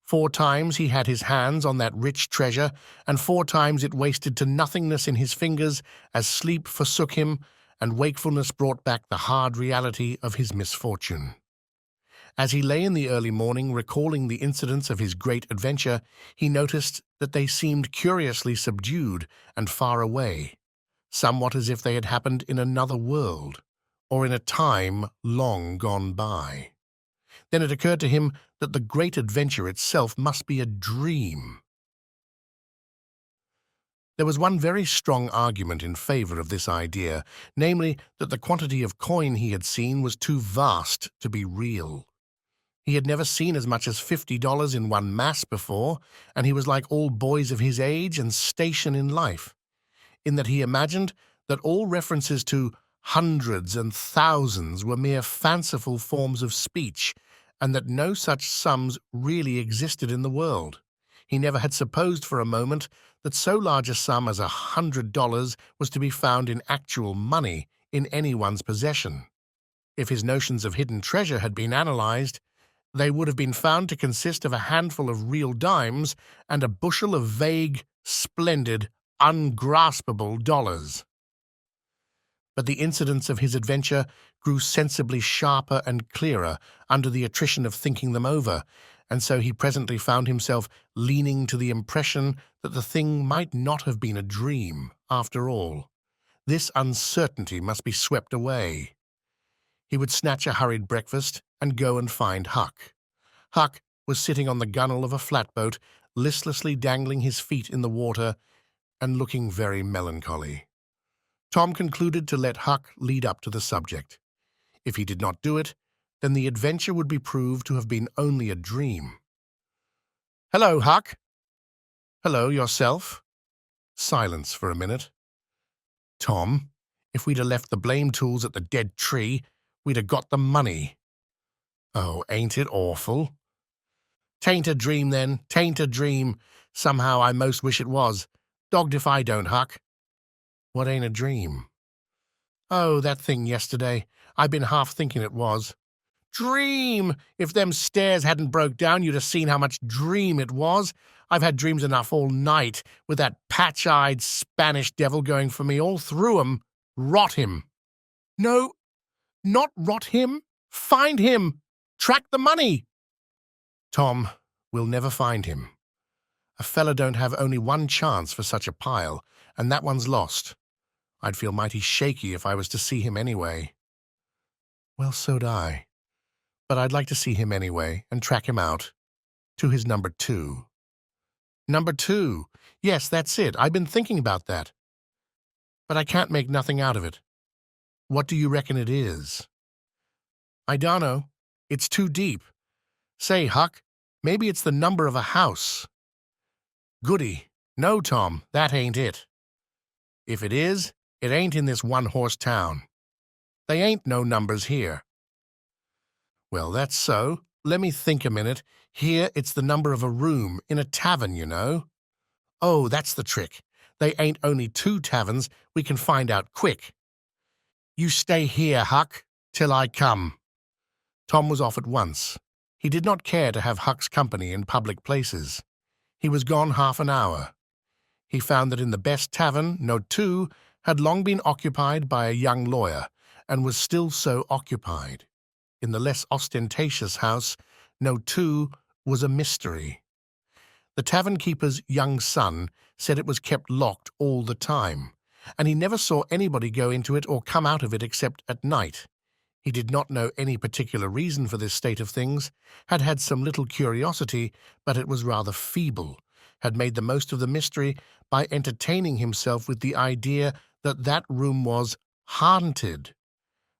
4 times he had his hands on that rich treasure, and 4 times it wasted to nothingness in his fingers as sleep forsook him and wakefulness brought back the hard reality of his misfortune. As he lay in the early morning recalling the incidents of his great adventure, he noticed that they seemed curiously subdued and far away, somewhat as if they had happened in another world, or in a time long gone by. Then it occurred to him that the great adventure itself must be a dream. There was one very strong argument in favor of this idea, namely that the quantity of coin he had seen was too vast to be real. He had never seen as much as $50 in one mass before, and he was like all boys of his age and station in life, in that he imagined that all references to hundreds and thousands were mere fanciful forms of speech, and that no such sums really existed in the world. He never had supposed for a moment that so large a sum as $100 was to be found in actual money in anyone's possession. If his notions of hidden treasure had been analyzed, they would have been found to consist of a handful of real dimes and a bushel of vague, splendid, ungraspable dollars. But the incidents of his adventure grew sensibly sharper and clearer under the attrition of thinking them over, and so he presently found himself leaning to the impression that the thing might not have been a dream, after all. This uncertainty must be swept away. He would snatch a hurried breakfast and go and find Huck. Huck was sitting on the gunwale of a flatboat, listlessly dangling his feet in the water and looking very melancholy. Tom concluded to let Huck lead up to the subject. If he did not do it, then the adventure would be proved to have been only a dream. "Hello, Huck." "Hello, yourself." Silence for a minute. "Tom, if we'd 'a' left the blame tools at the dead tree, we'd 'a' got the money." "Oh, ain't it awful?" "'Tain't a dream, then. 'Tain't a dream. Somehow I most wish it was. Dogged if I don't, Huck." "What ain't a dream?" "Oh, that thing yesterday. I've been half thinking it was." "Dream! If them stairs hadn't broke down, you'd have seen how much dream it was. I've had dreams enough all night, with that patch-eyed Spanish devil going for me all through 'em. Rot him." "No, not rot him. Find him. Track the money." "Tom, we'll never find him. A fella don't have only one chance for such a pile, and that one's lost. I'd feel mighty shaky if I was to see him anyway." "Well, so'd I. But I'd like to see him anyway and track him out. To his number 2. "Number 2. Yes, that's it. I've been thinking about that. But I can't make nothing out of it. What do you reckon it is?" "I dunno. It's too deep. Say, Huck, maybe it's the number of a house." "Goody. No, Tom, that ain't it. If it is, it ain't in this one-horse town. They ain't no numbers here." "Well, that's so. Let me think a minute. Here it's the number of a room, in a tavern, you know." "Oh, that's the trick. They ain't only 2 taverns. We can find out quick." "You stay here, Huck, till I come." Tom was off at once. He did not care to have Huck's company in public places. He was gone half an hour. He found that in the best tavern, No. 2, had long been occupied by a young lawyer, and was still so occupied. In the less ostentatious house, No. 2 was a mystery. The tavern-keeper's young son said it was kept locked all the time, and he never saw anybody go into it or come out of it except at night. He did not know any particular reason for this state of things, had had some little curiosity, but it was rather feeble, had made the most of the mystery by entertaining himself with the idea that that room was haunted,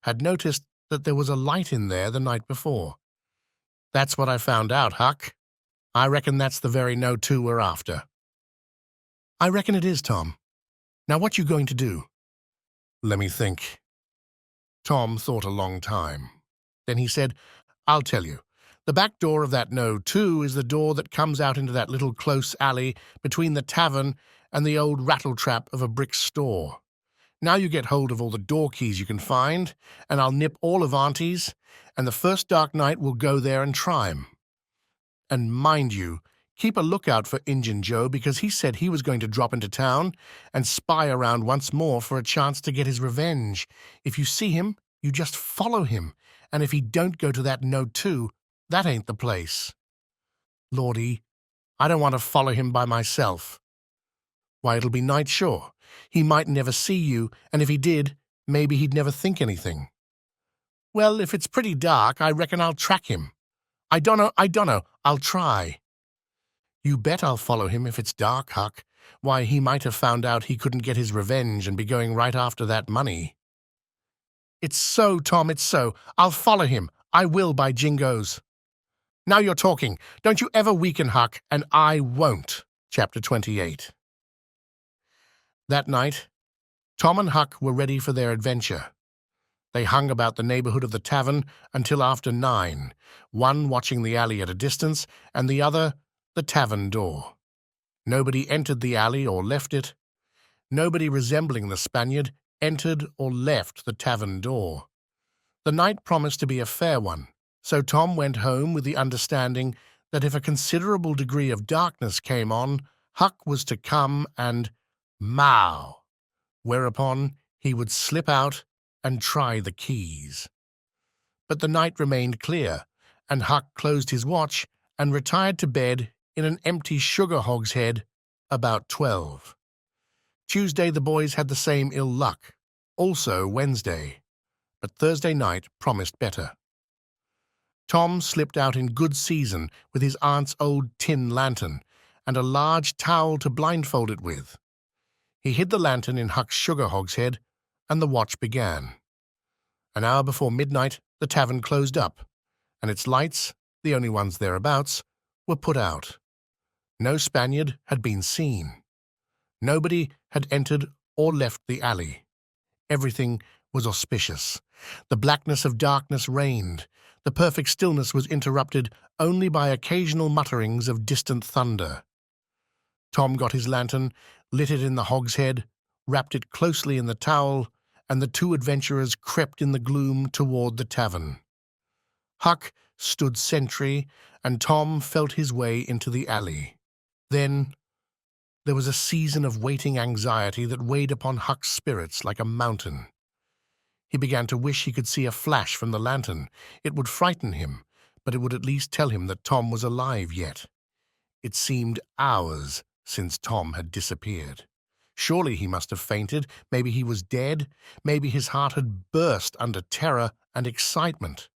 had noticed that there was a light in there the night before. "That's what I found out, Huck. I reckon that's the very no-2 we're after." "I reckon it is, Tom. Now what you going to do?" "Let me think." Tom thought a long time. Then he said, "I'll tell you. The back door of that no-2 is the door that comes out into that little close alley between the tavern and the old rattle-trap of a brick store. Now you get hold of all the door keys you can find, and I'll nip all of Auntie's, and the first dark night we'll go there and try 'em. And mind you, keep a lookout for Injun Joe, because he said he was going to drop into town and spy around once more for a chance to get his revenge. If you see him, you just follow him, and if he don't go to that no-2, that ain't the place." "Lordy, I don't want to follow him by myself." "Why, it'll be night, sure. He might never see you, and if he did, maybe he'd never think anything." "Well, if it's pretty dark, I reckon I'll track him." I dunno. I'll try." "You bet I'll follow him if it's dark, Huck. Why, he might have found out he couldn't get his revenge and be going right after that money." "It's so, Tom, it's so. I'll follow him. I will, by jingoes." "Now you're talking. Don't you ever weaken, Huck, and I won't." Chapter 28. That night, Tom and Huck were ready for their adventure. They hung about the neighborhood of the tavern until after 9, one watching the alley at a distance, and the other the tavern door. Nobody entered the alley or left it. Nobody resembling the Spaniard entered or left the tavern door. The night promised to be a fair one, so Tom went home with the understanding that if a considerable degree of darkness came on, Huck was to come and mow, whereupon he would slip out and try the keys. But the night remained clear, and Huck closed his watch and retired to bed in an empty sugar hogshead about 12. Tuesday the boys had the same ill luck, also Wednesday, but Thursday night promised better. Tom slipped out in good season with his aunt's old tin lantern and a large towel to blindfold it with. He hid the lantern in Huck's sugar hogshead, and the watch began. An hour before midnight, the tavern closed up, and its lights, the only ones thereabouts, were put out. No Spaniard had been seen. Nobody had entered or left the alley. Everything was auspicious. The blackness of darkness reigned. The perfect stillness was interrupted only by occasional mutterings of distant thunder. Tom got his lantern, lit it in the hogshead, wrapped it closely in the towel, and the two adventurers crept in the gloom toward the tavern. Huck stood sentry, and Tom felt his way into the alley. Then there was a season of waiting anxiety that weighed upon Huck's spirits like a mountain. He began to wish he could see a flash from the lantern. It would frighten him, but it would at least tell him that Tom was alive yet. It seemed hours since Tom had disappeared. Surely he must have fainted. Maybe he was dead. Maybe his heart had burst under terror and excitement.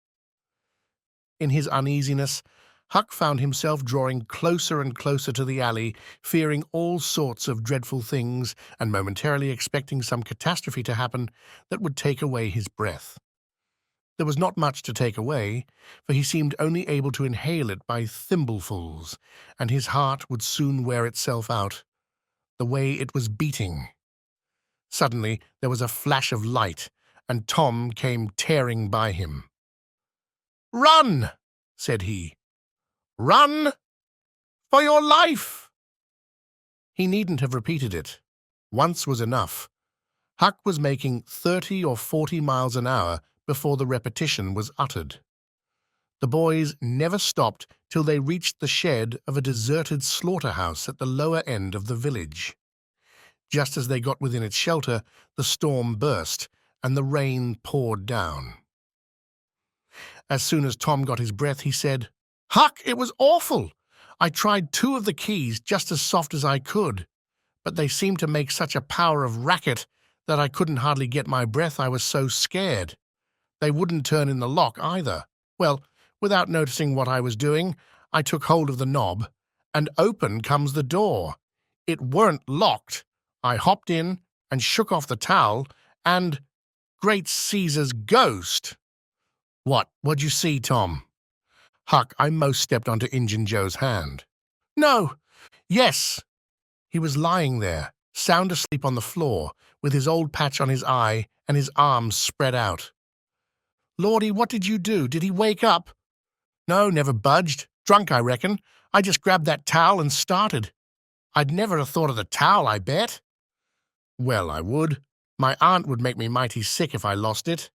In his uneasiness, Huck found himself drawing closer and closer to the alley, fearing all sorts of dreadful things and momentarily expecting some catastrophe to happen that would take away his breath. There was not much to take away, for he seemed only able to inhale it by thimblefuls, and his heart would soon wear itself out, the way it was beating. Suddenly there was a flash of light, and Tom came tearing by him. "Run!" said he. "Run for your life!" He needn't have repeated it. Once was enough. Huck was making 30 or 40 miles an hour before the repetition was uttered. The boys never stopped till they reached the shed of a deserted slaughterhouse at the lower end of the village. Just as they got within its shelter, the storm burst, and the rain poured down. As soon as Tom got his breath, he said, "Huck, it was awful! I tried 2 of the keys just as soft as I could, but they seemed to make such a power of racket that I couldn't hardly get my breath, I was so scared. They wouldn't turn in the lock either. Well, without noticing what I was doing, I took hold of the knob, and open comes the door. It weren't locked. I hopped in and shook off the towel, and great Caesar's ghost! What'd you see, Tom? Huck, I most stepped onto Injun Joe's hand. No! Yes! He was lying there, sound asleep on the floor, with his old patch on his eye and his arms spread out. Lordy, what did you do? Did he wake up? No, never budged. Drunk, I reckon. I just grabbed that towel and started. I'd never have thought of the towel, I bet. Well, I would. My aunt would make me mighty sick if I lost it.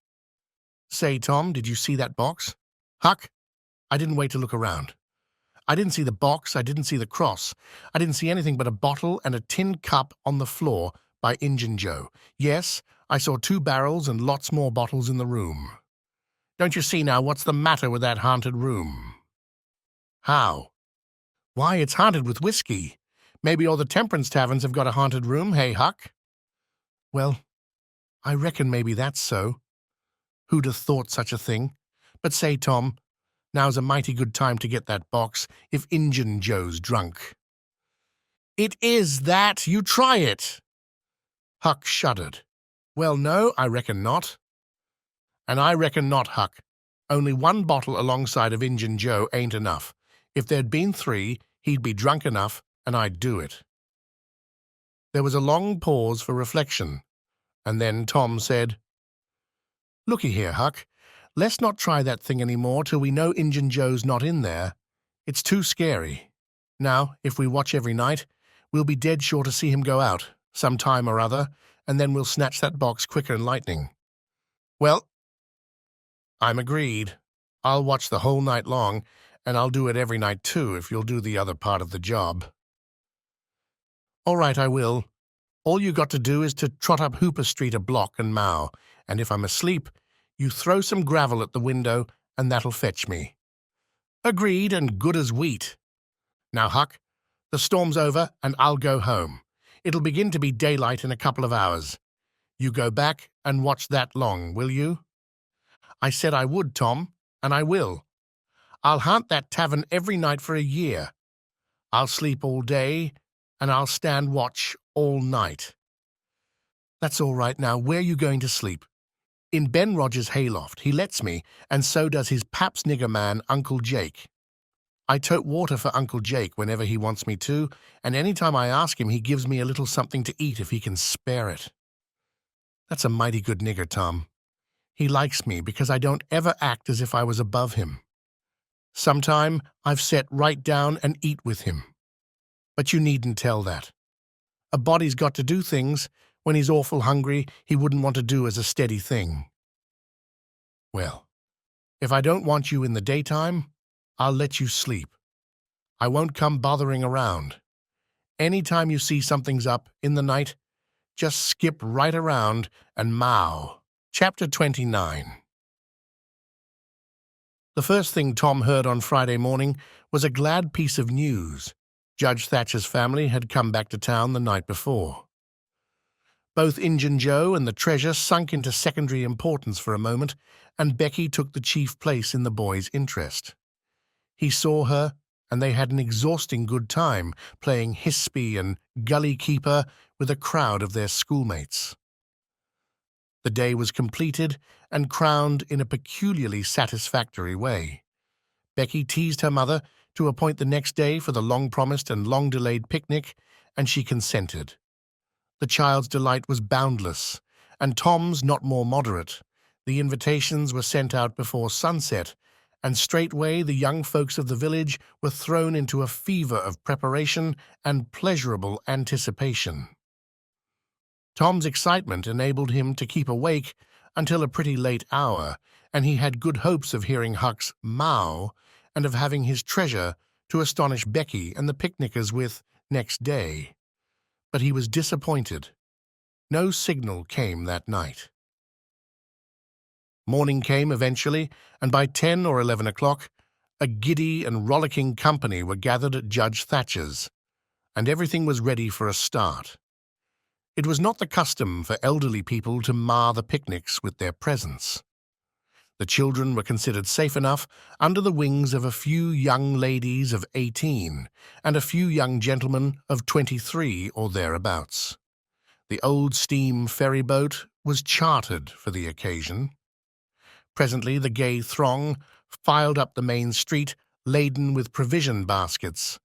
Say, Tom, did you see that box? Huck? I didn't wait to look around. I didn't see the box, I didn't see the cross. I didn't see anything but a bottle and a tin cup on the floor by Injun Joe. Yes, I saw 2 barrels and lots more bottles in the room. Don't you see now what's the matter with that haunted room? How? Why, it's haunted with whiskey. Maybe all the temperance taverns have got a haunted room, hey, Huck? Well, I reckon maybe that's so. Who'd have thought such a thing? But say, Tom, now's a mighty good time to get that box if Injun Joe's drunk. It is that. You try it. Huck shuddered. Well, no, I reckon not. And I reckon not, Huck. Only 1 bottle alongside of Injun Joe ain't enough. If there'd been 3, he'd be drunk enough, and I'd do it. There was a long pause for reflection, and then Tom said, Looky here, Huck. Let's not try that thing any more till we know Injun Joe's not in there. It's too scary. Now, if we watch every night, we'll be dead sure to see him go out, some time or other, and then we'll snatch that box quicker than lightning. Well, I'm agreed. I'll watch the whole night long, and I'll do it every night too if you'll do the other part of the job. All right, I will. All you got to do is to trot up Hooper Street a block and mow, and if I'm asleep, you throw some gravel at the window, and that'll fetch me. Agreed, and good as wheat. Now, Huck, the storm's over, and I'll go home. It'll begin to be daylight in a couple of hours. You go back and watch that long, will you? I said I would, Tom, and I will. I'll haunt that tavern every night for a year. I'll sleep all day, and I'll stand watch all night. That's all right now. Where are you going to sleep? In Ben Rogers' hayloft. He lets me, and so does his paps nigger man, Uncle Jake. I tote water for Uncle Jake whenever he wants me to, and any time I ask him, he gives me a little something to eat if he can spare it. That's a mighty good nigger, Tom. He likes me because I don't ever act as if I was above him. Sometime I've set right down and eat with him. But you needn't tell that. A body's got to do things when he's awful hungry he wouldn't want to do as a steady thing. Well, if I don't want you in the daytime, I'll let you sleep. I won't come bothering around. Any time you see something's up in the night, just skip right around and mow. Chapter 29. The first thing Tom heard on Friday morning was a glad piece of news. Judge Thatcher's family had come back to town the night before. Both Injun Joe and the treasure sunk into secondary importance for a moment, and Becky took the chief place in the boy's interest. He saw her, and they had an exhausting good time playing hispy and gully keeper with a crowd of their schoolmates. The day was completed and crowned in a peculiarly satisfactory way. Becky teased her mother to appoint the next day for the long-promised and long-delayed picnic, and she consented. The child's delight was boundless, and Tom's not more moderate. The invitations were sent out before sunset, and straightway the young folks of the village were thrown into a fever of preparation and pleasurable anticipation. Tom's excitement enabled him to keep awake until a pretty late hour, and he had good hopes of hearing Huck's mow and of having his treasure to astonish Becky and the picnickers with next day. But he was disappointed. No signal came that night. Morning came eventually, and by 10 or 11 o'clock, a giddy and rollicking company were gathered at Judge Thatcher's, and everything was ready for a start. It was not the custom for elderly people to mar the picnics with their presence. The children were considered safe enough under the wings of a few young ladies of 18 and a few young gentlemen of 23 or thereabouts. The old steam ferry boat was chartered for the occasion. Presently the gay throng filed up the main street laden with provision baskets.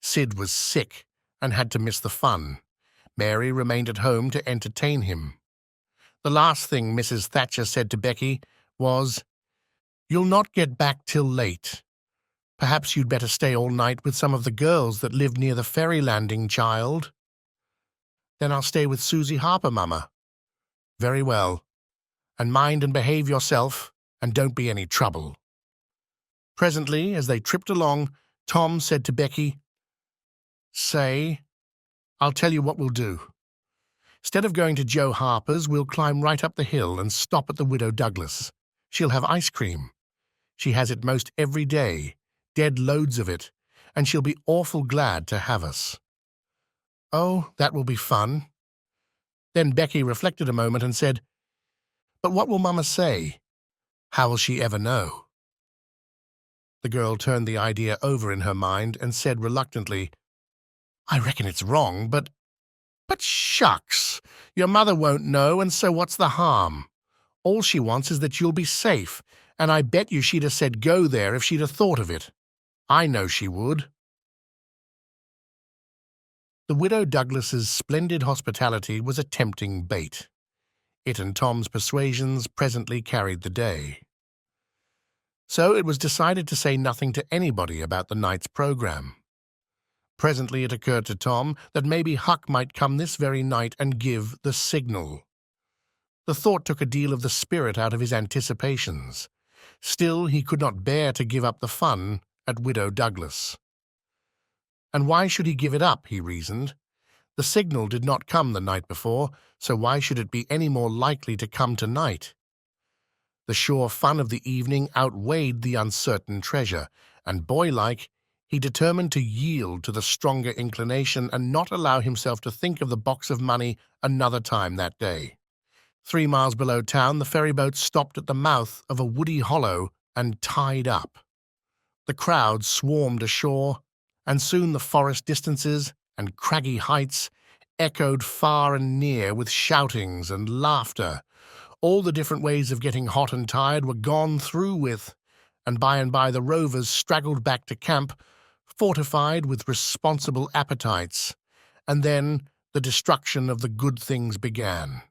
Sid was sick and had to miss the fun. Mary remained at home to entertain him. The last thing Mrs. Thatcher said to Becky was, "You'll not get back till late. Perhaps you'd better stay all night with some of the girls that live near the ferry landing, child." "Then I'll stay with Susie Harper, Mama." "Very well. And mind and behave yourself, and don't be any trouble." Presently, as they tripped along, Tom said to Becky, "Say, I'll tell you what we'll do. Instead of going to Joe Harper's, we'll climb right up the hill and stop at the Widow Douglas. She'll have ice cream. She has it most every day, dead loads of it, and she'll be awful glad to have us." "Oh, that will be fun." Then Becky reflected a moment and said, "But what will Mama say? How will she ever know?" The girl turned the idea over in her mind and said reluctantly, "I reckon it's wrong, but shucks, your mother won't know, and so what's the harm? All she wants is that you'll be safe, and I bet you she'd have said go there if she'd have thought of it. I know she would." The Widow Douglas's splendid hospitality was a tempting bait. It and Tom's persuasions presently carried the day. So it was decided to say nothing to anybody about the night's program. Presently it occurred to Tom that maybe Huck might come this very night and give the signal. The thought took a deal of the spirit out of his anticipations. Still, he could not bear to give up the fun at Widow Douglas. And why should he give it up, he reasoned. The signal did not come the night before, so why should it be any more likely to come tonight? The sure fun of the evening outweighed the uncertain treasure, and boylike, he determined to yield to the stronger inclination and not allow himself to think of the box of money another time that day. 3 miles below town, the ferryboat stopped at the mouth of a woody hollow and tied up. The crowd swarmed ashore, and soon the forest distances and craggy heights echoed far and near with shoutings and laughter. All the different ways of getting hot and tired were gone through with, and by the rovers straggled back to camp, fortified with responsible appetites, and then the destruction of the good things began.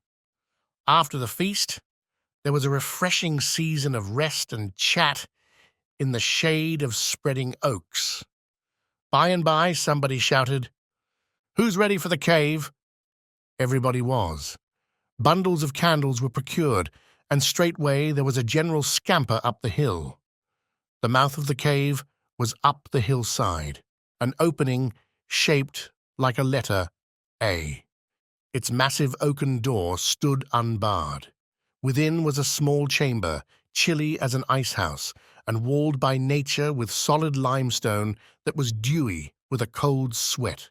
After the feast, there was a refreshing season of rest and chat in the shade of spreading oaks. By and by, somebody shouted, "Who's ready for the cave?" Everybody was. Bundles of candles were procured, and straightway there was a general scamper up the hill. The mouth of the cave was up the hillside, an opening shaped like a letter A. Its massive oaken door stood unbarred. Within was a small chamber, chilly as an icehouse, and walled by nature with solid limestone that was dewy with a cold sweat.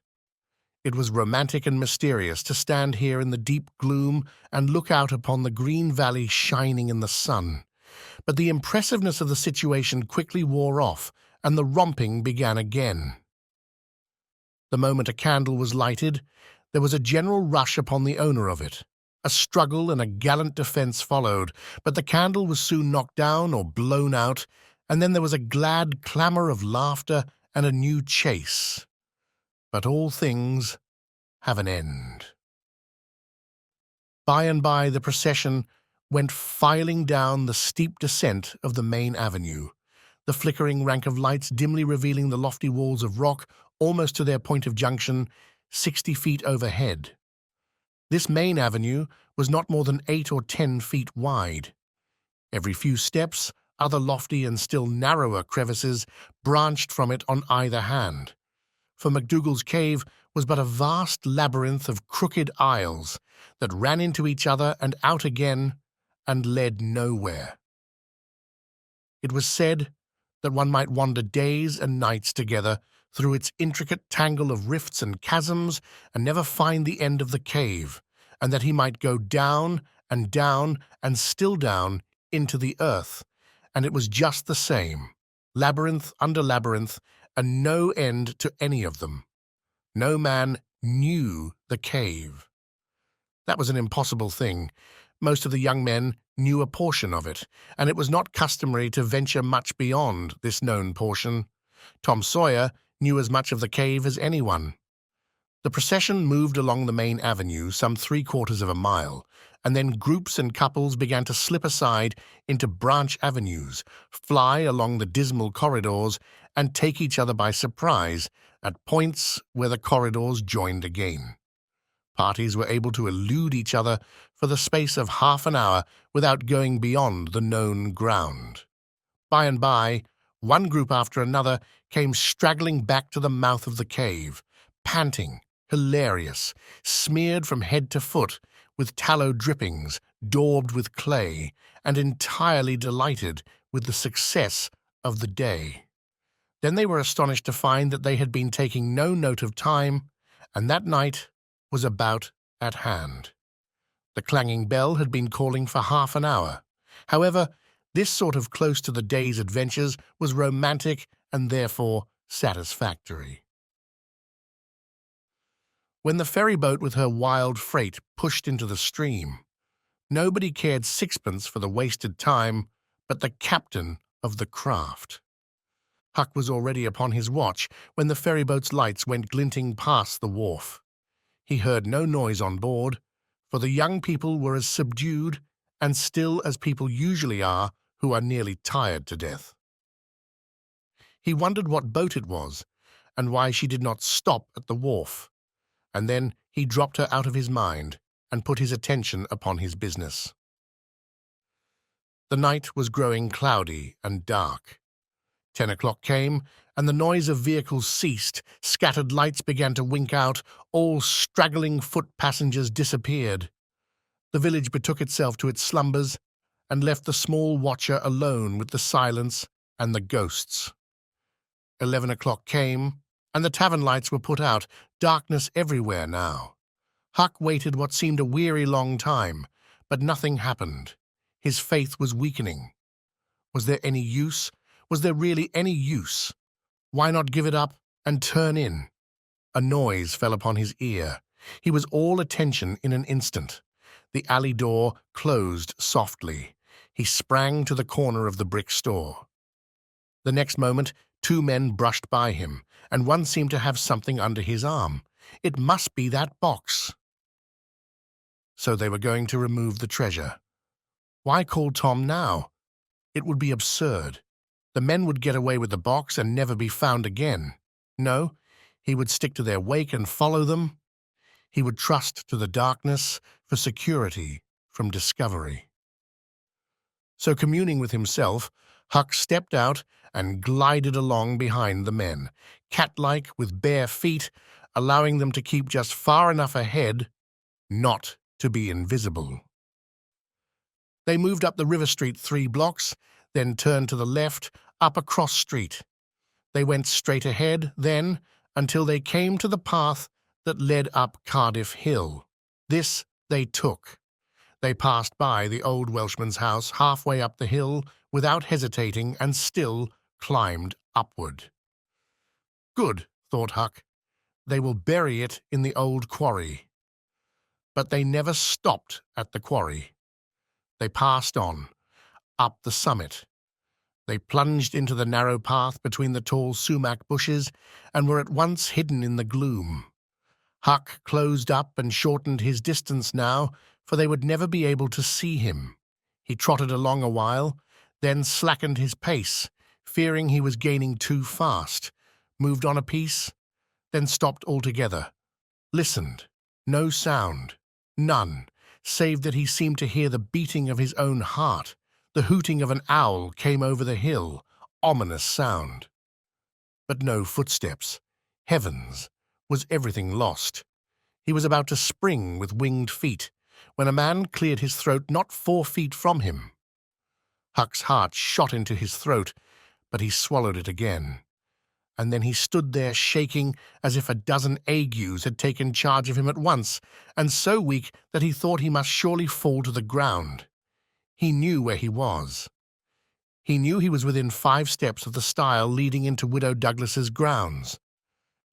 It was romantic and mysterious to stand here in the deep gloom and look out upon the green valley shining in the sun. But the impressiveness of the situation quickly wore off, and the romping began again. The moment a candle was lighted, there was a general rush upon the owner of it. A struggle and a gallant defence followed, but the candle was soon knocked down or blown out, and then there was a glad clamour of laughter and a new chase. But all things have an end. By and by the procession went filing down the steep descent of the main avenue, the flickering rank of lights dimly revealing the lofty walls of rock almost to their point of junction, 60 feet overhead. This main avenue was not more than 8 or 10 feet wide. Every few steps, other lofty and still narrower crevices branched from it on either hand. For MacDougall's cave was but a vast labyrinth of crooked aisles that ran into each other and out again and led nowhere. It was said that one might wander days and nights together through its intricate tangle of rifts and chasms and never find the end of the cave, and that he might go down and still down into the earth, and it was just the same, labyrinth under labyrinth, and no end to any of them. No man knew the cave. That was an impossible thing. Most of the young men knew a portion of it, and it was not customary to venture much beyond this known portion. Tom Sawyer knew as much of the cave as anyone. The procession moved along the main avenue some 3/4 of a mile, and then groups and couples began to slip aside into branch avenues, fly along the dismal corridors, and take each other by surprise at points where the corridors joined again. Parties were able to elude each other for the space of half an hour without going beyond the known ground. By and by, one group after another came straggling back to the mouth of the cave, panting, hilarious, smeared from head to foot, with tallow drippings, daubed with clay, and entirely delighted with the success of the day. Then they were astonished to find that they had been taking no note of time, and that night was about at hand. The clanging bell had been calling for half an hour. However, this sort of close to the day's adventures was romantic and therefore satisfactory. When the ferry boat with her wild freight pushed into the stream, nobody cared sixpence for the wasted time but the captain of the craft. Huck was already upon his watch when the ferryboat's lights went glinting past the wharf. He heard no noise on board, for the young people were as subdued and still as people usually are who are nearly tired to death. He wondered what boat it was, and why she did not stop at the wharf, and then he dropped her out of his mind and put his attention upon his business. The night was growing cloudy and dark. 10 o'clock came, and the noise of vehicles ceased, scattered lights began to wink out, all straggling foot passengers disappeared. The village betook itself to its slumbers, and left the small watcher alone with the silence and the ghosts. 11 o'clock came, and the tavern lights were put out, darkness everywhere now. Huck waited what seemed a weary long time, but nothing happened. His faith was weakening. Was there any use? Was there really any use? Why not give it up and turn in? A noise fell upon his ear. He was all attention in an instant. The alley door closed softly. He sprang to the corner of the brick store. The next moment, 2 men brushed by him, and one seemed to have something under his arm. It must be that box. So they were going to remove the treasure. Why call Tom now? It would be absurd. The men would get away with the box and never be found again. No, he would stick to their wake and follow them. He would trust to the darkness for security from discovery. So communing with himself, Huck stepped out and glided along behind the men, cat-like with bare feet, allowing them to keep just far enough ahead not to be invisible. They moved up the River Street 3 blocks, then turned to the left, up a cross street. They went straight ahead, then, until they came to the path that led up Cardiff Hill. This they took. They passed by the old Welshman's house halfway up the hill without hesitating and still climbed upward. Good, thought Huck. They will bury it in the old quarry. But they never stopped at the quarry. They passed on, up the summit. They plunged into the narrow path between the tall sumac bushes and were at once hidden in the gloom. Huck closed up and shortened his distance now, for they would never be able to see him. He trotted along a while, then slackened his pace, fearing he was gaining too fast, moved on a piece, then stopped altogether, listened. No sound, none, save that he seemed to hear the beating of his own heart. The hooting of an owl came over the hill, ominous sound. But no footsteps. Heavens, was everything lost? He was about to spring with winged feet, when a man cleared his throat not 4 feet from him. Huck's heart shot into his throat, but he swallowed it again. And then he stood there shaking as if a dozen agues had taken charge of him at once, and so weak that he thought he must surely fall to the ground. He knew where he was. He knew he was within 5 steps of the stile leading into Widow Douglas's grounds.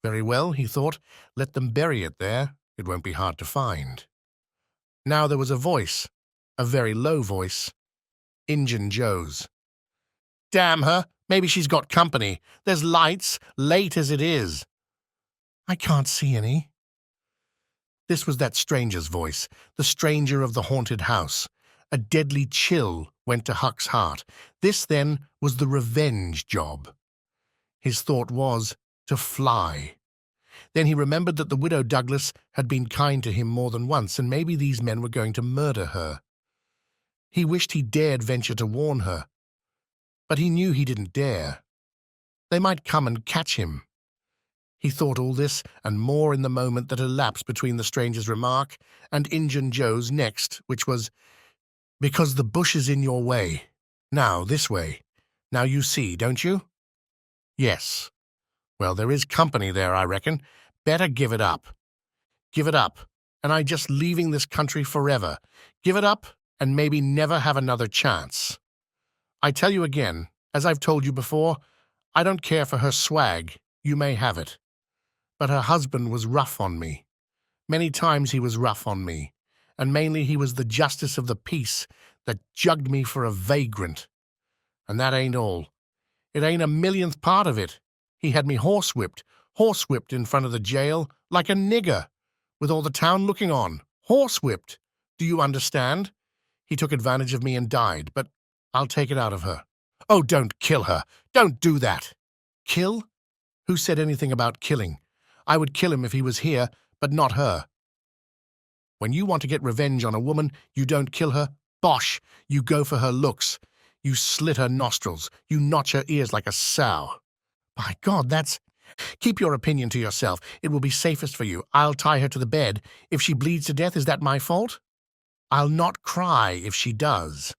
Very well, he thought, let them bury it there. It won't be hard to find. Now there was a voice, a very low voice. Injun Joe's. Damn her, maybe she's got company. There's lights, late as it is. I can't see any. This was that stranger's voice, the stranger of the haunted house. A deadly chill went to Huck's heart. This, then, was the revenge job. His thought was to fly. Then he remembered that the Widow Douglas had been kind to him more than once, and maybe these men were going to murder her. He wished he dared venture to warn her, but he knew he didn't dare. They might come and catch him. He thought all this and more in the moment that elapsed between the stranger's remark and Injun Joe's next, which was, "Because the bush is in your way. Now, this way. Now you see, don't you?" "Yes." "Well, there is company there, I reckon. Better give it up. Give it up, and I just leaving this country forever. Give it up, and maybe never have another chance. I tell you again, as I've told you before, I don't care for her swag. You may have it. But her husband was rough on me. Many times he was rough on me, and mainly he was the justice of the peace that jugged me for a vagrant. And that ain't all. It ain't a millionth part of it. He had me horsewhipped in front of the jail, like a nigger, with all the town looking on. Horsewhipped. Do you understand? He took advantage of me and died, but I'll take it out of her. Oh, don't kill her. Don't do that. Kill? Who said anything about killing? I would kill him if he was here, but not her. When you want to get revenge on a woman, you don't kill her. Bosh! You go for her looks. You slit her nostrils. You notch her ears like a sow. By God, that's... Keep your opinion to yourself. It will be safest for you. I'll tie her to the bed. If she bleeds to death, is that my fault? I'll not cry if she does.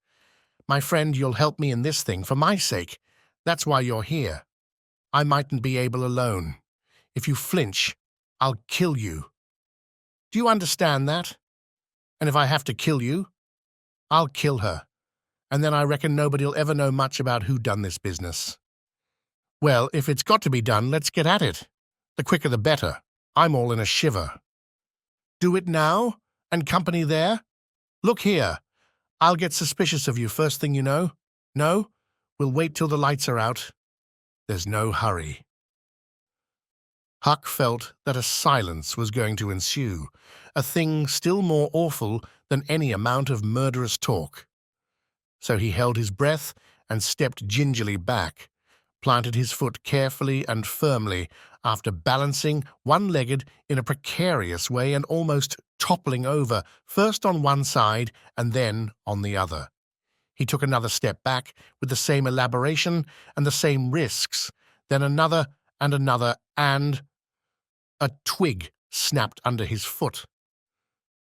My friend, you'll help me in this thing for my sake. That's why you're here. I mightn't be able alone. If you flinch, I'll kill you. Do you understand that? And if I have to kill you, I'll kill her. And then I reckon nobody'll ever know much about who done this business. Well, if it's got to be done, let's get at it. The quicker the better. I'm all in a shiver. Do it now? And company there? Look here. I'll get suspicious of you first thing you know. No? We'll wait till the lights are out. There's no hurry. Huck felt that a silence was going to ensue, a thing still more awful than any amount of murderous talk. So he held his breath and stepped gingerly back, planted his foot carefully and firmly after balancing one-legged in a precarious way and almost toppling over, first on one side and then on the other. He took another step back with the same elaboration and the same risks, then another and another, and a twig snapped under his foot.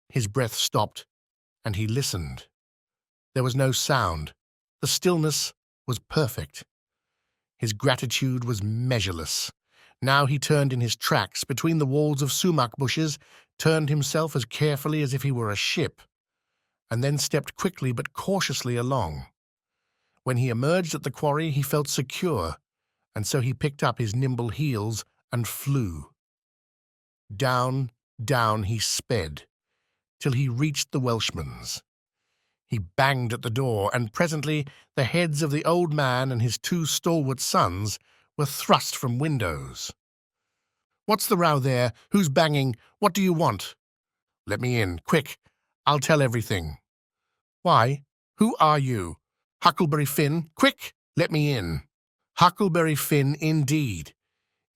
His breath stopped, and he listened. There was no sound. The stillness was perfect. His gratitude was measureless. Now he turned in his tracks between the walls of sumac bushes, turned himself as carefully as if he were a ship, and then stepped quickly but cautiously along. When he emerged at the quarry, he felt secure, and so he picked up his nimble heels and flew. Down, down he sped, till he reached the Welshman's. He banged at the door, and presently the heads of the old man and his 2 stalwart sons were thrust from windows. "What's the row there? Who's banging? What do you want?" "Let me in, quick. I'll tell everything." "Why? Who are you?" "Huckleberry Finn. Quick, let me in." "Huckleberry Finn, indeed.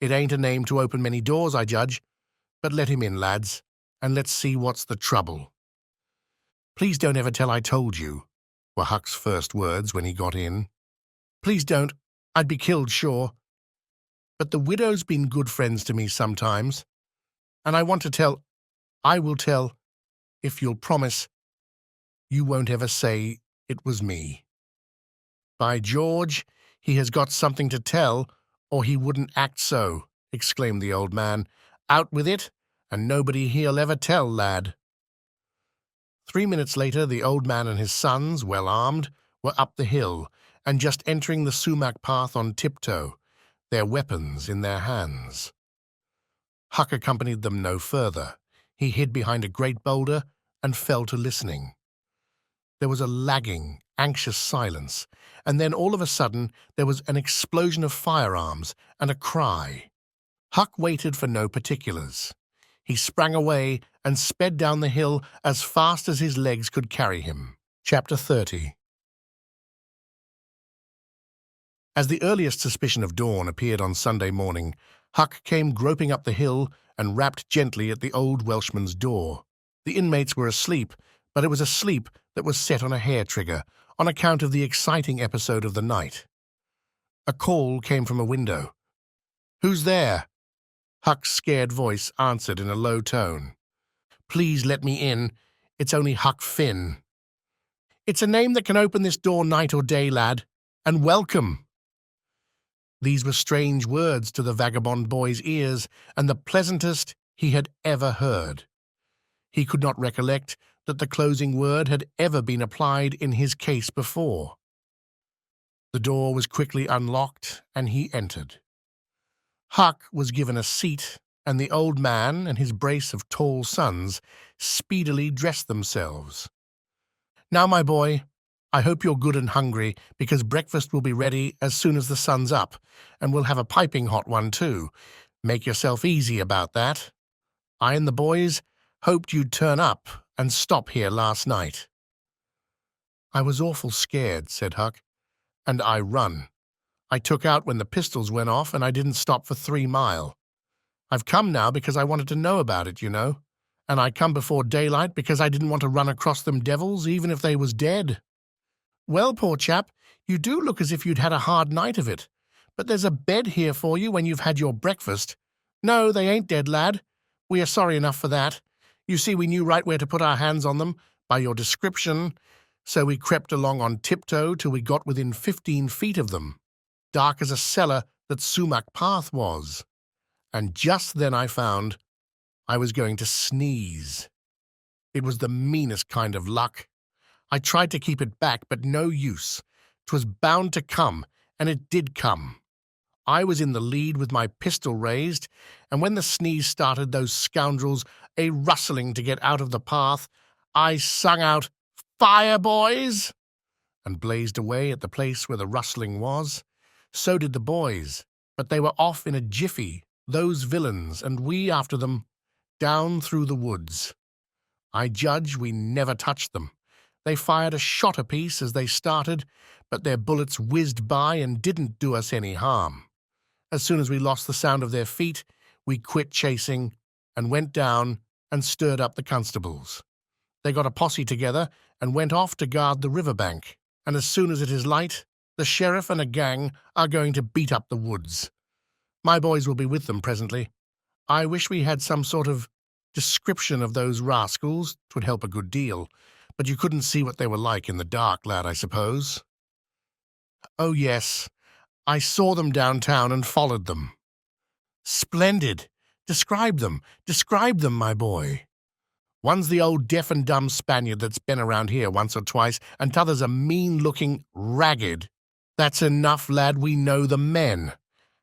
It ain't a name to open many doors, I judge. But let him in, lads, and let's see what's the trouble." "Please don't ever tell I told you," were Huck's first words when he got in. "Please don't. I'd be killed, sure. But the widow's been good friends to me sometimes, and I want to tell. I will tell, if you'll promise you won't ever say it was me." "By George, he has got something to tell, or he wouldn't act so," exclaimed the old man. "Out with it, and nobody he'll ever tell, lad." 3 minutes later, the old man and his sons, well armed, were up the hill and just entering the sumac path on tiptoe, their weapons in their hands. Huck accompanied them no further. He hid behind a great boulder and fell to listening. There was a lagging, anxious silence, and then all of a sudden there was an explosion of firearms and a cry. Huck waited for no particulars. He sprang away and sped down the hill as fast as his legs could carry him. Chapter 30. As the earliest suspicion of dawn appeared on Sunday morning, Huck came groping up the hill and rapped gently at the old Welshman's door. The inmates were asleep, but it was a sleep that was set on a hair-trigger on account of the exciting episode of the night. A call came from a window. "Who's there?" Huck's scared voice answered in a low tone. "Please let me in. It's only Huck Finn." "It's a name that can open this door night or day, lad. And welcome." These were strange words to the vagabond boy's ears, and the pleasantest he had ever heard. He could not recollect that the closing word had ever been applied in his case before. The door was quickly unlocked, and he entered. Huck was given a seat, and the old man and his brace of tall sons speedily dressed themselves. "Now, my boy, I hope you're good and hungry, because breakfast will be ready as soon as the sun's up, and we'll have a piping hot one too. Make yourself easy about that. I and the boys hoped you'd turn up and stop here last night." "I was awful scared," said Huck, "and I run. I took out when the pistols went off, and I didn't stop for 3 mile. I've come now because I wanted to know about it, you know, and I come before daylight because I didn't want to run across them devils, even if they was dead." "Well, poor chap, you do look as if you'd had a hard night of it. But there's a bed here for you when you've had your breakfast." "No, they ain't dead, lad. We are sorry enough for that. You see, we knew right where to put our hands on them, by your description, so we crept along on tiptoe till we got within 15 feet of them, dark as a cellar that Sumac Path was. And just then I found I was going to sneeze. It was the meanest kind of luck. I tried to keep it back, but no use. 'Twas bound to come, and it did come. I was in the lead with my pistol raised, and when the sneeze started, those scoundrels a rustling to get out of the path, I sung out, 'Fire, boys!' and blazed away at the place where the rustling was. So did the boys, but they were off in a jiffy, those villains, and we after them, down through the woods. I judge we never touched them. They fired a shot apiece as they started, but their bullets whizzed by and didn't do us any harm. As soon as we lost the sound of their feet, we quit chasing and went down and stirred up the constables. They got a posse together and went off to guard the riverbank, and as soon as it is light, the sheriff and a gang are going to beat up the woods. My boys will be with them presently. I wish we had some sort of description of those rascals. 'Twould help a good deal. But you couldn't see what they were like in the dark, lad, I suppose?" "Oh, yes. I saw them downtown and followed them." "Splendid. Describe them, my boy." "One's the old deaf and dumb Spaniard that's been around here once or twice, and t'other's a mean-looking ragged." "That's enough, lad. We know the men.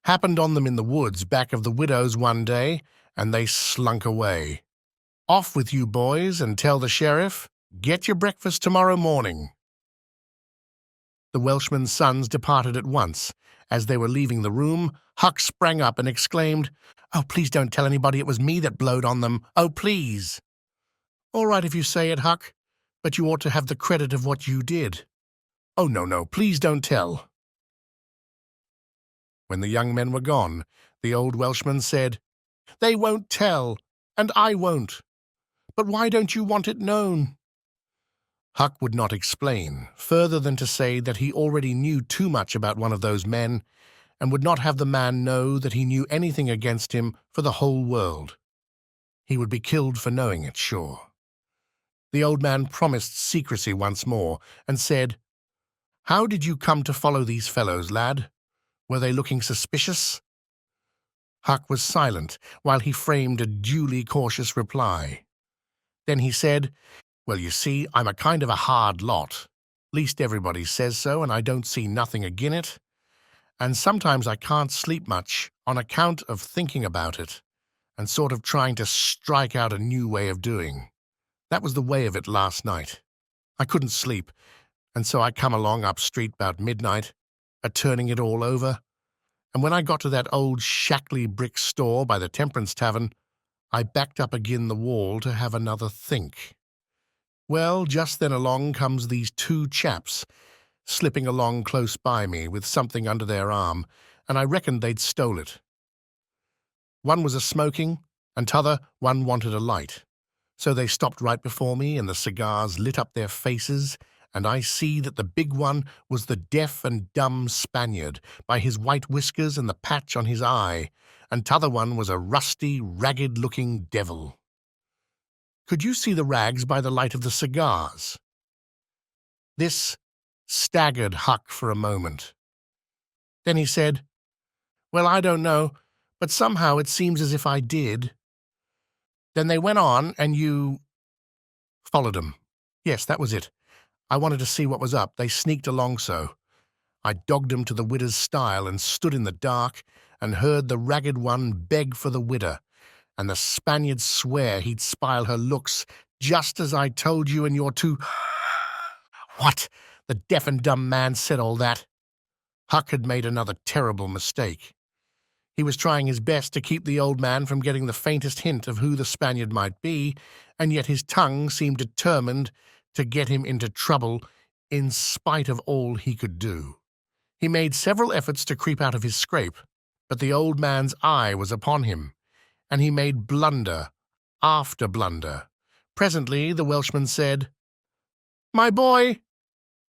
Happened on them in the woods back of the widow's one day, and they slunk away. Off with you, boys, and tell the sheriff, get your breakfast tomorrow morning." The Welshman's sons departed at once. As they were leaving the room, Huck sprang up and exclaimed, "Oh, please don't tell anybody it was me that blowed on them. Oh, please." "All right if you say it, Huck, but you ought to have the credit of what you did." "Oh, no, please don't tell." When the young men were gone, the old Welshman said, "They won't tell, and I won't. But why don't you want it known?" Huck would not explain, further than to say that he already knew too much about one of those men, and would not have the man know that he knew anything against him for the whole world. He would be killed for knowing it, sure. The old man promised secrecy once more, and said, "How did you come to follow these fellows, lad? Were they looking suspicious?" Huck was silent while he framed a duly cautious reply. Then he said, Well, you see, I'm a kind of a hard lot. Least everybody says so, and I don't see nothing agin it. And sometimes I can't sleep much on account of thinking about it and sort of trying to strike out a new way of doing. That was the way of it last night. I couldn't sleep, and so I come along up street about midnight, a-turning it all over, and when I got to that old shackly brick store by the Temperance Tavern, I backed up agin the wall to have another think. Well, just then along comes these two chaps, slipping along close by me with something under their arm, and I reckoned they'd stole it. One was a-smoking, and t'other one wanted a light. So they stopped right before me, and the cigars lit up their faces, and I see that the big one was the deaf and dumb Spaniard, by his white whiskers and the patch on his eye, and t'other one was a rusty, ragged-looking devil. Could you see the rags by the light of the cigars? This staggered Huck for a moment. Then he said, "Well, I don't know, but somehow it seems as if I did." Then they went on, and you followed 'em. Yes, that was it. I wanted to see what was up. They sneaked along so. I dogged 'em to the widder's stile and stood in the dark and heard the ragged one beg for the widder, and the Spaniard swear he'd spile her looks, just as I told you and your two— What? The deaf and dumb man said all that? Huck had made another terrible mistake. He was trying his best to keep the old man from getting the faintest hint of who the Spaniard might be, and yet his tongue seemed determined to get him into trouble in spite of all he could do. He made several efforts to creep out of his scrape, but the old man's eye was upon him, and he made blunder after blunder. Presently the Welshman said, "My boy,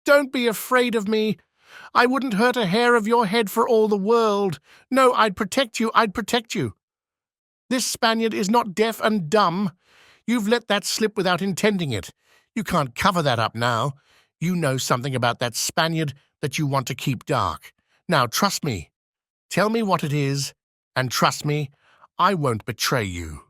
don't be afraid of me. I wouldn't hurt a hair of your head for all the world. No, I'd protect you, I'd protect you. This Spaniard is not deaf and dumb. You've let that slip without intending it. You can't cover that up now. You know something about that Spaniard that you want to keep dark. Now, trust me. Tell me what it is, and trust me, I won't betray you."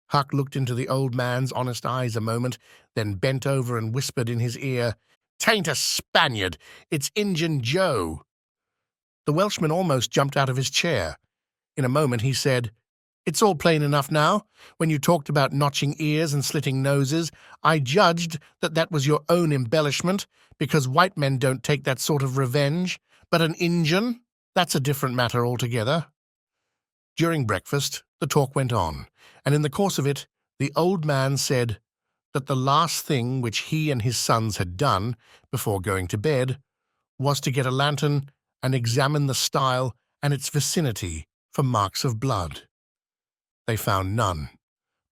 Huck looked into the old man's honest eyes a moment, then bent over and whispered in his ear, "'Tain't a Spaniard, it's Injun Joe." The Welshman almost jumped out of his chair. In a moment he said, "It's all plain enough now. When you talked about notching ears and slitting noses, I judged that that was your own embellishment, because white men don't take that sort of revenge. But an Injun? That's a different matter altogether." During breakfast, the talk went on, and in the course of it, the old man said that the last thing which he and his sons had done before going to bed was to get a lantern and examine the stile and its vicinity for marks of blood. They found none,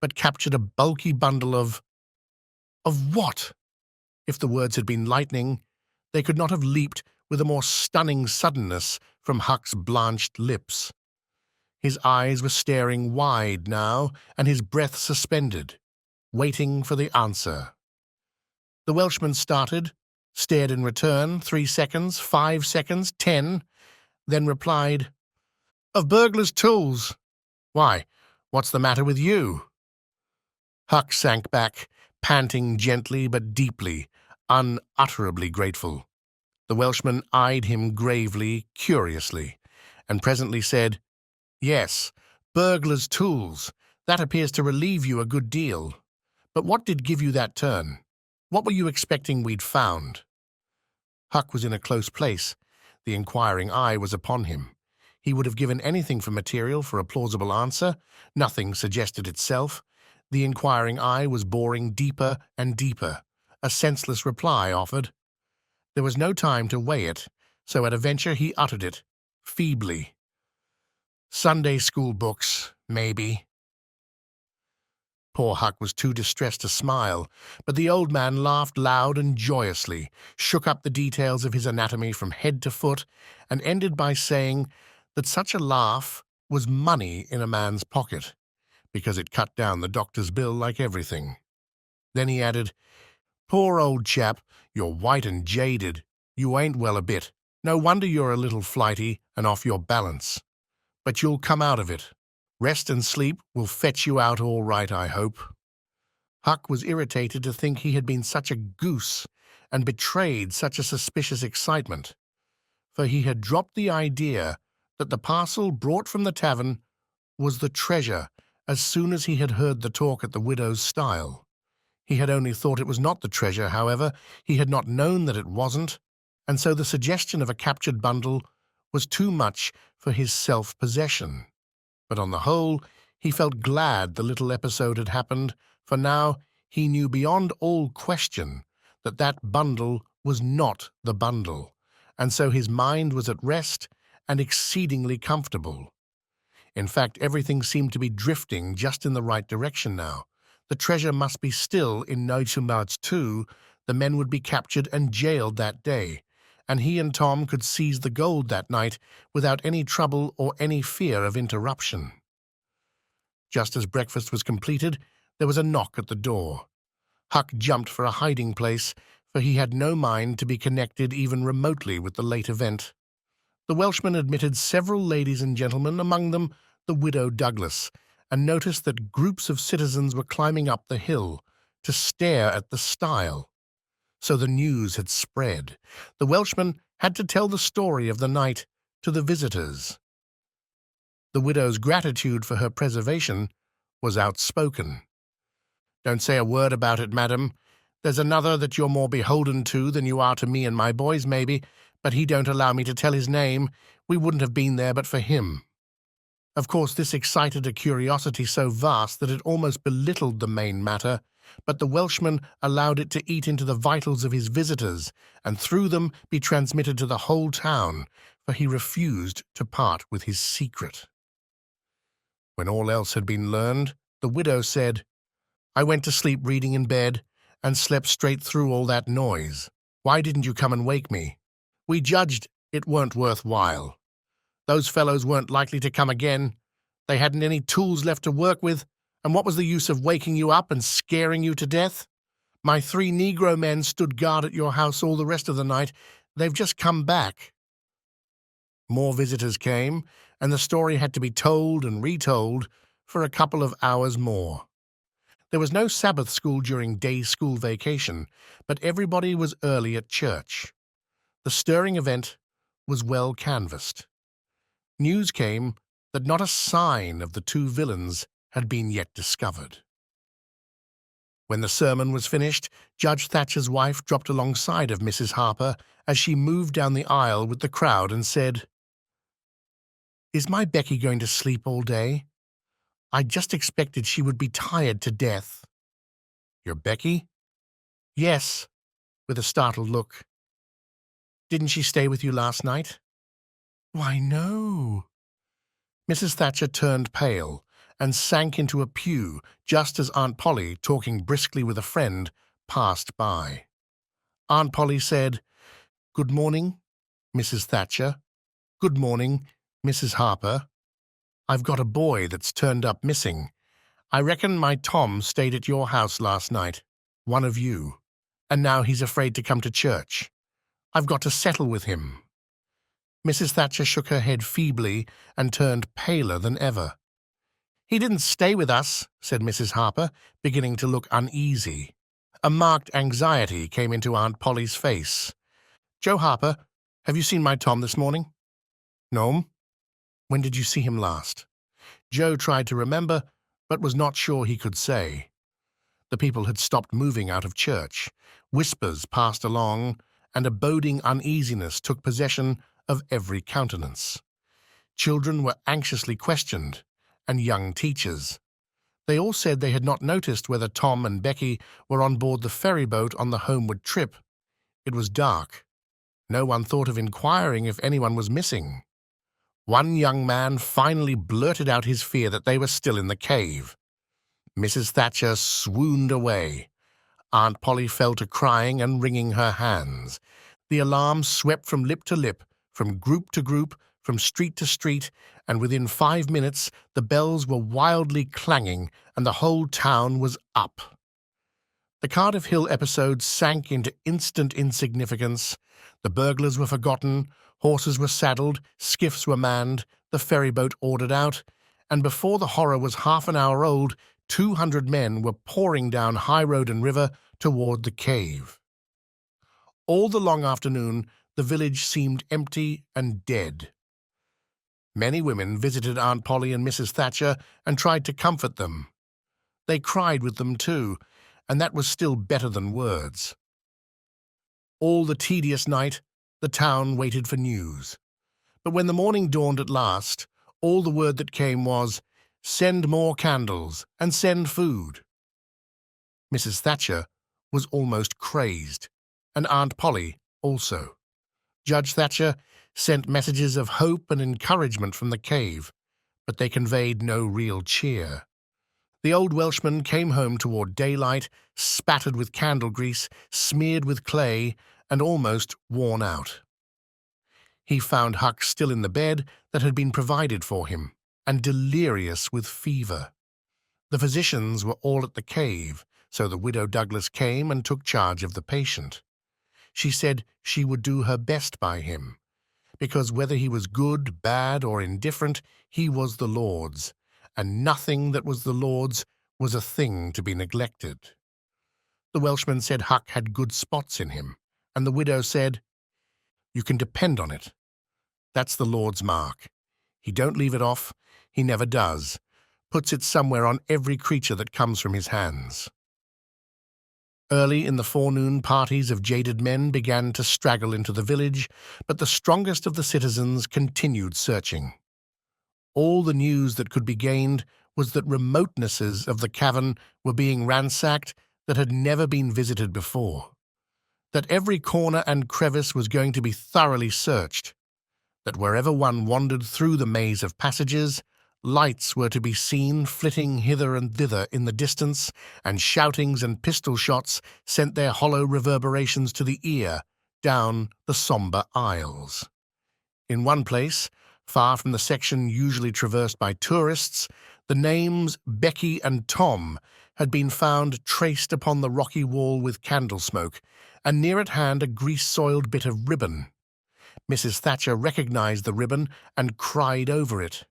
but captured a bulky bundle of what? If the words had been lightning, they could not have leaped with a more stunning suddenness from Huck's blanched lips. His eyes were staring wide now, and his breath suspended, waiting for the answer. The Welshman started, stared in return, 3 seconds, 5 seconds, 10, then replied, "Of burglars' tools. Why, what's the matter with you?" Huck sank back, panting gently but deeply, unutterably grateful. The Welshman eyed him gravely, curiously, and presently said, "Yes, burglars' tools. That appears to relieve you a good deal. But what did give you that turn? What were you expecting we'd found?" Huck was in a close place. The inquiring eye was upon him. He would have given anything for material for a plausible answer. Nothing suggested itself. The inquiring eye was boring deeper and deeper. A senseless reply offered. There was no time to weigh it, so at a venture he uttered it, feebly. "Sunday school books, maybe." Poor Huck was too distressed to smile, but the old man laughed loud and joyously, shook up the details of his anatomy from head to foot, and ended by saying that such a laugh was money in a man's pocket, because it cut down the doctor's bill like everything. Then he added, "Poor old chap, you're white and jaded. You ain't well a bit. No wonder you're a little flighty and off your balance. But you'll come out of it. Rest and sleep will fetch you out all right, I hope." Huck was irritated to think he had been such a goose and betrayed such a suspicious excitement, for he had dropped the idea that the parcel brought from the tavern was the treasure as soon as he had heard the talk at the widow's stile. He had only thought it was not the treasure, however. He had not known that it wasn't, and so the suggestion of a captured bundle was too much for his self-possession. But on the whole, he felt glad the little episode had happened, for now he knew beyond all question that that bundle was not the bundle, and so his mind was at rest and exceedingly comfortable. In fact, everything seemed to be drifting just in the right direction now. The treasure must be still in Noitumarts too. The men would be captured and jailed that day, and he and Tom could seize the gold that night without any trouble or any fear of interruption. Just as breakfast was completed, there was a knock at the door. Huck jumped for a hiding place, for he had no mind to be connected even remotely with the late event. The Welshman admitted several ladies and gentlemen, among them the widow Douglas, and noticed that groups of citizens were climbing up the hill to stare at the stile. So the news had spread. The Welshman had to tell the story of the night to the visitors. The widow's gratitude for her preservation was outspoken. "Don't say a word about it, madam. There's another that you're more beholden to than you are to me and my boys, maybe, but he don't allow me to tell his name. We wouldn't have been there but for him." Of course, this excited a curiosity so vast that it almost belittled the main matter, but the Welshman allowed it to eat into the vitals of his visitors, and through them be transmitted to the whole town, for he refused to part with his secret. When all else had been learned, the widow said, "I went to sleep reading in bed, and slept straight through all that noise. Why didn't you come and wake me? We judged it weren't worth while. Those fellows weren't likely to come again. They hadn't any tools left to work with, and what was the use of waking you up and scaring you to death? My 3 Negro men stood guard at your house all the rest of the night. They've just come back." More visitors came, and the story had to be told and retold for a couple of hours more. There was no Sabbath school during day school vacation, but everybody was early at church. The stirring event was well canvassed. News came that not a sign of the 2 villains had been yet discovered. When the sermon was finished, Judge Thatcher's wife dropped alongside of Mrs. Harper as she moved down the aisle with the crowd and said, "Is my Becky going to sleep all day? I just expected she would be tired to death." "Your Becky?" "Yes," with a startled look. "Didn't she stay with you last night?" "Why, no." Mrs. Thatcher turned pale and sank into a pew just as Aunt Polly, talking briskly with a friend, passed by. Aunt Polly said, "Good morning, Mrs. Thatcher. Good morning, Mrs. Harper. I've got a boy that's turned up missing. I reckon my Tom stayed at your house last night, one of you, and now he's afraid to come to church. I've got to settle with him." Mrs. Thatcher shook her head feebly and turned paler than ever. "He didn't stay with us," said Mrs. Harper, beginning to look uneasy. A marked anxiety came into Aunt Polly's face. "Joe Harper, have you seen my Tom this morning?" "No'm." "When did you see him last?" Joe tried to remember, but was not sure he could say. The people had stopped moving out of church. Whispers passed along, and a boding uneasiness took possession of every countenance. Children were anxiously questioned, and young teachers. They all said they had not noticed whether Tom and Becky were on board the ferryboat on the homeward trip. It was dark. No one thought of inquiring if anyone was missing. One young man finally blurted out his fear that they were still in the cave. Mrs. Thatcher swooned away. Aunt Polly fell to crying and wringing her hands. The alarm swept from lip to lip, from group to group, from street to street, and within 5 minutes the bells were wildly clanging and the whole town was up. The Cardiff Hill episode sank into instant insignificance. The burglars were forgotten, horses were saddled, skiffs were manned, the ferryboat ordered out, and before the horror was half an hour old, 200 men were pouring down high road and river toward the cave. All the long afternoon, the village seemed empty and dead. Many women visited Aunt Polly and Mrs. Thatcher and tried to comfort them. They cried with them too, and that was still better than words. All the tedious night, the town waited for news. But when the morning dawned at last, all the word that came was, "Send more candles and send food." Mrs. Thatcher was almost crazed, and Aunt Polly also. Judge Thatcher sent messages of hope and encouragement from the cave, but they conveyed no real cheer. The old Welshman came home toward daylight, spattered with candle grease, smeared with clay, and almost worn out. He found Huck still in the bed that had been provided for him, and delirious with fever. The physicians were all at the cave, so the widow Douglas came and took charge of the patient. She said she would do her best by him, because whether he was good, bad, or indifferent, he was the Lord's, and nothing that was the Lord's was a thing to be neglected. The Welshman said Huck had good spots in him, and the widow said, "You can depend on it. That's the Lord's mark. He don't leave it off, he never does. Puts it somewhere on every creature that comes from his hands." Early in the forenoon, parties of jaded men began to straggle into the village, but the strongest of the citizens continued searching. All the news that could be gained was that remotenesses of the cavern were being ransacked that had never been visited before, that every corner and crevice was going to be thoroughly searched, that wherever one wandered through the maze of passages, lights were to be seen flitting hither and thither in the distance, and shoutings and pistol shots sent their hollow reverberations to the ear down the sombre aisles. In one place, far from the section usually traversed by tourists, the names Becky and Tom had been found traced upon the rocky wall with candle smoke, and near at hand a grease-soiled bit of ribbon. Mrs. Thatcher recognized the ribbon and cried over it.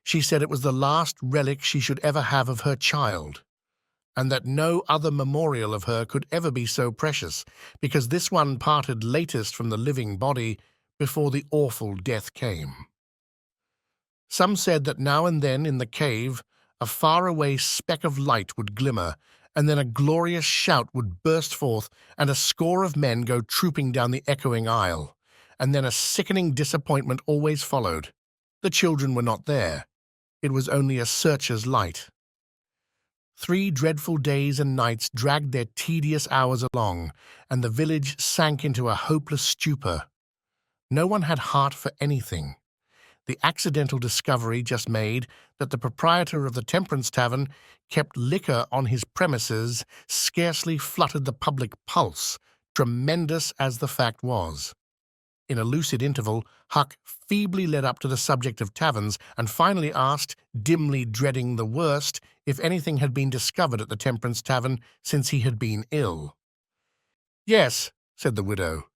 She said it was the last relic she should ever have of her child, and that no other memorial of her could ever be so precious, because this one parted latest from the living body before the awful death came. Some said that now and then in the cave a faraway speck of light would glimmer, and then a glorious shout would burst forth, and a score of men go trooping down the echoing aisle, and then a sickening disappointment always followed. The children were not there. It was only a searcher's light. 3 dreadful days and nights dragged their tedious hours along, and the village sank into a hopeless stupor. No one had heart for anything. The accidental discovery just made that the proprietor of the temperance tavern kept liquor on his premises scarcely fluttered the public pulse, tremendous as the fact was. In a lucid interval, Huck feebly led up to the subject of taverns and finally asked, dimly dreading the worst, if anything had been discovered at the temperance tavern since he had been ill. "Yes," said the widow.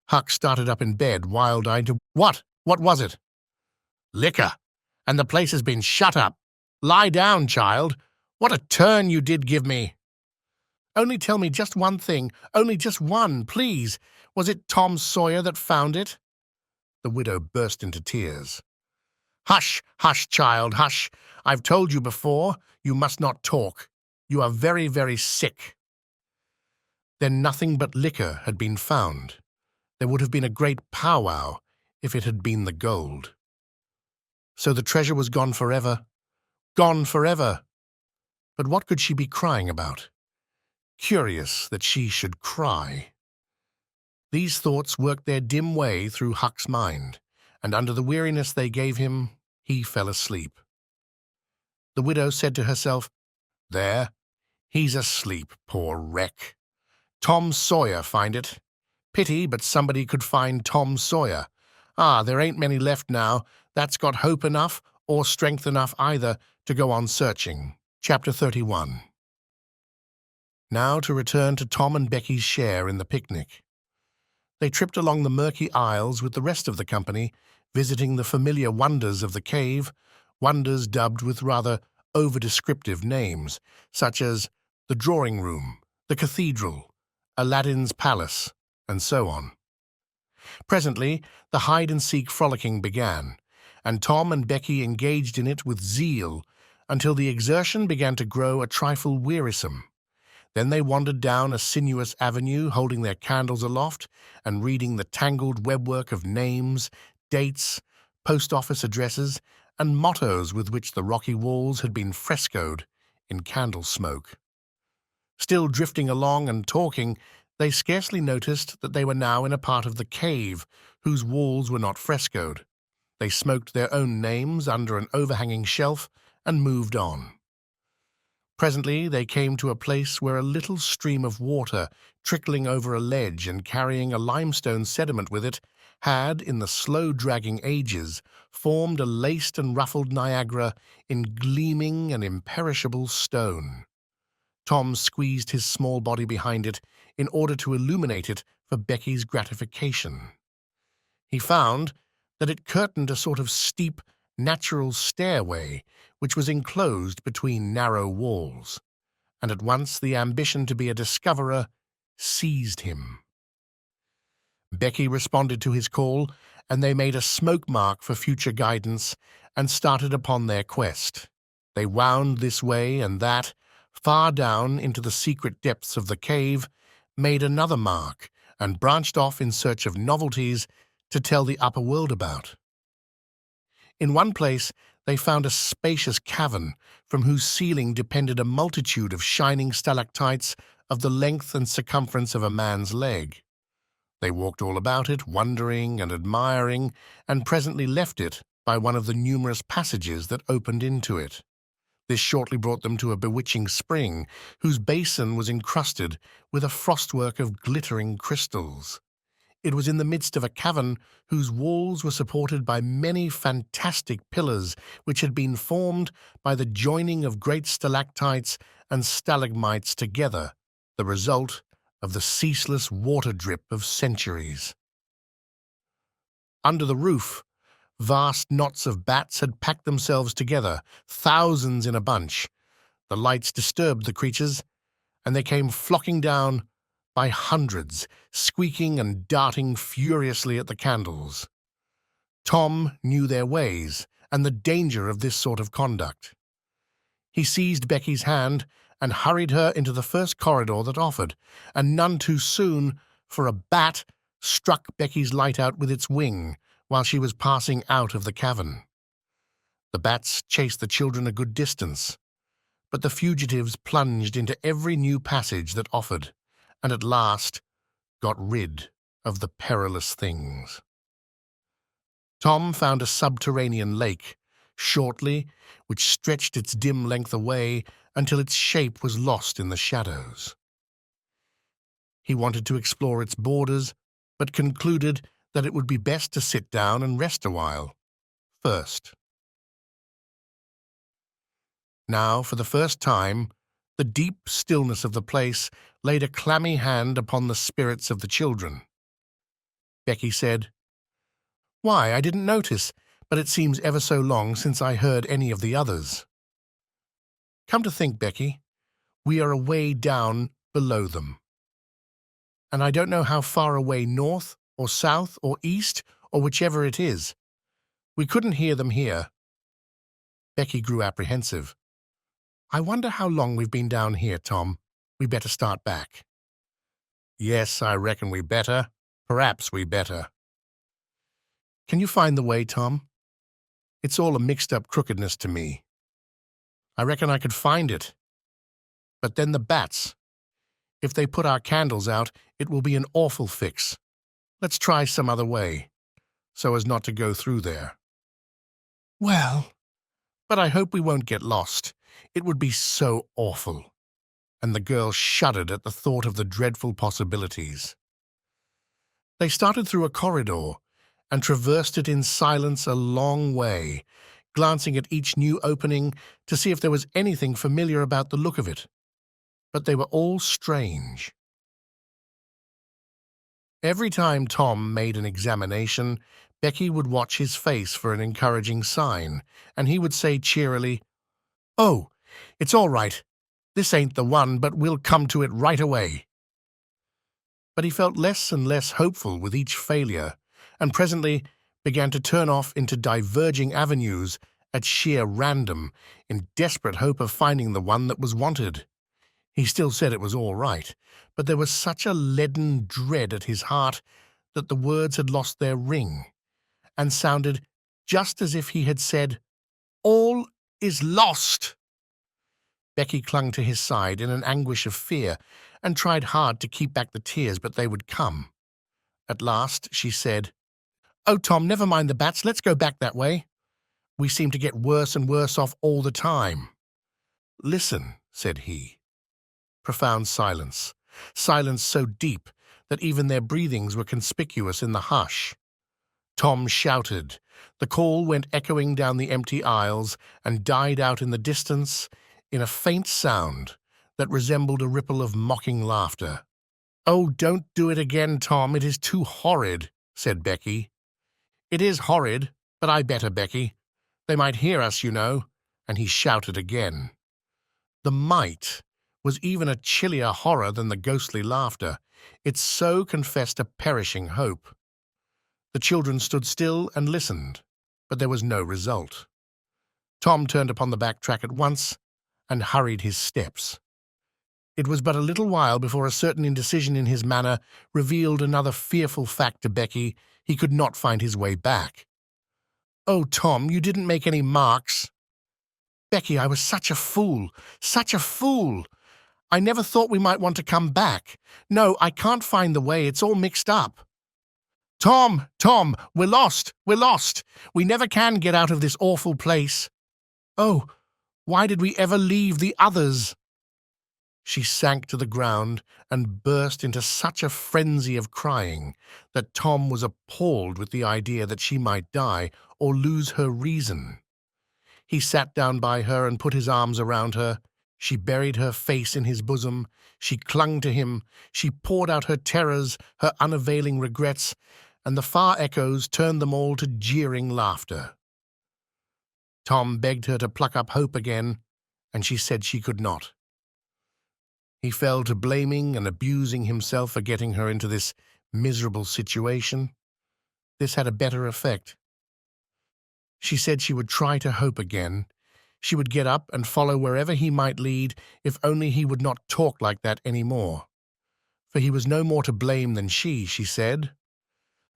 Huck started up in bed, wild-eyed. "What? What was it?" "Liquor, and the place has been shut up. Lie down, child. What a turn you did give me." "Only tell me just one thing, only just one, please. Was it Tom Sawyer that found it?" The widow burst into tears. "Hush, hush, child, hush. I've told you before, you must not talk. You are very, very sick." Then nothing but liquor had been found. There would have been a great powwow if it had been the gold. So the treasure was gone forever. Gone forever. But what could she be crying about? Curious that she should cry. These thoughts worked their dim way through Huck's mind, and under the weariness they gave him, he fell asleep. The widow said to herself, "There, he's asleep, poor wreck. Tom Sawyer find it. Pity, but somebody could find Tom Sawyer. Ah, there ain't many left now that's got hope enough or strength enough either to go on searching." Chapter 31. Now to return to Tom and Becky's share in the picnic. They tripped along the murky aisles with the rest of the company, visiting the familiar wonders of the cave, wonders dubbed with rather over-descriptive names, such as the drawing room, the cathedral, Aladdin's palace, and so on. Presently, the hide-and-seek frolicking began, and Tom and Becky engaged in it with zeal until the exertion began to grow a trifle wearisome. Then they wandered down a sinuous avenue, holding their candles aloft and reading the tangled webwork of names, dates, post office addresses, and mottos with which the rocky walls had been frescoed in candle smoke. Still drifting along and talking, they scarcely noticed that they were now in a part of the cave whose walls were not frescoed. They smoked their own names under an overhanging shelf and moved on. Presently they came to a place where a little stream of water, trickling over a ledge and carrying a limestone sediment with it, had, in the slow-dragging ages, formed a laced and ruffled Niagara in gleaming and imperishable stone. Tom squeezed his small body behind it in order to illuminate it for Becky's gratification. He found that it curtained a sort of steep, natural stairway which was enclosed between narrow walls, and at once the ambition to be a discoverer seized him. Becky responded to his call, and they made a smoke mark for future guidance and started upon their quest. They wound this way and that, far down into the secret depths of the cave, made another mark, and branched off in search of novelties to tell the upper world about. In one place they found a spacious cavern from whose ceiling depended a multitude of shining stalactites of the length and circumference of a man's leg. They walked all about it, wondering and admiring, and presently left it by one of the numerous passages that opened into it. This shortly brought them to a bewitching spring, whose basin was encrusted with a frostwork of glittering crystals. It was in the midst of a cavern whose walls were supported by many fantastic pillars which had been formed by the joining of great stalactites and stalagmites together, the result of the ceaseless water drip of centuries. Under the roof, vast knots of bats had packed themselves together, thousands in a bunch. The lights disturbed the creatures, and they came flocking down by hundreds, squeaking and darting furiously at the candles. Tom knew their ways and the danger of this sort of conduct. He seized Becky's hand and hurried her into the first corridor that offered, and none too soon, for a bat struck Becky's light out with its wing while she was passing out of the cavern. The bats chased the children a good distance, but the fugitives plunged into every new passage that offered, and at last got rid of the perilous things. Tom found a subterranean lake, shortly, which stretched its dim length away until its shape was lost in the shadows. He wanted to explore its borders, but concluded that it would be best to sit down and rest a while first. Now, for the first time, the deep stillness of the place laid a clammy hand upon the spirits of the children. Becky said, "Why, I didn't notice, but it seems ever so long since I heard any of the others." "Come to think, Becky, we are away down below them. And I don't know how far away north or south or east or whichever it is. We couldn't hear them here." Becky grew apprehensive. "I wonder how long we've been down here, Tom. We better start back." "Yes, I reckon we better. Perhaps we better." "Can you find the way, Tom? It's all a mixed-up crookedness to me." "I reckon I could find it. But then the bats. If they put our candles out, it will be an awful fix. Let's try some other way, so as not to go through there." "Well, but I hope we won't get lost. It would be so awful." And the girl shuddered at the thought of the dreadful possibilities. They started through a corridor and traversed it in silence a long way, glancing at each new opening to see if there was anything familiar about the look of it. But they were all strange. Every time Tom made an examination, Becky would watch his face for an encouraging sign, and he would say cheerily, "Oh, it's all right. This ain't the one, but we'll come to it right away." But he felt less and less hopeful with each failure, and presently began to turn off into diverging avenues at sheer random, in desperate hope of finding the one that was wanted. He still said it was all right, but there was such a leaden dread at his heart that the words had lost their ring, and sounded just as if he had said, "All is lost." Becky clung to his side in an anguish of fear and tried hard to keep back the tears, but they would come. At last she said, "Oh, Tom, never mind the bats. Let's go back that way. We seem to get worse and worse off all the time." "Listen," said he. Profound silence. Silence so deep that even their breathings were conspicuous in the hush. Tom shouted. The call went echoing down the empty aisles and died out in the distance in a faint sound that resembled a ripple of mocking laughter. "Oh, don't do it again, Tom. It is too horrid," said Becky. "It is horrid, but I better, Becky. They might hear us, you know." And he shouted again. The might was even a chillier horror than the ghostly laughter. It so confessed a perishing hope. The children stood still and listened, but there was no result. Tom turned upon the back track at once and hurried his steps. It was but a little while before a certain indecision in his manner revealed another fearful fact to Becky: he could not find his way back. "Oh, Tom, you didn't make any marks." "Becky, I was such a fool, such a fool. I never thought we might want to come back. No, I can't find the way. It's all mixed up." "Tom, Tom, we're lost, we're lost. We never can get out of this awful place. Oh, why did we ever leave the others?" She sank to the ground and burst into such a frenzy of crying that Tom was appalled with the idea that she might die or lose her reason. He sat down by her and put his arms around her. She buried her face in his bosom. She clung to him. She poured out her terrors, her unavailing regrets, and the far echoes turned them all to jeering laughter. Tom begged her to pluck up hope again, and she said she could not. He fell to blaming and abusing himself for getting her into this miserable situation. This had a better effect. She said she would try to hope again. She would get up and follow wherever he might lead, if only he would not talk like that any more. For he was no more to blame than she said.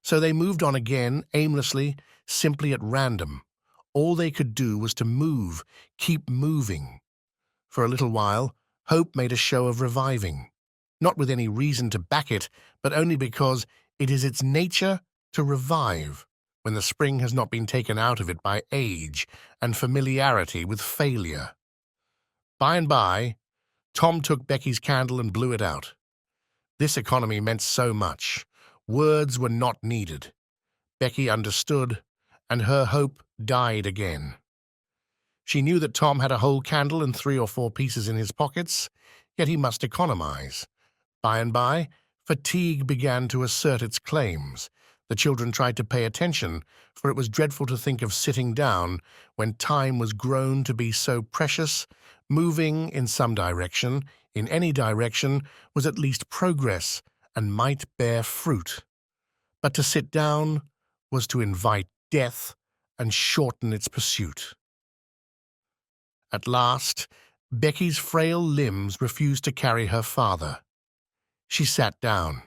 So they moved on again, aimlessly, simply at random. All they could do was to move, keep moving. For a little while, hope made a show of reviving, not with any reason to back it, but only because it is its nature to revive when the spring has not been taken out of it by age and familiarity with failure. By and by, Tom took Becky's candle and blew it out. This economy meant so much. Words were not needed. Becky understood, and her hope died again. She knew that Tom had a whole candle and 3 or 4 pieces in his pockets, yet he must economize. By and by, fatigue began to assert its claims. The children tried to pay attention, for it was dreadful to think of sitting down when time was grown to be so precious. Moving in some direction, in any direction, was at least progress and might bear fruit. But to sit down was to invite death and shorten its pursuit. At last, Becky's frail limbs refused to carry her farther. She sat down.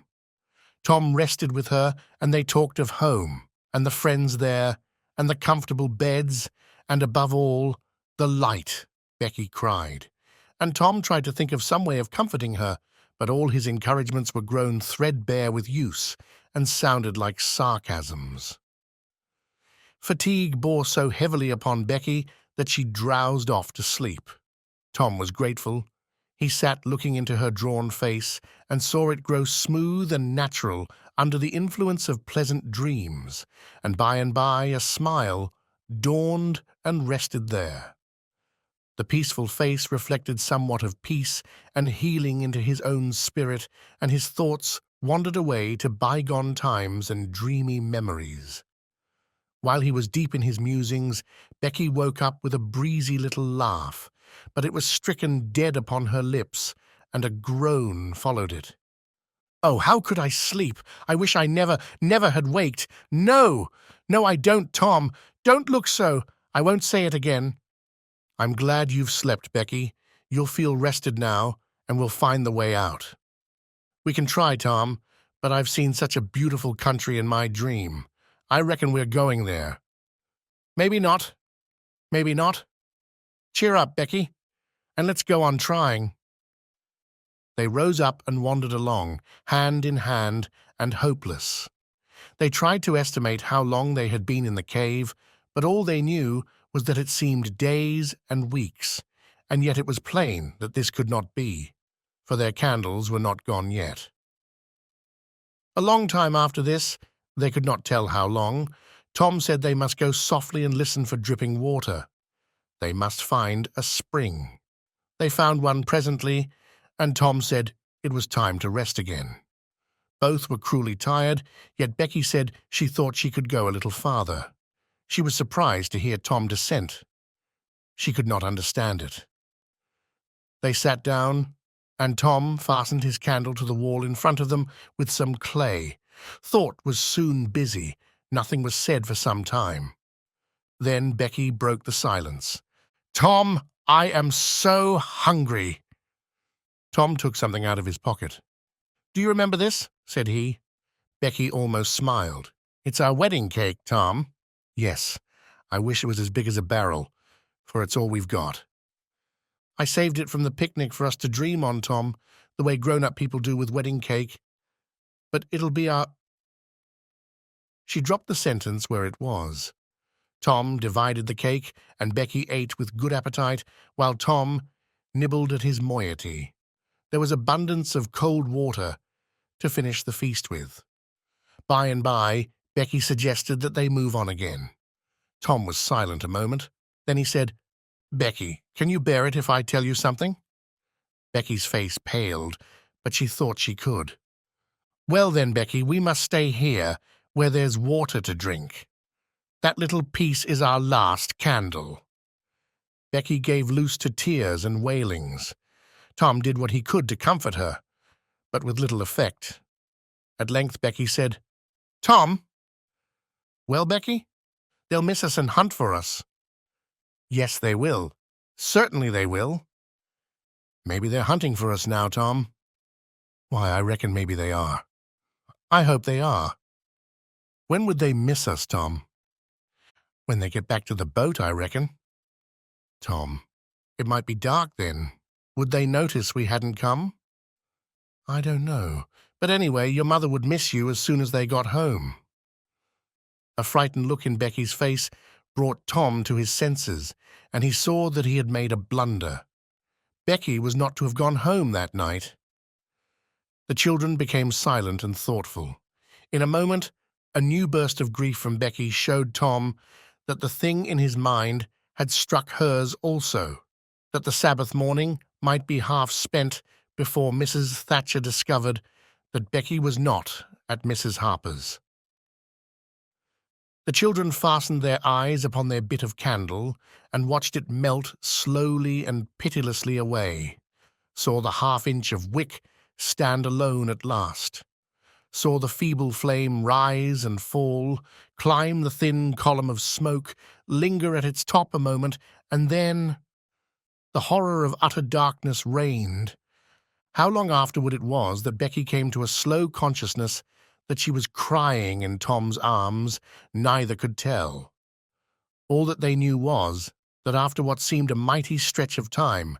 Tom rested with her, and they talked of home, and the friends there, and the comfortable beds, and above all, the light, Becky cried. And Tom tried to think of some way of comforting her, but all his encouragements were grown threadbare with use, and sounded like sarcasms. Fatigue bore so heavily upon Becky that she drowsed off to sleep. Tom was grateful. He sat looking into her drawn face and saw it grow smooth and natural under the influence of pleasant dreams, and by a smile dawned and rested there. The peaceful face reflected somewhat of peace and healing into his own spirit, and his thoughts wandered away to bygone times and dreamy memories. While he was deep in his musings, Becky woke up with a breezy little laugh. but it was stricken dead upon her lips, and a groan followed it. "Oh, how could I sleep? I wish I never had waked. No! No, I don't, Tom. Don't look so. I won't say it again." "I'm glad you've slept, Becky. You'll feel rested now, and we'll find the way out." "We can try, Tom, but I've seen such a beautiful country in my dream. I reckon we're going there." "Maybe not. Maybe not. Cheer up, Becky, and let's go on trying." They rose up and wandered along, hand in hand and hopeless. They tried to estimate how long they had been in the cave, but all they knew was that it seemed days and weeks, and yet it was plain that this could not be, for their candles were not gone yet. A long time after this, they could not tell how long, Tom said they must go softly and listen for dripping water. They must find a spring. They found one presently, and Tom said it was time to rest again. Both were cruelly tired, yet Becky said she thought she could go a little farther. She was surprised to hear Tom dissent. She could not understand it. They sat down, and Tom fastened his candle to the wall in front of them with some clay. Thought was soon busy. Nothing was said for some time. Then Becky broke the silence. "Tom, I am so hungry." Tom took something out of his pocket. "Do you remember this?" said he. Becky almost smiled. "It's our wedding cake, Tom." "Yes, I wish it was as big as a barrel, for it's all we've got." "I saved it from the picnic for us to dream on, Tom, the way grown-up people do with wedding cake. But it'll be our—" She dropped the sentence where it was. Tom divided the cake, and Becky ate with good appetite, while Tom nibbled at his moiety. There was abundance of cold water to finish the feast with. By and by, Becky suggested that they move on again. Tom was silent a moment. Then he said, "Becky, can you bear it if I tell you something?" Becky's face paled, but she thought she could. "Well then, Becky, we must stay here, where there's water to drink. That little piece is our last candle." Becky gave loose to tears and wailings. Tom did what he could to comfort her, but with little effect. At length Becky said, "Tom." "Well, Becky? They'll miss us and hunt for us." "Yes, they will. Certainly they will." "Maybe they're hunting for us now, Tom." "Why, I reckon maybe they are." "I hope they are." "When would they miss us, Tom?" "When they get back to the boat, I reckon." "Tom, it might be dark then. Would they notice we hadn't come?" "I don't know. But anyway, your mother would miss you as soon as they got home." A frightened look in Becky's face brought Tom to his senses, and he saw that he had made a blunder. Becky was not to have gone home that night. The children became silent and thoughtful. In a moment, a new burst of grief from Becky showed Tom that the thing in his mind had struck hers also, that the Sabbath morning might be half spent before Mrs. Thatcher discovered that Becky was not at Mrs. Harper's. The children fastened their eyes upon their bit of candle and watched it melt slowly and pitilessly away, saw the half-inch of wick stand alone at last, saw the feeble flame rise and fall, climb the thin column of smoke, linger at its top a moment, and then the horror of utter darkness reigned. How long afterward it was that Becky came to a slow consciousness that she was crying in Tom's arms, neither could tell. All that they knew was that after what seemed a mighty stretch of time,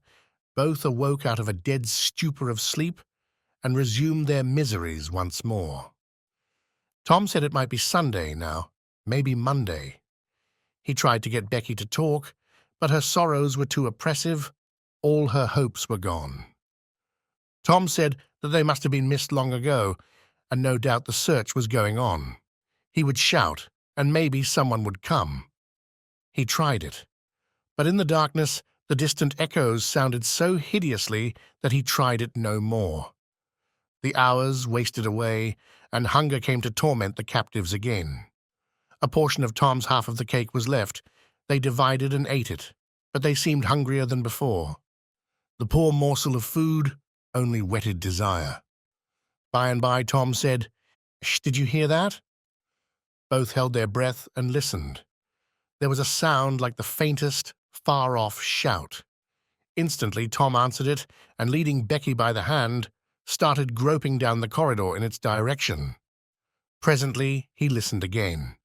both awoke out of a dead stupor of sleep and resumed their miseries once more. Tom said it might be Sunday now, maybe Monday. He tried to get Becky to talk, but her sorrows were too oppressive. All her hopes were gone. Tom said that they must have been missed long ago, and no doubt the search was going on. He would shout, and maybe someone would come. He tried it, but in the darkness the distant echoes sounded so hideously that he tried it no more. The hours wasted away, and hunger came to torment the captives again. A portion of Tom's half of the cake was left. They divided and ate it, but they seemed hungrier than before. The poor morsel of food only whetted desire. By and by Tom said, "Shh, did you hear that?" Both held their breath and listened. There was a sound like the faintest, far-off shout. Instantly Tom answered it, and leading Becky by the hand, started groping down the corridor in its direction. Presently he listened again.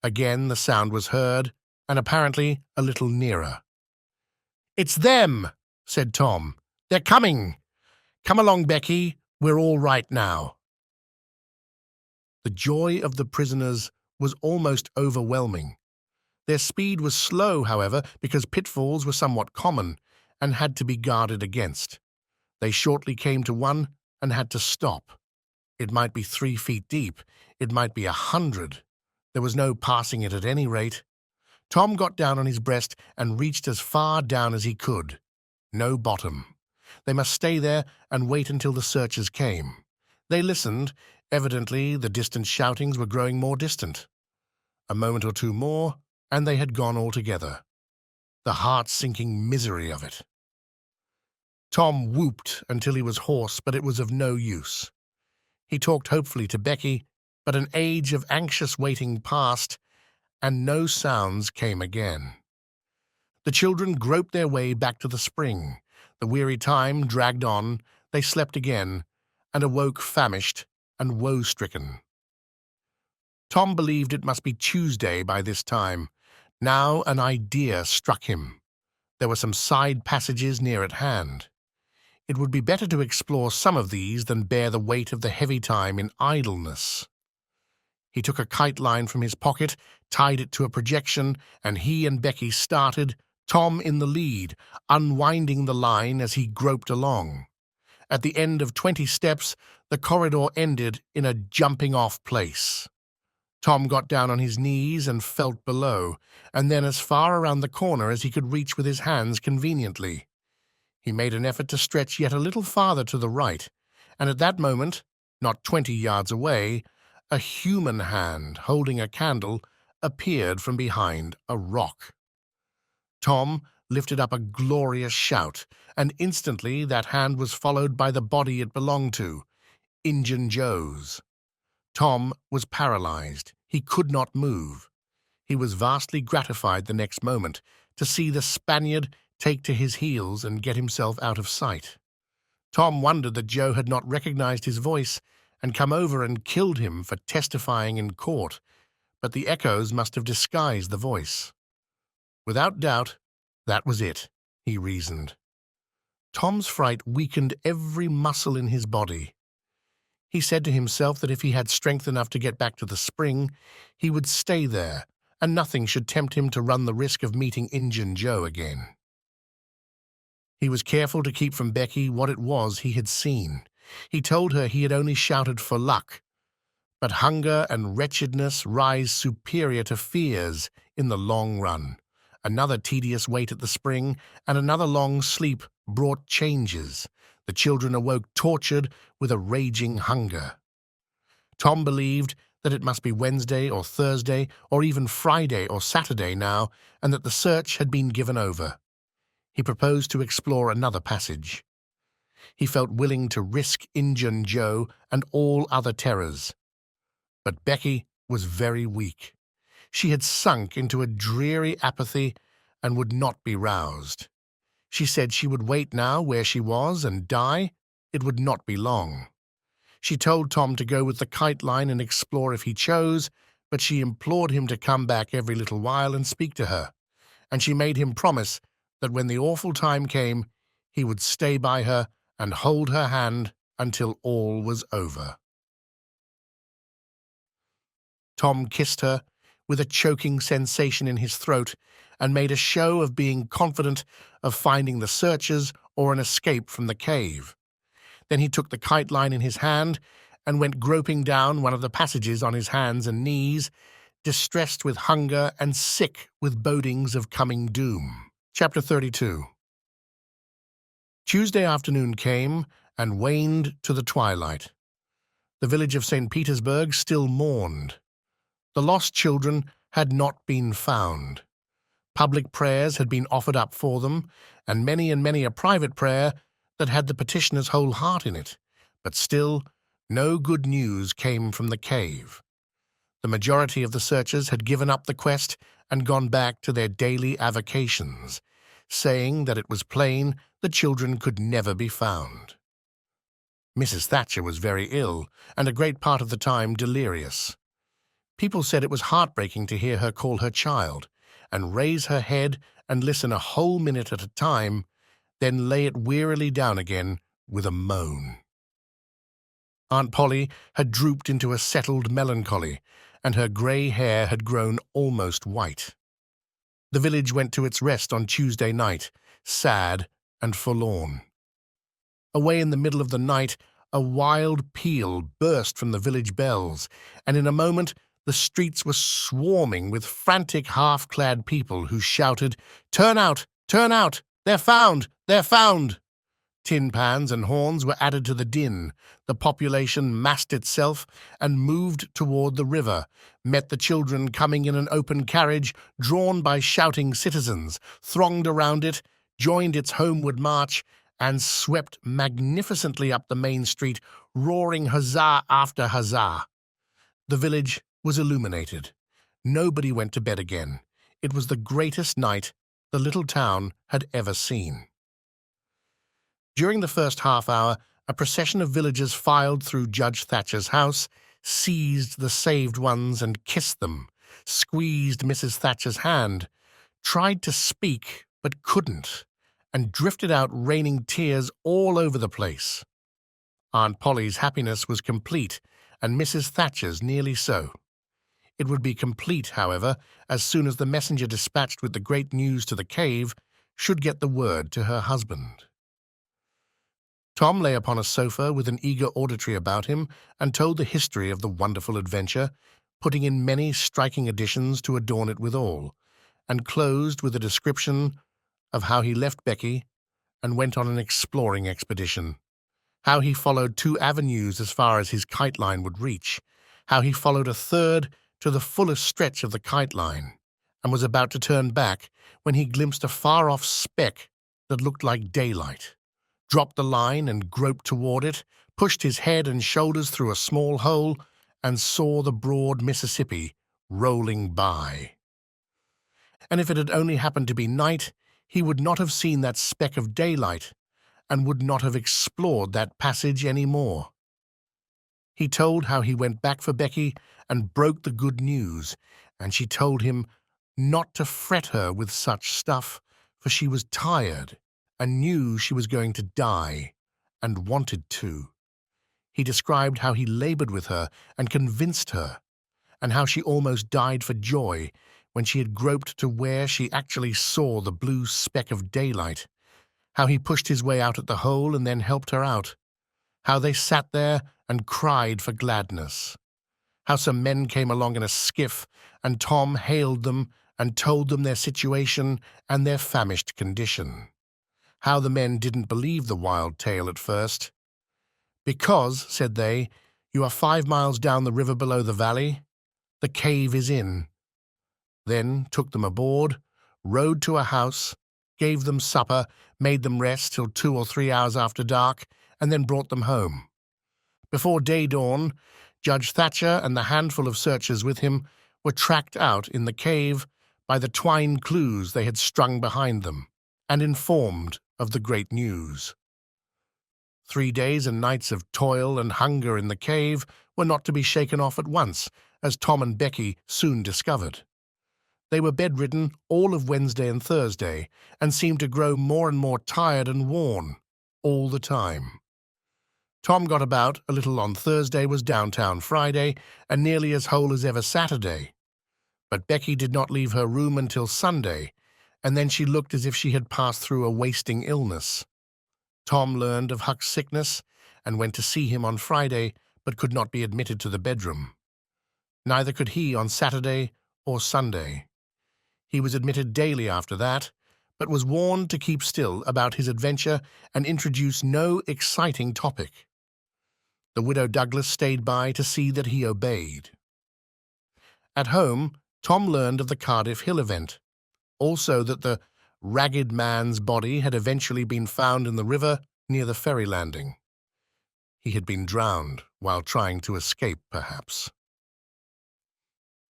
Again the sound was heard, and apparently a little nearer. "It's them," said Tom. "They're coming. Come along, Becky. We're all right now." The joy of the prisoners was almost overwhelming. Their speed was slow, however, because pitfalls were somewhat common and had to be guarded against. They shortly came to one and had to stop. It might be 3 feet deep. It might be 100. There was no passing it at any rate. Tom got down on his breast and reached as far down as he could. No bottom. They must stay there and wait until the searchers came. They listened. Evidently, the distant shoutings were growing more distant. A moment or two more, and they had gone altogether. The heart-sinking misery of it. Tom whooped until he was hoarse, but it was of no use. He talked hopefully to Becky, but an age of anxious waiting passed, and no sounds came again. The children groped their way back to the spring. The weary time dragged on. They slept again, and awoke famished and woe-stricken. Tom believed it must be Tuesday by this time. Now an idea struck him. There were some side passages near at hand. It would be better to explore some of these than bear the weight of the heavy time in idleness. He took a kite line from his pocket, tied it to a projection, and he and Becky started, Tom in the lead, unwinding the line as he groped along. At the end of 20 steps, the corridor ended in a jumping-off place. Tom got down on his knees and felt below, and then as far around the corner as he could reach with his hands conveniently. He made an effort to stretch yet a little farther to the right, and at that moment, not 20 yards away, a human hand holding a candle appeared from behind a rock. Tom lifted up a glorious shout, and instantly that hand was followed by the body it belonged to, Injun Joe's. Tom was paralyzed. He could not move. He was vastly gratified the next moment to see the Spaniard take to his heels and get himself out of sight. Tom wondered that Joe had not recognized his voice and come over and killed him for testifying in court, but the echoes must have disguised the voice. Without doubt, that was it, he reasoned. Tom's fright weakened every muscle in his body. He said to himself that if he had strength enough to get back to the spring, he would stay there, and nothing should tempt him to run the risk of meeting Injun Joe again. He was careful to keep from Becky what it was he had seen. He told her he had only shouted for luck, but hunger and wretchedness rise superior to fears in the long run. Another tedious wait at the spring and another long sleep brought changes. The children awoke tortured with a raging hunger. Tom believed that it must be Wednesday or Thursday or even Friday or Saturday now, and that the search had been given over. He proposed to explore another passage. He felt willing to risk Injun Joe and all other terrors. But Becky was very weak. She had sunk into a dreary apathy and would not be roused. She said she would wait now where she was and die. It would not be long. She told Tom to go with the kite line and explore if he chose, but she implored him to come back every little while and speak to her, and she made him promise that when the awful time came, he would stay by her and hold her hand until all was over. Tom kissed her with a choking sensation in his throat and made a show of being confident of finding the searchers or an escape from the cave. Then he took the kite line in his hand and went groping down one of the passages on his hands and knees, distressed with hunger and sick with bodings of coming doom. Chapter 32. Tuesday afternoon came and waned to the twilight. The village of St. Petersburg still mourned. The lost children had not been found. Public prayers had been offered up for them, and many a private prayer that had the petitioner's whole heart in it, but still no good news came from the cave. The majority of the searchers had given up the quest and gone back to their daily avocations, saying that it was plain the children could never be found. Mrs. Thatcher was very ill, and a great part of the time delirious. People said it was heartbreaking to hear her call her child, and raise her head and listen a whole minute at a time, then lay it wearily down again with a moan. Aunt Polly had drooped into a settled melancholy, and her grey hair had grown almost white. The village went to its rest on Tuesday night, sad and forlorn. Away in the middle of the night, a wild peal burst from the village bells, and in a moment the streets were swarming with frantic half-clad people who shouted, "Turn out! Turn out! They're found! They're found!" Tin pans and horns were added to the din. The population massed itself and moved toward the river, met the children coming in an open carriage drawn by shouting citizens, thronged around it, joined its homeward march, and swept magnificently up the main street, roaring huzzah after huzzah. The village was illuminated. Nobody went to bed again. It was the greatest night the little town had ever seen. During the first half hour, a procession of villagers filed through Judge Thatcher's house, seized the saved ones and kissed them, squeezed Mrs. Thatcher's hand, tried to speak but couldn't, and drifted out raining tears all over the place. Aunt Polly's happiness was complete, and Mrs. Thatcher's nearly so. It would be complete, however, as soon as the messenger dispatched with the great news to the cave should get the word to her husband. Tom lay upon a sofa with an eager auditory about him and told the history of the wonderful adventure, putting in many striking additions to adorn it withal, and closed with a description of how he left Becky and went on an exploring expedition, how he followed 2 avenues as far as his kite line would reach, how he followed a third to the fullest stretch of the kite line, and was about to turn back when he glimpsed a far-off speck that looked like daylight, dropped the line and groped toward it, pushed his head and shoulders through a small hole, and saw the broad Mississippi rolling by. And if it had only happened to be night, he would not have seen that speck of daylight, and would not have explored that passage any more. He told how he went back for Becky and broke the good news, and she told him not to fret her with such stuff, for she was tired and knew she was going to die, and wanted to. He described how he labored with her and convinced her, and how she almost died for joy when she had groped to where she actually saw the blue speck of daylight, how he pushed his way out at the hole and then helped her out, how they sat there and cried for gladness, how some men came along in a skiff, and Tom hailed them and told them their situation and their famished condition, how the men didn't believe the wild tale at first. "Because," said they, "you are 5 miles down the river below the valley. The cave is in." Then took them aboard, rowed to a house, gave them supper, made them rest till 2 or 3 hours after dark, and then brought them home. Before day dawn, Judge Thatcher and the handful of searchers with him were tracked out in the cave by the Twain clues they had strung behind them, and informed of the great news. 3 days and nights of toil and hunger in the cave were not to be shaken off at once, as Tom and Becky soon discovered. They were bedridden all of Wednesday and Thursday, and seemed to grow more and more tired and worn all the time. Tom got about a little on Thursday, was downtown Friday, and nearly as whole as ever Saturday. But Becky did not leave her room until Sunday, and then she looked as if she had passed through a wasting illness. Tom learned of Huck's sickness and went to see him on Friday, but could not be admitted to the bedroom. Neither could he on Saturday or Sunday. He was admitted daily after that, but was warned to keep still about his adventure and introduce no exciting topic. The widow Douglas stayed by to see that he obeyed. At home, Tom learned of the Cardiff Hill event. Also that the ragged man's body had eventually been found in the river near the ferry landing. He had been drowned while trying to escape, perhaps.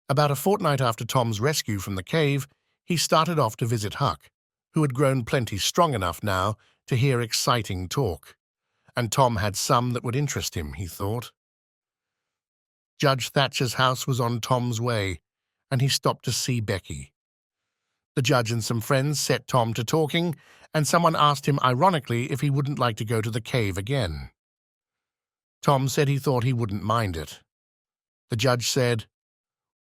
About a fortnight after Tom's rescue from the cave, he started off to visit Huck, who had grown plenty strong enough now to hear exciting talk. And Tom had some that would interest him, he thought. Judge Thatcher's house was on Tom's way, and he stopped to see Becky. The judge and some friends set Tom to talking, and someone asked him ironically if he wouldn't like to go to the cave again. Tom said he thought he wouldn't mind it. The judge said,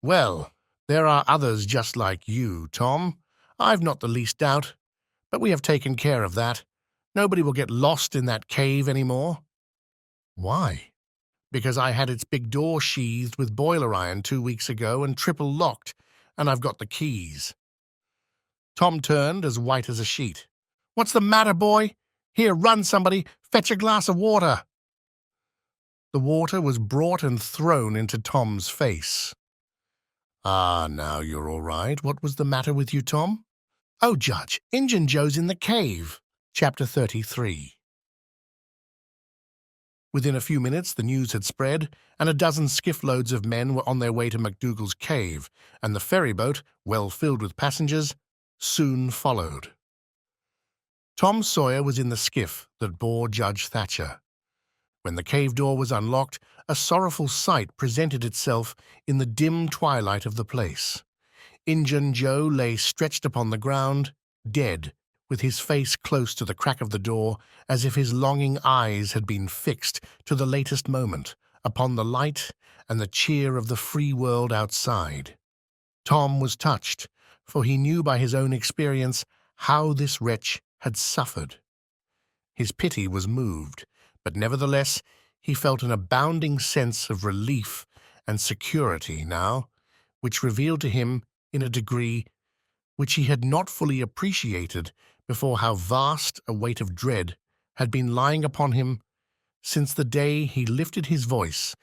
"Well, there are others just like you, Tom. I've not the least doubt. But we have taken care of that. Nobody will get lost in that cave anymore." "Why?" "Because I had its big door sheathed with boiler iron 2 weeks ago and triple locked, and I've got the keys." Tom turned as white as a sheet. "What's the matter, boy? Here, run, somebody. Fetch a glass of water." The water was brought and thrown into Tom's face. "Ah, now you're all right. What was the matter with you, Tom?" "Oh, Judge, Injun Joe's in the cave." Chapter 33. Within a few minutes the news had spread, and a dozen skiff-loads of men were on their way to MacDougall's cave, and the ferryboat, well filled with passengers, soon followed. Tom Sawyer was in the skiff that bore Judge Thatcher. When the cave door was unlocked, a sorrowful sight presented itself in the dim twilight of the place. Injun Joe lay stretched upon the ground, dead, with his face close to the crack of the door, as if his longing eyes had been fixed to the latest moment upon the light and the cheer of the free world outside. Tom was touched, for he knew by his own experience how this wretch had suffered. His pity was moved, but nevertheless he felt an abounding sense of relief and security now, which revealed to him, in a degree which he had not fully appreciated before, how vast a weight of dread had been lying upon him since the day he lifted his voice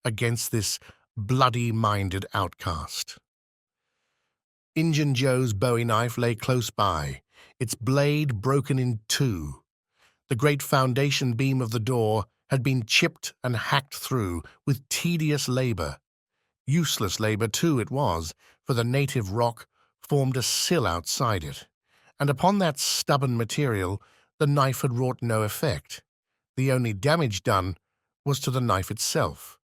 against this bloody-minded outcast. Injun Joe's bowie knife lay close by, its blade broken in two. The great foundation beam of the door had been chipped and hacked through with tedious labor. Useless labor, too, it was, for the native rock formed a sill outside it, and upon that stubborn material the knife had wrought no effect. The only damage done was to the knife itself.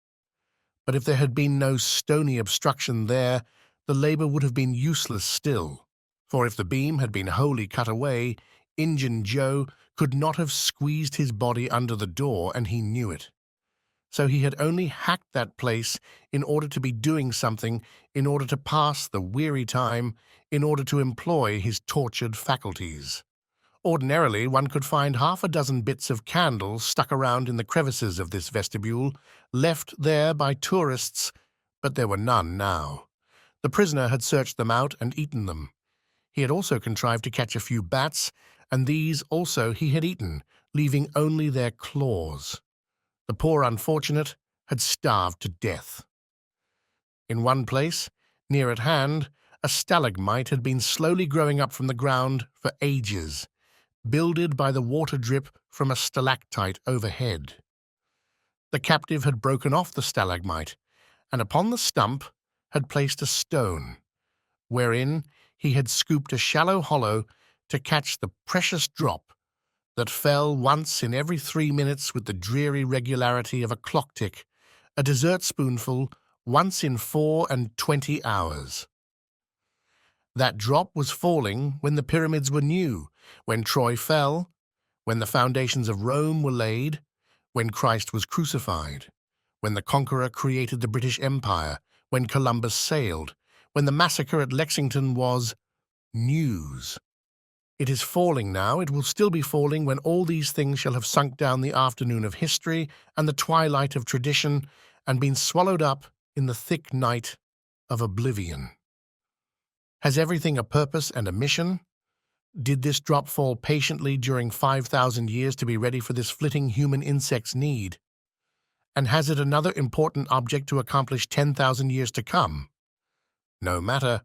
But if there had been no stony obstruction there, the labor would have been useless still, for if the beam had been wholly cut away, Injun Joe could not have squeezed his body under the door, and he knew it. So he had only hacked that place in order to be doing something, in order to pass the weary time, in order to employ his tortured faculties. Ordinarily, one could find half a dozen bits of candle stuck around in the crevices of this vestibule, left there by tourists, but there were none now. The prisoner had searched them out and eaten them. He had also contrived to catch a few bats, and these also he had eaten, leaving only their claws. The poor unfortunate had starved to death. In one place, near at hand, a stalagmite had been slowly growing up from the ground for ages, builded by the water drip from a stalactite overhead. The captive had broken off the stalagmite, and upon the stump had placed a stone, wherein he had scooped a shallow hollow to catch the precious drop that fell once in every 3 minutes with the dreary regularity of a clock tick, a dessert spoonful once in 24 hours. That drop was falling when the pyramids were new, when Troy fell, when the foundations of Rome were laid, when Christ was crucified, when the conqueror created the British Empire, when Columbus sailed, when the massacre at Lexington was news. It is falling now, it will still be falling when all these things shall have sunk down the afternoon of history and the twilight of tradition and been swallowed up in the thick night of oblivion. Has everything a purpose and a mission? Did this drop fall patiently during 5,000 years to be ready for this flitting human insect's need? And has it another important object to accomplish 10,000 years to come? No matter.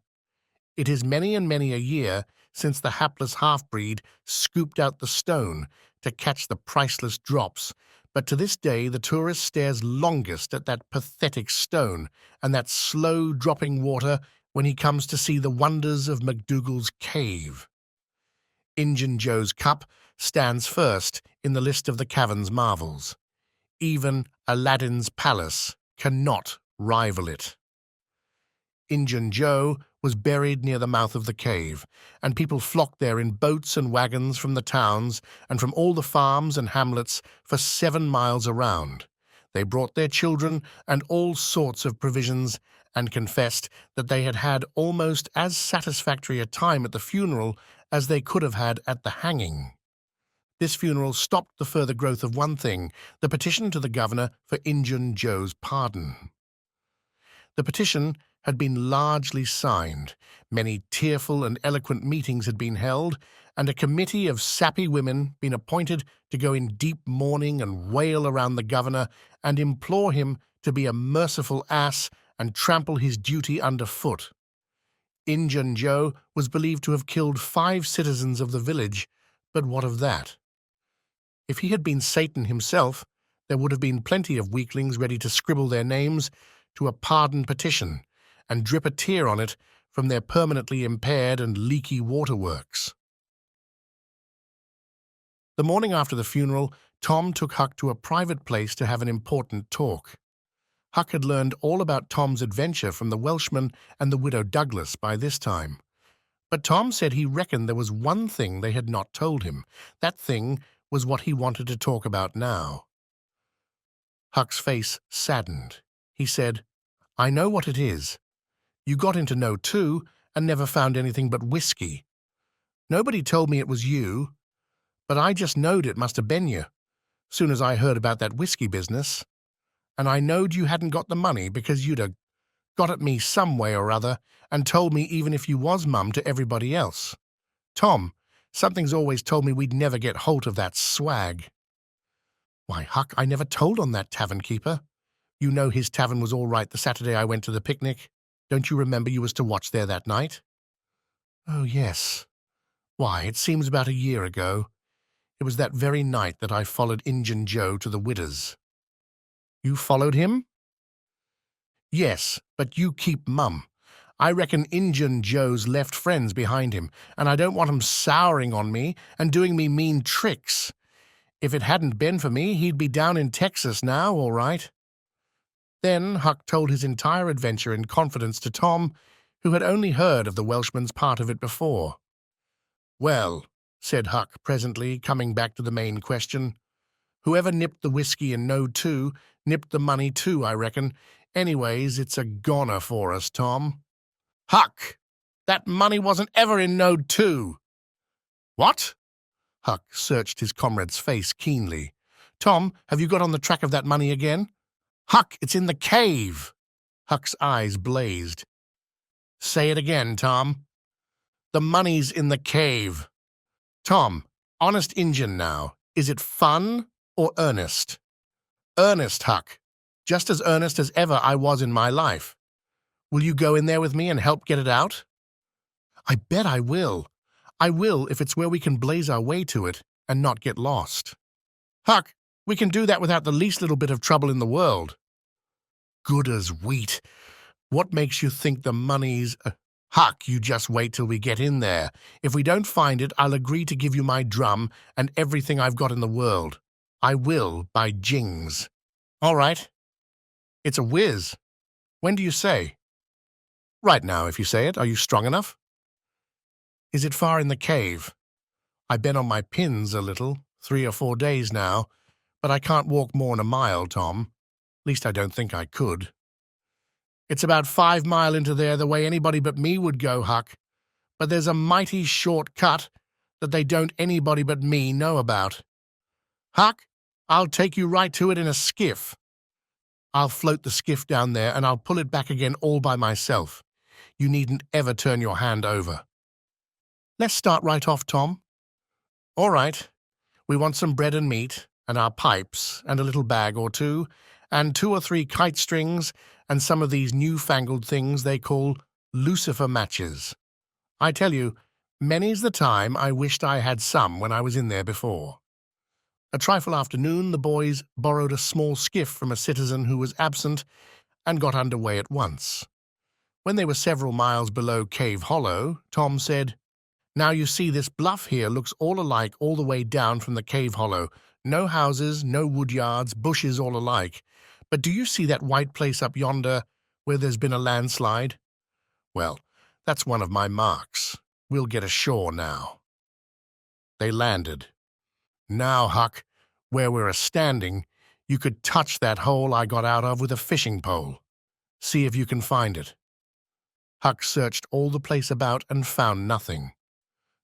It is many and many a year since the hapless half-breed scooped out the stone to catch the priceless drops, but to this day the tourist stares longest at that pathetic stone and that slow-dropping water when he comes to see the wonders of MacDougall's cave. Injun Joe's cup stands first in the list of the cavern's marvels. Even Aladdin's palace cannot rival it. Injun Joe was buried near the mouth of the cave, and people flocked there in boats and wagons from the towns and from all the farms and hamlets for 7 miles around. They brought their children and all sorts of provisions, and confessed that they had had almost as satisfactory a time at the funeral as they could have had at the hanging. This funeral stopped the further growth of one thing, the petition to the governor for Injun Joe's pardon. The petition had been largely signed, many tearful and eloquent meetings had been held, and a committee of sappy women been appointed to go in deep mourning and wail around the governor and implore him to be a merciful ass and trample his duty underfoot. Injun Joe was believed to have killed 5 citizens of the village, but what of that? If he had been Satan himself, there would have been plenty of weaklings ready to scribble their names to a pardon petition and drip a tear on it from their permanently impaired and leaky waterworks. The morning after the funeral, Tom took Huck to a private place to have an important talk. Huck had learned all about Tom's adventure from the Welshman and the widow Douglas by this time. But Tom said he reckoned there was one thing they had not told him. That thing was what he wanted to talk about now. Huck's face saddened. He said, "I know what it is. You got into No. 2 and never found anything but whiskey. Nobody told me it was you, but I just knowed it must have been you, soon as I heard about that whiskey business. And I knowed you hadn't got the money because you'd have got at me some way or other and told me even if you was mum to everybody else. Tom, something's always told me we'd never get hold of that swag." "Why, Huck, I never told on that tavern keeper. You know his tavern was all right the Saturday I went to the picnic. Don't you remember you was to watch there that night?" "Oh, yes. Why, it seems about a year ago. It was that very night that I followed Injun Joe to the widow's." "You followed him?" "Yes, but you keep mum. I reckon Injun Joe's left friends behind him, and I don't want 'em souring on me and doing me mean tricks. If it hadn't been for me, he'd be down in Texas now, all right." Then Huck told his entire adventure in confidence to Tom, who had only heard of the Welshman's part of it before. "Well," said Huck presently, coming back to the main question, "whoever nipped the whiskey in No. 2 nipped the money too, I reckon. Anyways, it's a goner for us, Tom." "Huck, that money wasn't ever in No. 2. "What?" Huck searched his comrade's face keenly. "Tom, have you got on the track of that money again?" "Huck, it's in the cave." Huck's eyes blazed. "Say it again, Tom." "The money's in the cave." "Tom, honest Injun now, is it fun or earnest?" "Earnest, Huck. Just as earnest as ever I was in my life. Will you go in there with me and help get it out?" "I bet I will. I will if it's where we can blaze our way to it and not get lost." "Huck, we can do that without the least little bit of trouble in the world." "Good as wheat. What makes you think the money's—" "Huck, you just wait till we get in there. If we don't find it, I'll agree to give you my drum and everything I've got in the world. I will, by jings." "All right. It's a whiz. When do you say?" "Right now, if you say it. Are you strong enough?" "Is it far in the cave?" "I've been on my pins a little, 3 or 4 days now, but I can't walk more'n a mile, Tom. Least I don't think I could." "It's about 5 mile into there the way anybody but me would go, Huck, but there's a mighty short cut that they don't anybody but me know about. Huck, I'll take you right to it in a skiff. I'll float the skiff down there and I'll pull it back again all by myself. You needn't ever turn your hand over." "Let's start right off, Tom." "All right. We want some bread and meat, and our pipes, and a little bag or two, and 2 or 3 kite strings, and some of these new-fangled things they call lucifer matches." I tell you, many's the time I wished I had some when I was in there before. A trifle after noon, the boys borrowed a small skiff from a citizen who was absent and got under way at once. When they were several miles below Cave Hollow, Tom said, "Now you see this bluff here looks all alike all the way down from the cave hollow. No houses, no wood yards, bushes all alike. But do you see that white place up yonder where there's been a landslide? Well, that's one of my marks. We'll get ashore now." They landed. "Now, Huck, where we're a-standing, you could touch that hole I got out of with a fishing pole. See if you can find it." Huck searched all the place about and found nothing.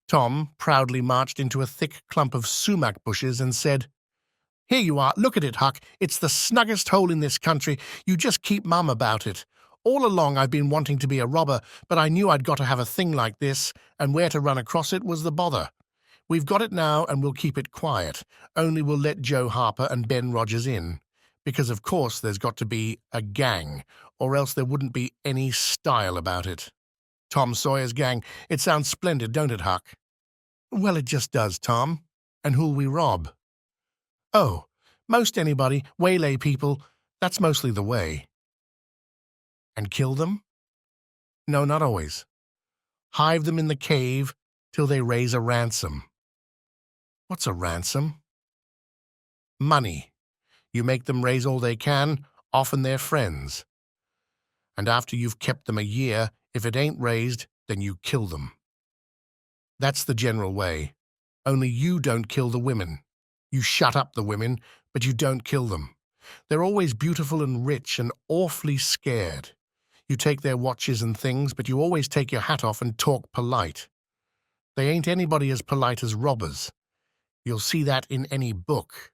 Tom proudly marched into a thick clump of sumac bushes and said, "Here you are. Look at it, Huck. It's the snuggest hole in this country. You just keep mum about it. All along I've been wanting to be a robber, but I knew I'd got to have a thing like this, and where to run across it was the bother. We've got it now, and we'll keep it quiet, only we'll let Joe Harper and Ben Rogers in, because of course there's got to be a gang, or else there wouldn't be any style about it. Tom Sawyer's gang. It sounds splendid, don't it, Huck?" "Well, it just does, Tom. And who'll we rob?" "Oh, most anybody, waylay people. That's mostly the way." "And kill them?" "No, not always. Hive them in the cave till they raise a ransom." "What's a ransom?" "Money. You make them raise all they can, often they're friends. And after you've kept them a year, if it ain't raised, then you kill them. That's the general way. Only you don't kill the women. You shut up the women, but you don't kill them. They're always beautiful and rich and awfully scared. You take their watches and things, but you always take your hat off and talk polite. They ain't anybody as polite as robbers. You'll see that in any book.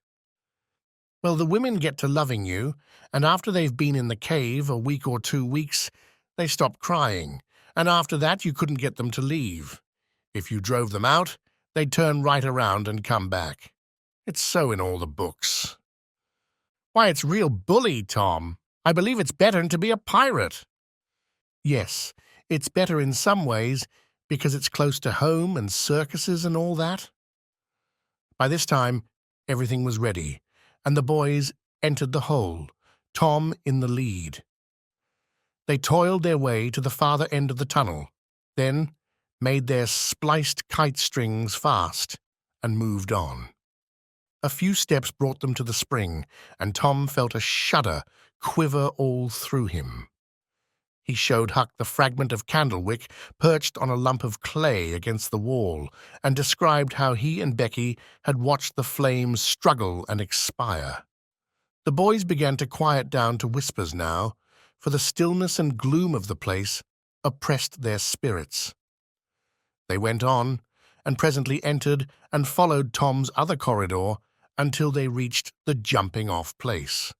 Well, the women get to loving you, and after they've been in the cave a week or 2 weeks, they stop crying, and after that you couldn't get them to leave. If you drove them out, they'd turn right around and come back. It's so in all the books." "Why, it's real bully, Tom. I believe it's better than to be a pirate." "Yes, it's better in some ways, because it's close to home and circuses and all that." By this time, everything was ready, and the boys entered the hole, Tom in the lead. They toiled their way to the farther end of the tunnel, then made their spliced kite strings fast, and moved on. A few steps brought them to the spring, and Tom felt a shudder quiver all through him. He showed Huck the fragment of candlewick perched on a lump of clay against the wall, and described how he and Becky had watched the flames struggle and expire. The boys began to quiet down to whispers now, for the stillness and gloom of the place oppressed their spirits. They went on, and presently entered and followed Tom's other corridor until they reached the jumping-off place.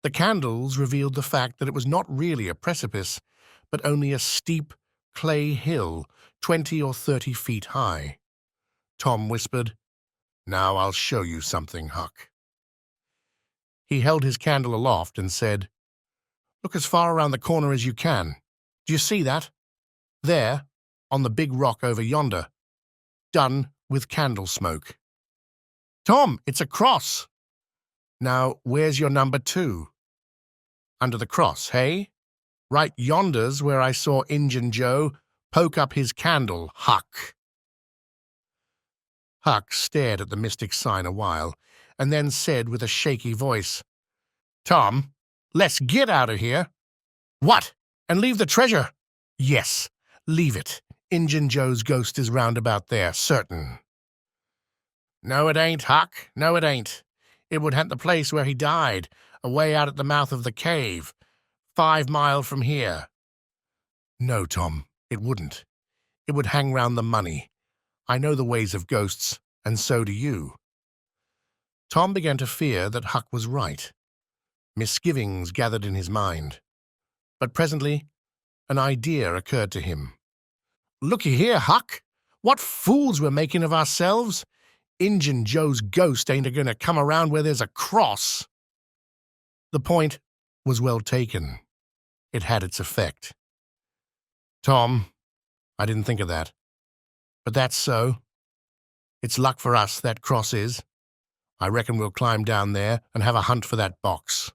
The candles revealed the fact that it was not really a precipice, but only a steep clay hill 20 or 30 feet high. Tom whispered, "Now I'll show you something, Huck." He held his candle aloft and said, "Look as far around the corner as you can. Do you see that? There, on the big rock over yonder, done with candle smoke." "Tom, it's a cross." "Now, where's your number 2? Under the cross, hey? Right yonder's where I saw Injun Joe poke up his candle, Huck." Huck stared at the mystic sign a while, and then said with a shaky voice, "Tom, let's get out of here." "What, and leave the treasure?" "Yes, leave it. Injun Joe's ghost is round about there, certain." "No, it ain't, Huck. No, it ain't. It would haunt the place where he died, away out at the mouth of the cave, 5 mile from here." "No, Tom, it wouldn't. It would hang round the money. I know the ways of ghosts, and so do you." Tom began to fear that Huck was right. Misgivings gathered in his mind. But presently an idea occurred to him. "Looky here, Huck. What fools we're making of ourselves. Injun Joe's ghost ain't a-going to come around where there's a cross." The point was well taken. It had its effect. "Tom, I didn't think of that. But that's so. It's luck for us, that cross is. I reckon we'll climb down there and have a hunt for that box.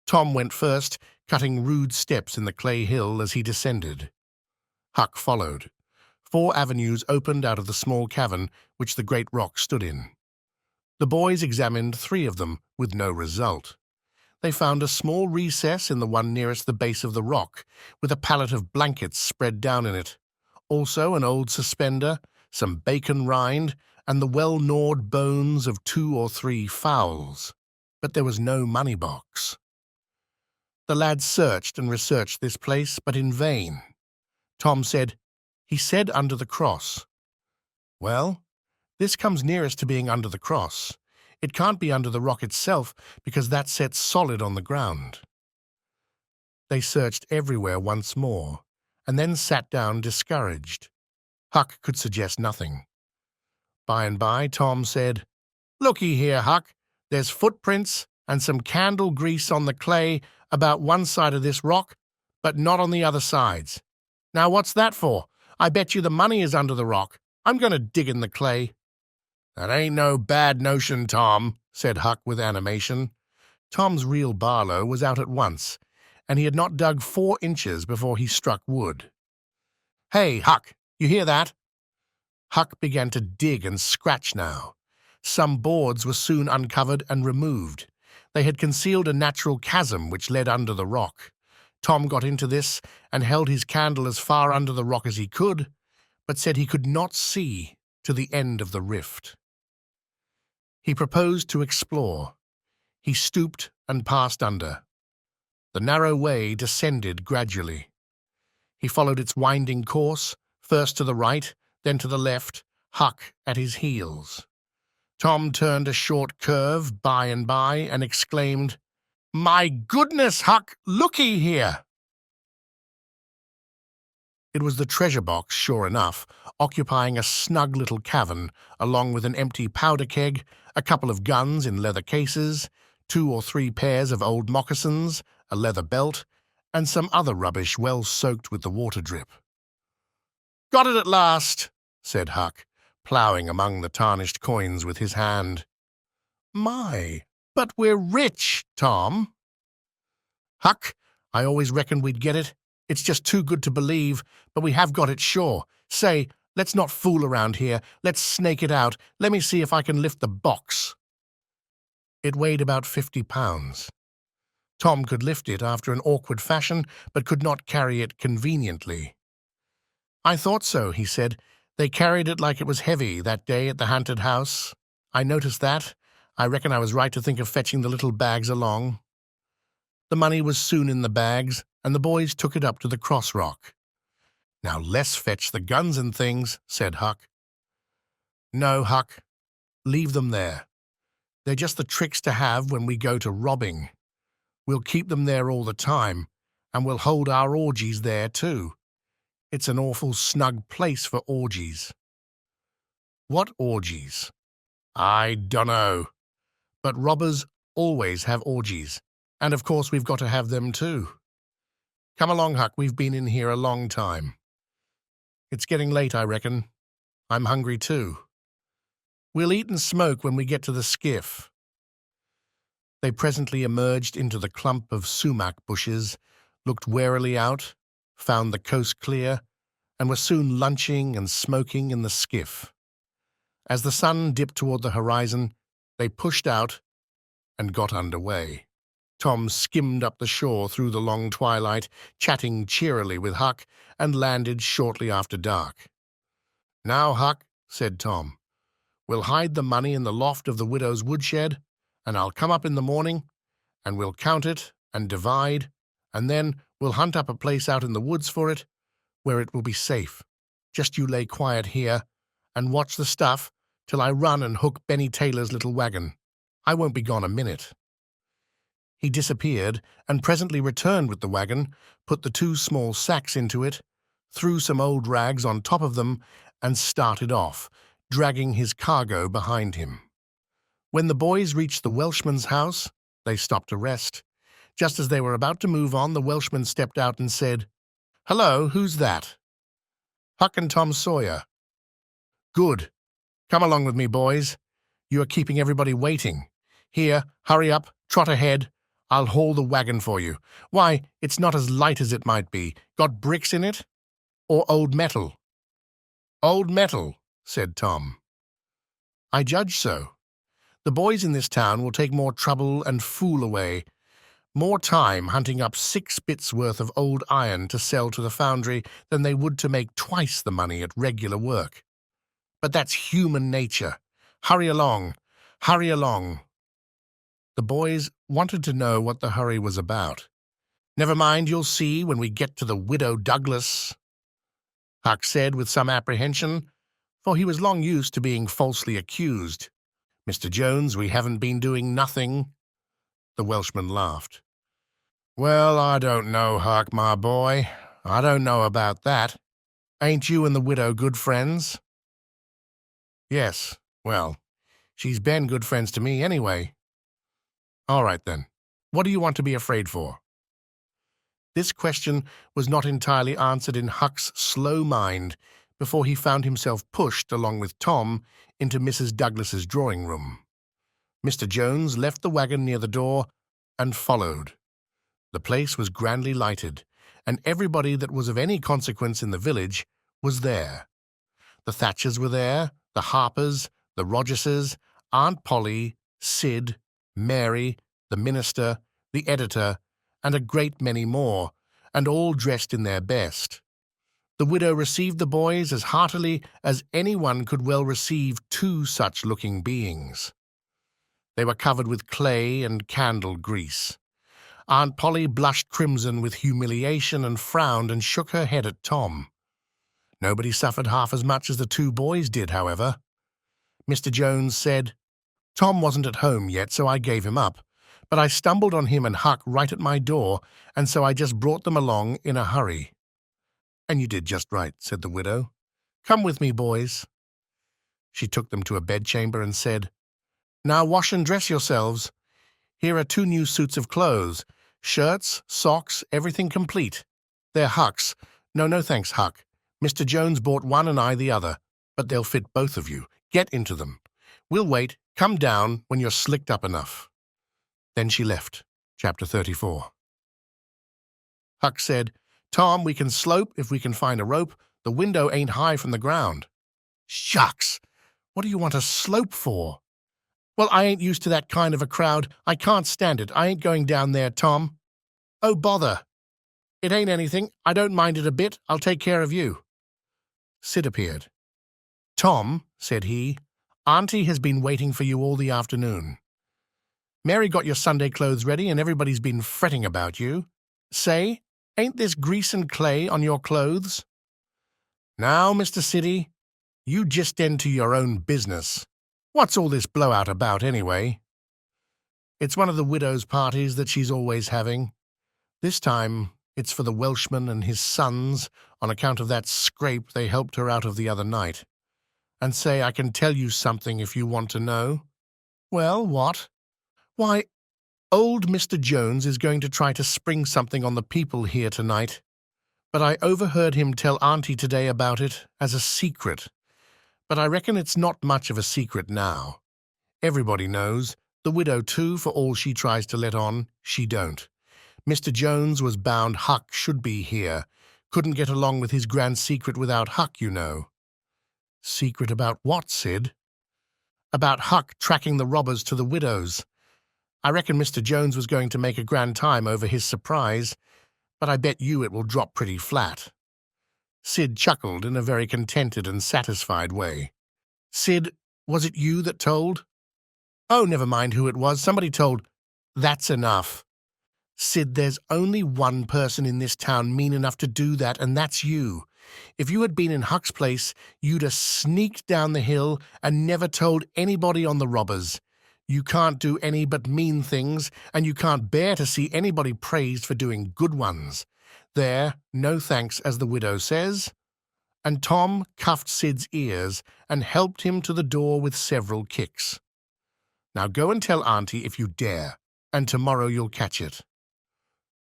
Tom went first, cutting rude steps in the clay hill as he descended. Huck followed. 4 avenues opened out of the small cavern which the great rock stood in. The boys examined 3 of them, with no result. They found a small recess in the one nearest the base of the rock, with a pallet of blankets spread down in it. Also an old suspender, some bacon rind, and the well-gnawed bones of 2 or 3 fowls. But there was no money box. The lads searched and researched this place, but in vain. Tom said, "He said under the cross." "Well, this comes nearest to being under the cross. It can't be under the rock itself, because that sets solid on the ground." They searched everywhere once more, and then sat down discouraged. Huck could suggest nothing. By and by, Tom said, "Looky here, Huck, there's footprints and some candle grease on the clay about one side of this rock, but not on the other sides. Now what's that for? I bet you the money is under the rock. I'm going to dig in the clay." "That ain't no bad notion, Tom," said Huck with animation. Tom's real Barlow was out at once, and he had not dug 4 inches before he struck wood. "Hey, Huck, you hear that?" Huck began to dig and scratch now. Some boards were soon uncovered and removed. They had concealed a natural chasm which led under the rock. Tom got into this and held his candle as far under the rock as he could, but said he could not see to the end of the rift. He proposed to explore. He stooped and passed under. The narrow way descended gradually. He followed its winding course, first to the right, then to the left, Huck at his heels. Tom turned a short curve by and by and exclaimed, "My goodness, Huck, looky here!" It was the treasure box, sure enough, occupying a snug little cavern, along with an empty powder keg, a couple of guns in leather cases, 2 or 3 pairs of old moccasins, a leather belt, and some other rubbish well soaked with the water drip. "Got it at last," said Huck, ploughing among the tarnished coins with his hand. "My, but we're rich, Tom." "Huck, I always reckoned we'd get it. It's just too good to believe, but we have got it sure. Say, let's not fool around here. Let's snake it out. Let me see if I can lift the box." It weighed about 50 pounds. Tom could lift it after an awkward fashion, but could not carry it conveniently. "I thought so," he said. "They carried it like it was heavy that day at the haunted house. I noticed that. I reckon I was right to think of fetching the little bags along." The money was soon in the bags, and the boys took it up to the cross rock. "Now let's fetch the guns and things," said Huck. "No, Huck. Leave them there. They're just the tricks to have when we go to robbing. We'll keep them there all the time, and we'll hold our orgies there too. It's an awful snug place for orgies." "What orgies?" "I dunno. But robbers always have orgies, and of course we've got to have them too. Come along, Huck, we've been in here a long time. It's getting late, I reckon. I'm hungry too. We'll eat and smoke when we get to the skiff." They presently emerged into the clump of sumac bushes, looked warily out, found the coast clear, and were soon lunching and smoking in the skiff. As the sun dipped toward the horizon, they pushed out and got under way. Tom skimmed up the shore through the long twilight, chatting cheerily with Huck, and landed shortly after dark. "Now, Huck," said Tom, "we'll hide the money in the loft of the widow's woodshed, and I'll come up in the morning, and we'll count it and divide, and then we'll hunt up a place out in the woods for it, where it will be safe. Just you lay quiet here, and watch the stuff till I run and hook Benny Taylor's little wagon. I won't be gone a minute." He disappeared, and presently returned with the wagon, put the 2 small sacks into it, threw some old rags on top of them, and started off, dragging his cargo behind him. When the boys reached the Welshman's house, they stopped to rest. Just as they were about to move on, the Welshman stepped out and said, "Hello, who's that?" Huck and Tom Sawyer. Good. Come along with me, boys. You are keeping everybody waiting. Here, hurry up, trot ahead. I'll haul the wagon for you. Why, it's not as light as it might be. Got bricks in it? Or old metal? Old metal, said Tom. I judge so. The boys in this town will take more trouble and fool away, more time hunting up 6 bits worth of old iron to sell to the foundry than they would to make twice the money at regular work. But that's human nature. Hurry along, hurry along. The boys wanted to know what the hurry was about. Never mind, you'll see when we get to the Widow Douglas, Huck said with some apprehension, for he was long used to being falsely accused. Mr. Jones, we haven't been doing nothing. The Welshman laughed. Well, I don't know, Huck, my boy. I don't know about that. Ain't you and the widow good friends? Yes, well, she's been good friends to me anyway. All right, then. What do you want to be afraid for? This question was not entirely answered in Huck's slow mind before he found himself pushed, along with Tom, into Mrs. Douglas's drawing room. Mr. Jones left the wagon near the door and followed. The place was grandly lighted, and everybody that was of any consequence in the village was there. The Thatchers were there, the Harpers, the Rogerses, Aunt Polly, Sid, Mary, the minister, the editor, and a great many more, and all dressed in their best. The widow received the boys as heartily as anyone could well receive 2 such-looking beings. They were covered with clay and candle grease. Aunt Polly blushed crimson with humiliation and frowned and shook her head at Tom. Nobody suffered half as much as the 2 boys did, however. Mr. Jones said, Tom wasn't at home yet, so I gave him up, but I stumbled on him and Huck right at my door, and so I just brought them along in a hurry. And you did just right, said the widow. Come with me, boys. She took them to a bedchamber and said, Now wash and dress yourselves. Here are 2 new suits of clothes, shirts, socks, everything complete. They're Huck's. No thanks, Huck. Mr. Jones bought one and I the other, but they'll fit both of you. Get into them. We'll wait. Come down when you're slicked up enough. Then she left. Chapter 34. Huck said, Tom, we can slope if we can find a rope. The window ain't high from the ground. Shucks! What do you want a slope for? Well, I ain't used to that kind of a crowd. I can't stand it. I ain't going down there, Tom. Oh, bother. It ain't anything. I don't mind it a bit. I'll take care of you. Sid appeared. Tom, said he, Auntie has been waiting for you all the afternoon. Mary got your Sunday clothes ready and everybody's been fretting about you. Say, ain't this grease and clay on your clothes? Now, Mr. Siddy, you just tend to your own business. What's all this blowout about, anyway? It's one of the widow's parties that she's always having. This time, it's for the Welshman and his sons on account of that scrape they helped her out of the other night. And say, I can tell you something if you want to know. Well, what? Why, old Mr. Jones is going to try to spring something on the people here tonight. But I overheard him tell Auntie today about it as a secret. But I reckon it's not much of a secret now. Everybody knows. The widow, too, for all she tries to let on, she don't. Mr. Jones was bound Huck should be here. Couldn't get along with his grand secret without Huck, you know. Secret about what, Sid? About Huck tracking the robbers to the widow's. I reckon Mr. Jones was going to make a grand time over his surprise, but I bet you it will drop pretty flat. Sid chuckled in a very contented and satisfied way. Sid, was it you that told? Oh, never mind who it was. Somebody told. That's enough. Sid, there's only one person in this town mean enough to do that, and that's you. If you had been in Huck's place, you'd have sneaked down the hill and never told anybody on the robbers. You can't do any but mean things, and you can't bear to see anybody praised for doing good ones. There, no thanks, as the widow says. And Tom cuffed Sid's ears and helped him to the door with several kicks. Now go and tell Auntie if you dare, and tomorrow you'll catch it.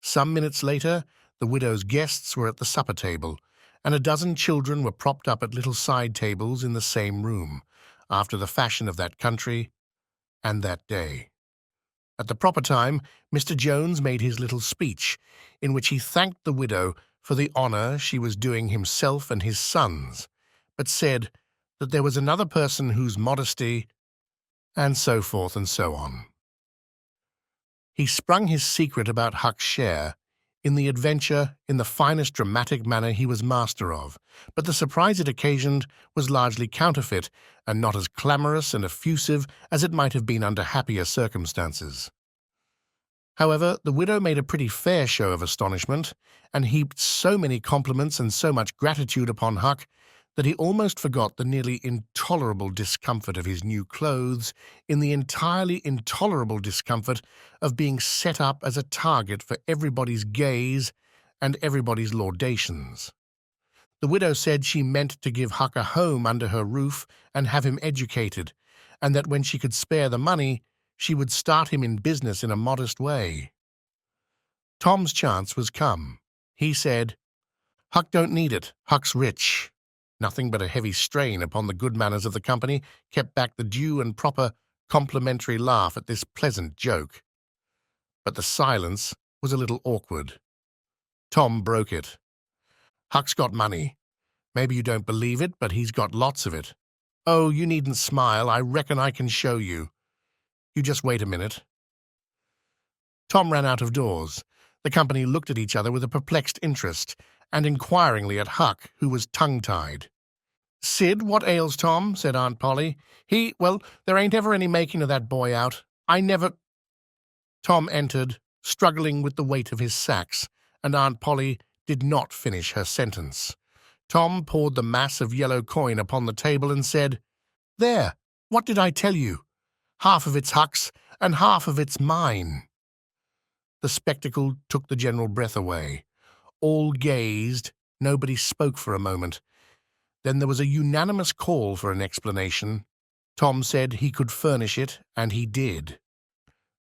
Some minutes later, the widow's guests were at the supper table, and a dozen children were propped up at little side tables in the same room, after the fashion of that country and that day. At the proper time, Mr. Jones made his little speech, in which he thanked the widow for the honour she was doing himself and his sons, but said that there was another person whose modesty, and so forth and so on. He sprung his secret about Huck's share in the adventure in the finest dramatic manner he was master of, but the surprise it occasioned was largely counterfeit and not as clamorous and effusive as it might have been under happier circumstances. However, the widow made a pretty fair show of astonishment, and heaped so many compliments and so much gratitude upon Huck that he almost forgot the nearly intolerable discomfort of his new clothes in the entirely intolerable discomfort of being set up as a target for everybody's gaze and everybody's laudations. The widow said she meant to give Huck a home under her roof and have him educated, and that when she could spare the money, she would start him in business in a modest way. Tom's chance was come. He said, "Huck don't need it. Huck's rich." Nothing but a heavy strain upon the good manners of the company kept back the due and proper complimentary laugh at this pleasant joke. But the silence was a little awkward. Tom broke it. "Huck's got money. Maybe you don't believe it, but he's got lots of it. Oh, you needn't smile. I reckon I can show you. You just wait a minute." Tom ran out of doors. The company looked at each other with a perplexed interest, and inquiringly at Huck, who was tongue-tied. "Sid, what ails Tom?" said Aunt Polly. Well, there ain't ever any making of that boy out. I never—" Tom entered, struggling with the weight of his sacks, and Aunt Polly did not finish her sentence. Tom poured the mass of yellow coin upon the table and said, "There, what did I tell you? Half of it's Huck's, and half of it's mine." The spectacle took the general breath away. All gazed, nobody spoke for a moment. Then there was a unanimous call for an explanation. Tom said he could furnish it, and he did.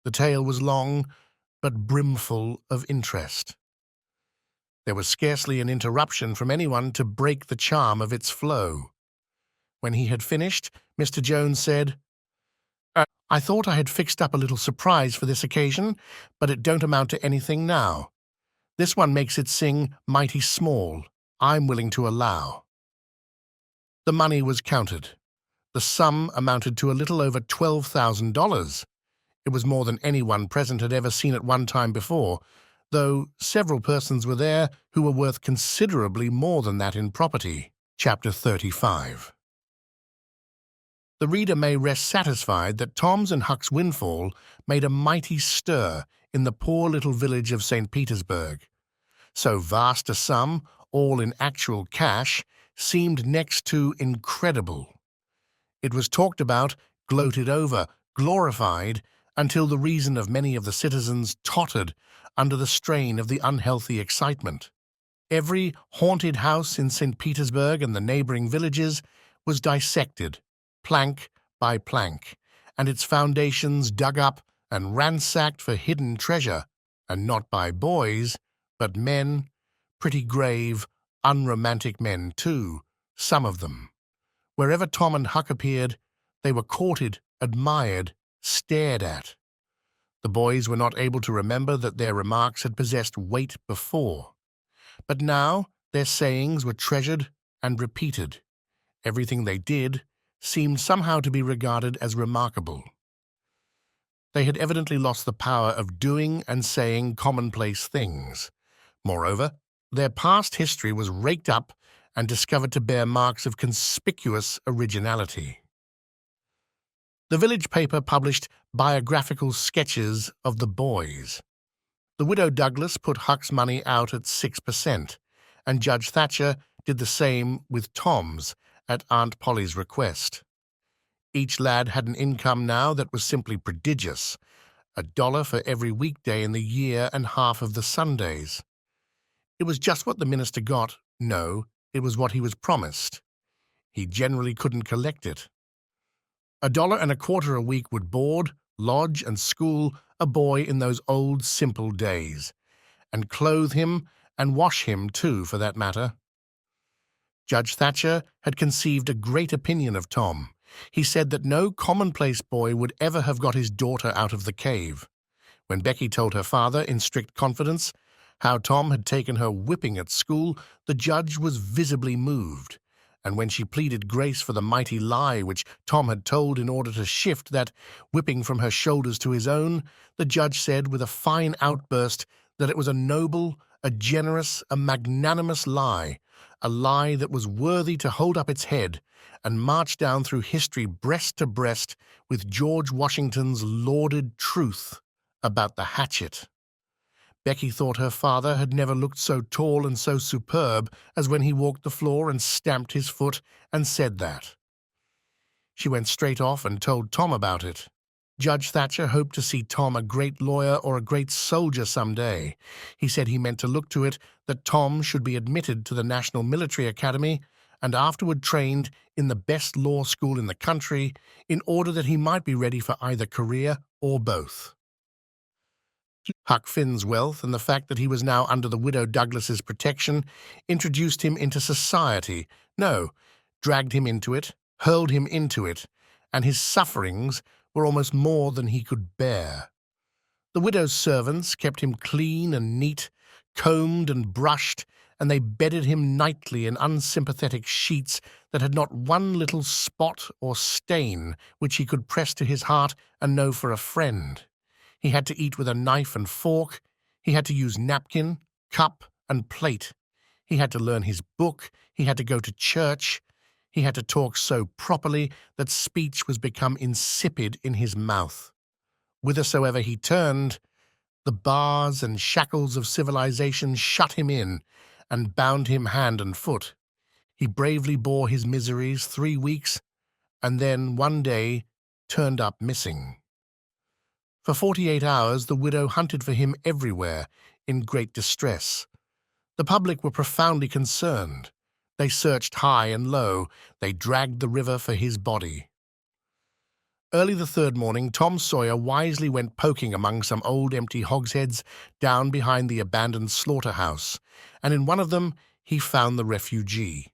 The tale was long, but brimful of interest. There was scarcely an interruption from anyone to break the charm of its flow. When he had finished, Mr. Jones said, "I thought I had fixed up a little surprise for this occasion, but it don't amount to anything now. This one makes it sing mighty small, I'm willing to allow." The money was counted. The sum amounted to a little over $12,000. It was more than anyone present had ever seen at one time before, though several persons were there who were worth considerably more than that in property. Chapter 35. The reader may rest satisfied that Tom's and Huck's windfall made a mighty stir in the poor little village of St. Petersburg. So vast a sum, all in actual cash, seemed next to incredible. It was talked about, gloated over, glorified, until the reason of many of the citizens tottered under the strain of the unhealthy excitement. Every haunted house in St. Petersburg and the neighboring villages was dissected, plank by plank, and its foundations dug up and ransacked for hidden treasure, and not by boys, but men, pretty grave, unromantic men too, some of them. Wherever Tom and Huck appeared, they were courted, admired, stared at. The boys were not able to remember that their remarks had possessed weight before, but now their sayings were treasured and repeated. Everything they did seemed somehow to be regarded as remarkable. They had evidently lost the power of doing and saying commonplace things. Moreover, their past history was raked up and discovered to bear marks of conspicuous originality. The village paper published biographical sketches of the boys. The widow Douglas put Huck's money out at 6%, and Judge Thatcher did the same with Tom's at Aunt Polly's request. Each lad had an income now that was simply prodigious, $1 for every weekday in the year and half of the Sundays. It was just what the minister got. No, it was what he was promised. He generally couldn't collect it. $1.25 a week would board, lodge, and school a boy in those old simple days, and clothe him and wash him too, for that matter. Judge Thatcher had conceived a great opinion of Tom. He said that no commonplace boy would ever have got his daughter out of the cave. When Becky told her father, in strict confidence, how Tom had taken her whipping at school, the judge was visibly moved. And when she pleaded grace for the mighty lie which Tom had told in order to shift that whipping from her shoulders to his own, the judge said with a fine outburst that it was a noble, a generous, a magnanimous lie, a lie that was worthy to hold up its head and march down through history breast to breast with George Washington's lauded truth about the hatchet. Becky thought her father had never looked so tall and so superb as when he walked the floor and stamped his foot and said that. She went straight off and told Tom about it. Judge Thatcher hoped to see Tom a great lawyer or a great soldier some day. He said he meant to look to it that Tom should be admitted to the National Military Academy and afterward trained in the best law school in the country in order that he might be ready for either career or both. Huck Finn's wealth and the fact that he was now under the widow Douglas's protection introduced him into society, dragged him into it, hurled him into it, and his sufferings were almost more than he could bear. The widow's servants kept him clean and neat, combed and brushed, and they bedded him nightly in unsympathetic sheets that had not one little spot or stain which he could press to his heart and know for a friend. He had to eat with a knife and fork. He had to use napkin, cup, and plate. He had to learn his book. He had to go to church. He had to talk so properly that speech was become insipid in his mouth. Whithersoever he turned, the bars and shackles of civilization shut him in and bound him hand and foot. He bravely bore his miseries 3 weeks, and then one day turned up missing. For 48 hours the widow hunted for him everywhere, in great distress. The public were profoundly concerned. They searched high and low. They dragged the river for his body. Early the third morning, Tom Sawyer wisely went poking among some old empty hogsheads down behind the abandoned slaughterhouse, and in one of them he found the refugee.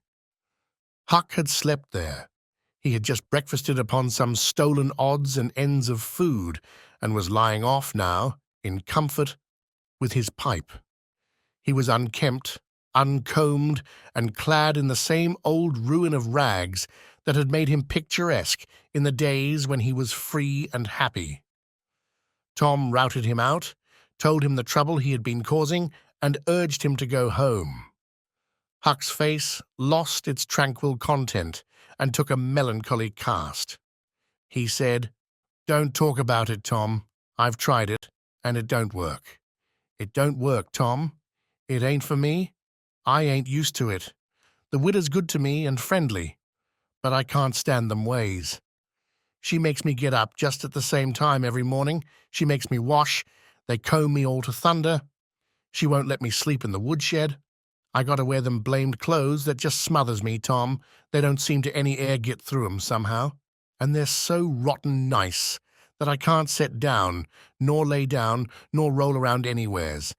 Huck had slept there. He had just breakfasted upon some stolen odds and ends of food, and was lying off now, in comfort, with his pipe. He was unkempt, uncombed, and clad in the same old ruin of rags that had made him picturesque in the days when he was free and happy. Tom routed him out, told him the trouble he had been causing, and urged him to go home. Huck's face lost its tranquil content and took a melancholy cast. He said, "Don't talk about it, Tom. I've tried it, and it don't work. It don't work, Tom. It ain't for me. I ain't used to it. The widow's good to me and friendly, but I can't stand them ways. She makes me get up just at the same time every morning. She makes me wash. They comb me all to thunder. She won't let me sleep in the woodshed. I got to wear them blamed clothes that just smothers me, Tom. They don't seem to any air get through 'em somehow. And they're so rotten nice that I can't set down, nor lay down, nor roll around anywheres.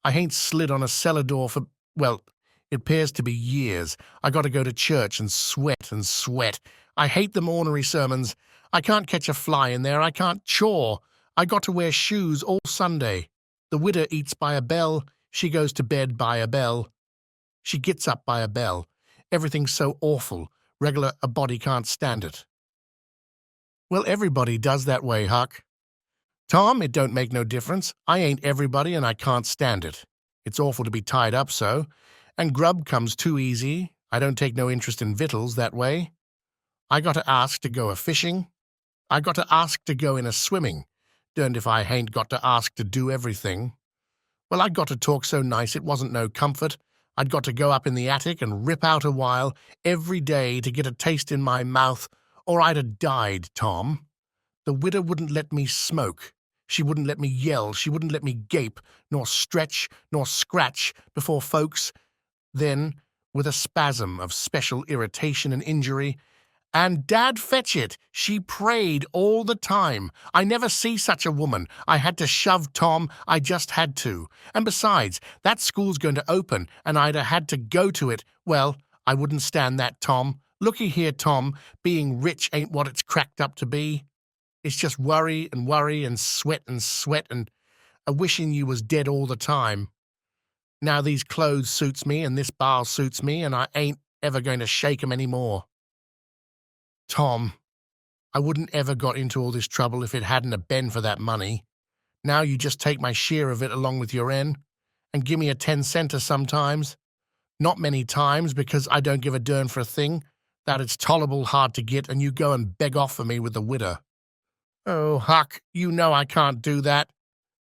I hain't slid on a cellar door for, well, it 'pears to be years. I got to go to church and sweat and sweat. I hate them ornery sermons. I can't catch a fly in there. I can't chaw. I got to wear shoes all Sunday. The widow eats by a bell. She goes to bed by a bell. She gets up by a bell. Everything's so awful. Regular a body can't stand it." "Well, everybody does that way, Huck." "Tom, it don't make no difference. I ain't everybody and I can't stand it. It's awful to be tied up so. And grub comes too easy. I don't take no interest in victuals that way. I got to ask to go a-fishing. I got to ask to go in a-swimming. Derned if I hain't got to ask to do everything. Well, I'd got to talk so nice it wasn't no comfort. I'd got to go up in the attic and rip out a while every day to get a taste in my mouth, or I'd 'a' died, Tom. The widow wouldn't let me smoke. She wouldn't let me yell. She wouldn't let me gape, nor stretch, nor scratch before folks. Then, with a spasm of special irritation and injury, "And Dad fetch it, she prayed all the time. I never see such a woman. I had to shove Tom. I just had to. And besides, that school's going to open, and I'd 'a' had to go to it. Well, I wouldn't stand that, Tom. Looky here, Tom, being rich ain't what it's cracked up to be. It's just worry and sweat and a wishing you was dead all the time. Now these clothes suits me and this bar suits me and I ain't ever going to shake 'em any more. Tom, I wouldn't ever got into all this trouble if it hadn't a been for that money. Now you just take my share of it along with your en, and give me a 10-center sometimes. Not many times, because I don't give a dern for a thing, that it's tolerable hard to get, and you go and beg off for me with the widder. Oh, Huck, you know I can't do that.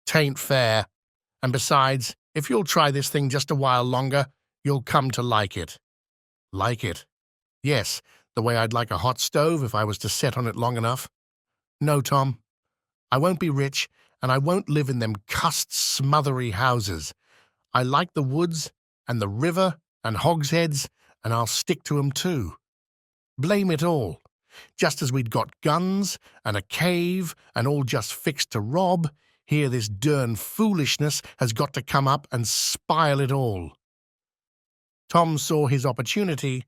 'Tain't fair. And besides, if you'll try this thing just a while longer, you'll come to like it. Like it? Yes, the way I'd like a hot stove if I was to set on it long enough. No, Tom, I won't be rich, and I won't live in them cussed, smothery houses. I like the woods and the river and hogsheads, and I'll stick to 'em too. Blame it all. Just as we'd got guns and a cave and all just fixed to rob, here this dern foolishness has got to come up and spile it all. Tom saw his opportunity.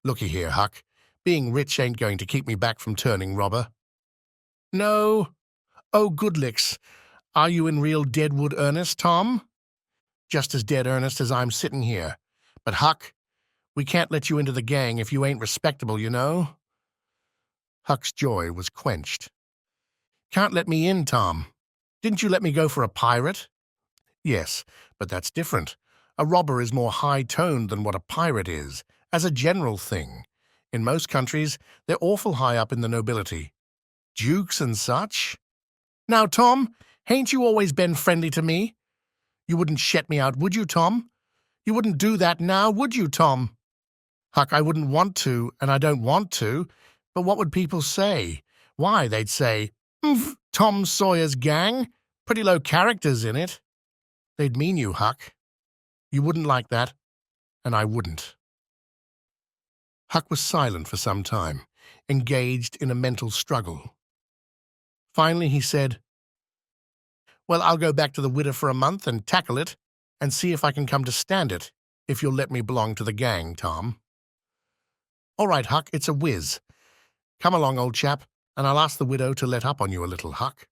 Looky here, Huck, being rich ain't going to keep me back from turning robber. No. Oh, good licks. Are you in real deadwood earnest, Tom? Just as dead earnest as I'm sitting here. But, Huck, we can't let you into the gang if you ain't respectable, you know. Huck's joy was quenched. Can't let me in, Tom. Didn't you let me go for a pirate? Yes, but that's different. A robber is more high-toned than what a pirate is, as a general thing. In most countries, they're awful high up in the nobility. Dukes and such. Now, Tom, hain't you always been friendly to me? You wouldn't shet me out, would you, Tom? You wouldn't do that now, would you, Tom? Huck, I wouldn't want to, and I don't want to, but what would people say? Why, they'd say, Tom Sawyer's gang? Pretty low characters in it. They'd mean you, Huck. You wouldn't like that, and I wouldn't. Huck was silent for some time, engaged in a mental struggle. Finally he said, Well, I'll go back to the widder for a month and tackle it, and see if I can come to stand it, if you'll let me belong to the gang, Tom. All right, Huck, it's a whiz. Come along, old chap, and I'll ask the widow to let up on you a little, Huck.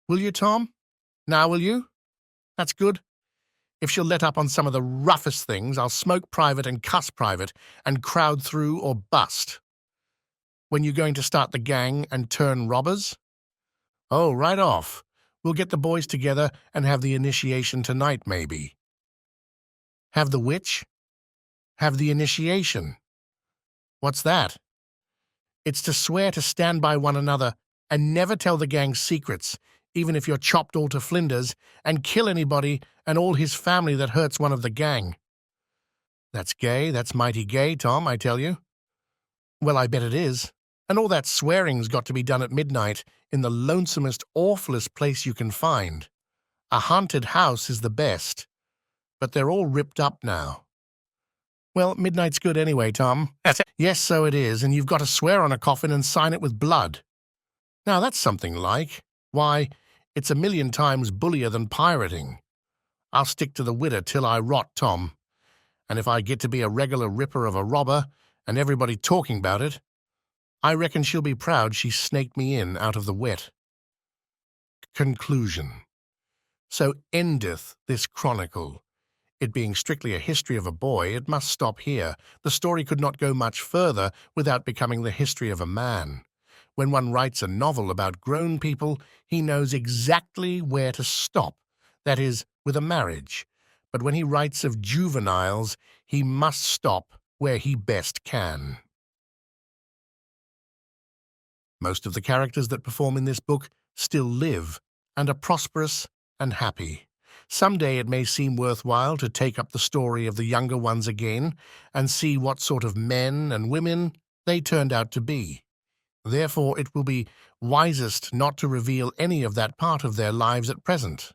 Will you, Tom? Now, will you? That's good. If she'll let up on some of the roughest things, I'll smoke private and cuss private and crowd through or bust. When you going to start the gang and turn robbers? Oh, right off. We'll get the boys together and have the initiation tonight, maybe. Have the which? Have the initiation. What's that? It's to swear to stand by one another and never tell the gang's secrets, even if you're chopped all to flinders, and kill anybody and all his family that hurts one of the gang. That's gay, that's mighty gay, Tom, I tell you. Well, I bet it is. And all that swearing's got to be done at midnight in the lonesomest, awfulest place you can find. A haunted house is the best. But they're all ripped up now. Well, midnight's good anyway, Tom. Yes, so it is, and you've got to swear on a coffin and sign it with blood. Now, that's something like. Why, it's 1,000,000 times bullier than pirating. I'll stick to the widder till I rot, Tom. And if I get to be a regular ripper of a robber, and everybody talking about it, I reckon she'll be proud she snaked me in out of the wet. Conclusion. So endeth this chronicle. It being strictly a history of a boy, it must stop here. The story could not go much further without becoming the history of a man. When one writes a novel about grown people, he knows exactly where to stop, that is, with a marriage. But when he writes of juveniles, he must stop where he best can. Most of the characters that perform in this book still live and are prosperous and happy. Someday it may seem worthwhile to take up the story of the younger ones again and see what sort of men and women they turned out to be. Therefore, it will be wisest not to reveal any of that part of their lives at present.